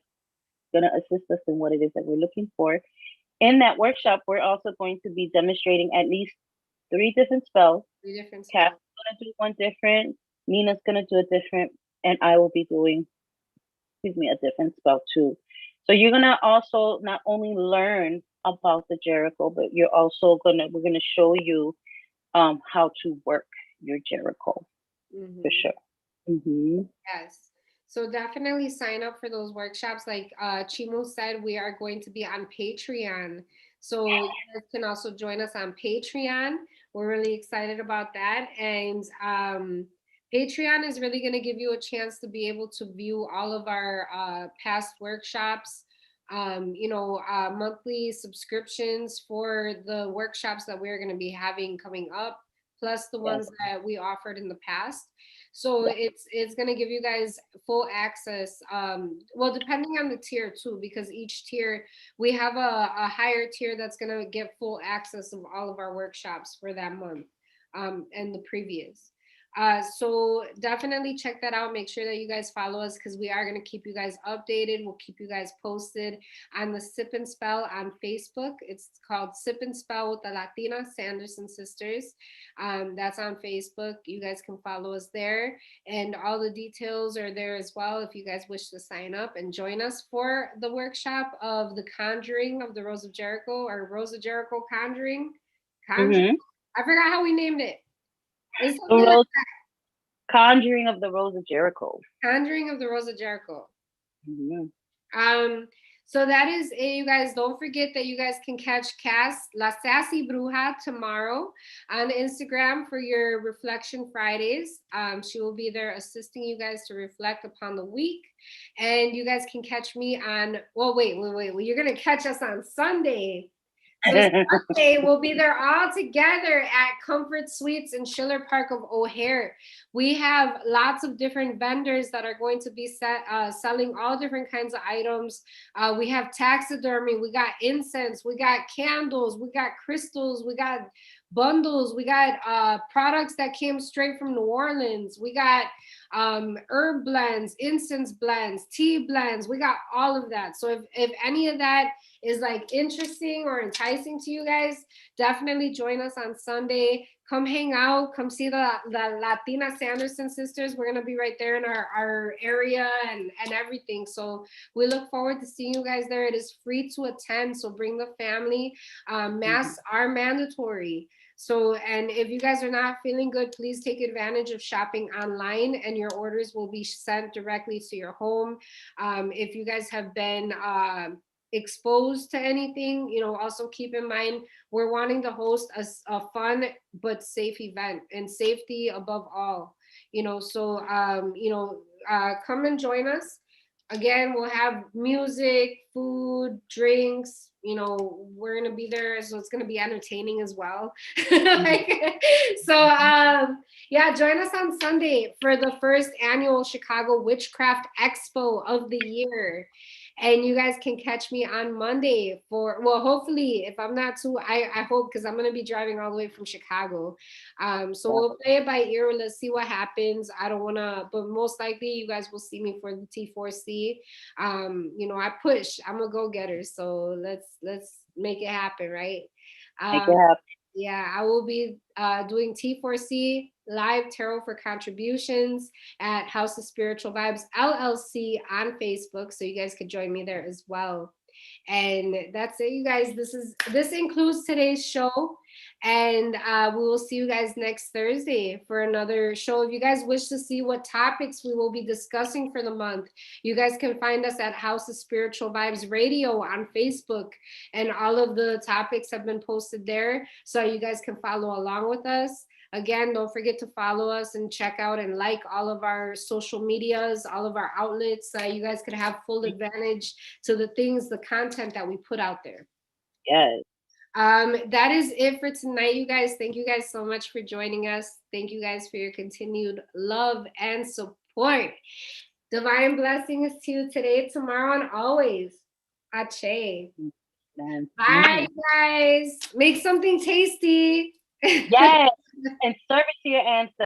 gonna assist us in what it is that we're looking for. In that workshop, we're also going to be demonstrating at least 3 different spells. 3 different Kat's spells. gonna do one different, Nina's gonna do a different, and I will be doing, a different spell too. So you're gonna also not only learn about the Jericho, but we're gonna show you how to work your Jericho for sure. Yes. So definitely sign up for those workshops. Like Chimo said, we are going to be on Patreon. So you guys can also join us on Patreon. We're really excited about that. And Patreon is really going to give you a chance to be able to view all of our past workshops, monthly subscriptions for the workshops that we're going to be having coming up, plus the ones that we offered in the past. So it's going to give you guys full access. Well, depending on the tier too, because each tier, we have a higher tier that's going to get full access of all of our workshops for that month and the previous. So definitely check that out. Make sure that you guys follow us because we are going to keep you guys updated. We'll keep you guys posted on the Sip and Spell on Facebook. It's called Sip and Spell with the Latina Sanderson Sisters. That's on Facebook. You guys can follow us there. And all the details are there as well if you guys wish to sign up and join us for the workshop of the Conjuring of the Rose of Jericho, or Rose of Jericho Conjuring. I forgot how we named it. It's something like that. Conjuring of the Rose of Jericho. Conjuring of the Rose of Jericho. So that is it, you guys. Don't forget that you guys can catch Cass La Sassy Bruja tomorrow on Instagram for your Reflection Fridays. She will be there assisting you guys to reflect upon the week. And you guys can catch me on, well, wait. Well, you're going to catch us on Sunday. So Sunday, we'll be there all together at Comfort Suites in Schiller Park of O'Hare. We have lots of different vendors that are going to be selling all different kinds of items. We have taxidermy, we got incense, we got candles, we got crystals, we got bundles, we got products that came straight from New Orleans. We got herb blends, incense blends, tea blends. We got all of that. So if any of that is like interesting or enticing to you guys, definitely join us on Sunday. Come hang out, come see the Latina Sanderson sisters. We're gonna be right there in our area and everything. So we look forward to seeing you guys there. It is free to attend, so bring the family. Masks are mandatory. So, and if you guys are not feeling good, please take advantage of shopping online and your orders will be sent directly to your home. If you guys have been exposed to anything, also keep in mind we're wanting to host a fun but safe event, and safety above all. So come and join us. Again, we'll have music, food, drinks. We're gonna be there, so it's gonna be entertaining as well. Yeah, join us on Sunday for the first annual Chicago Witchcraft Expo of the year. And you guys can catch me on Monday for, well, hopefully, if I'm not too, I hope, because I'm going to be driving all the way from Chicago. So we'll play it by ear. Let's see what happens. I don't want to, but most likely you guys will see me for the T4C. I push, I'm a go-getter. So let's make it happen, right? Make it happen. Yeah, I will be doing T4C live tarot for contributions at House of Spiritual Vibes LLC on Facebook, so you guys could join me there as well. And that's it, you guys. This includes today's show, and we will see you guys next Thursday for another show. If you guys wish to see what topics we will be discussing for the month, you guys can find us at House of Spiritual Vibes Radio on Facebook, and all of the topics have been posted there, so you guys can follow along with us. Again, don't forget to follow us and check out and like all of our social medias, all of our outlets. You guys could have full advantage to the content that we put out there. Yes. That is it for tonight, you guys. Thank you guys so much for joining us. Thank you guys for your continued love and support. Divine blessings to you today, tomorrow, and always. Ache. Bye, guys. Make something tasty. Yes. And serve it to your ancestors.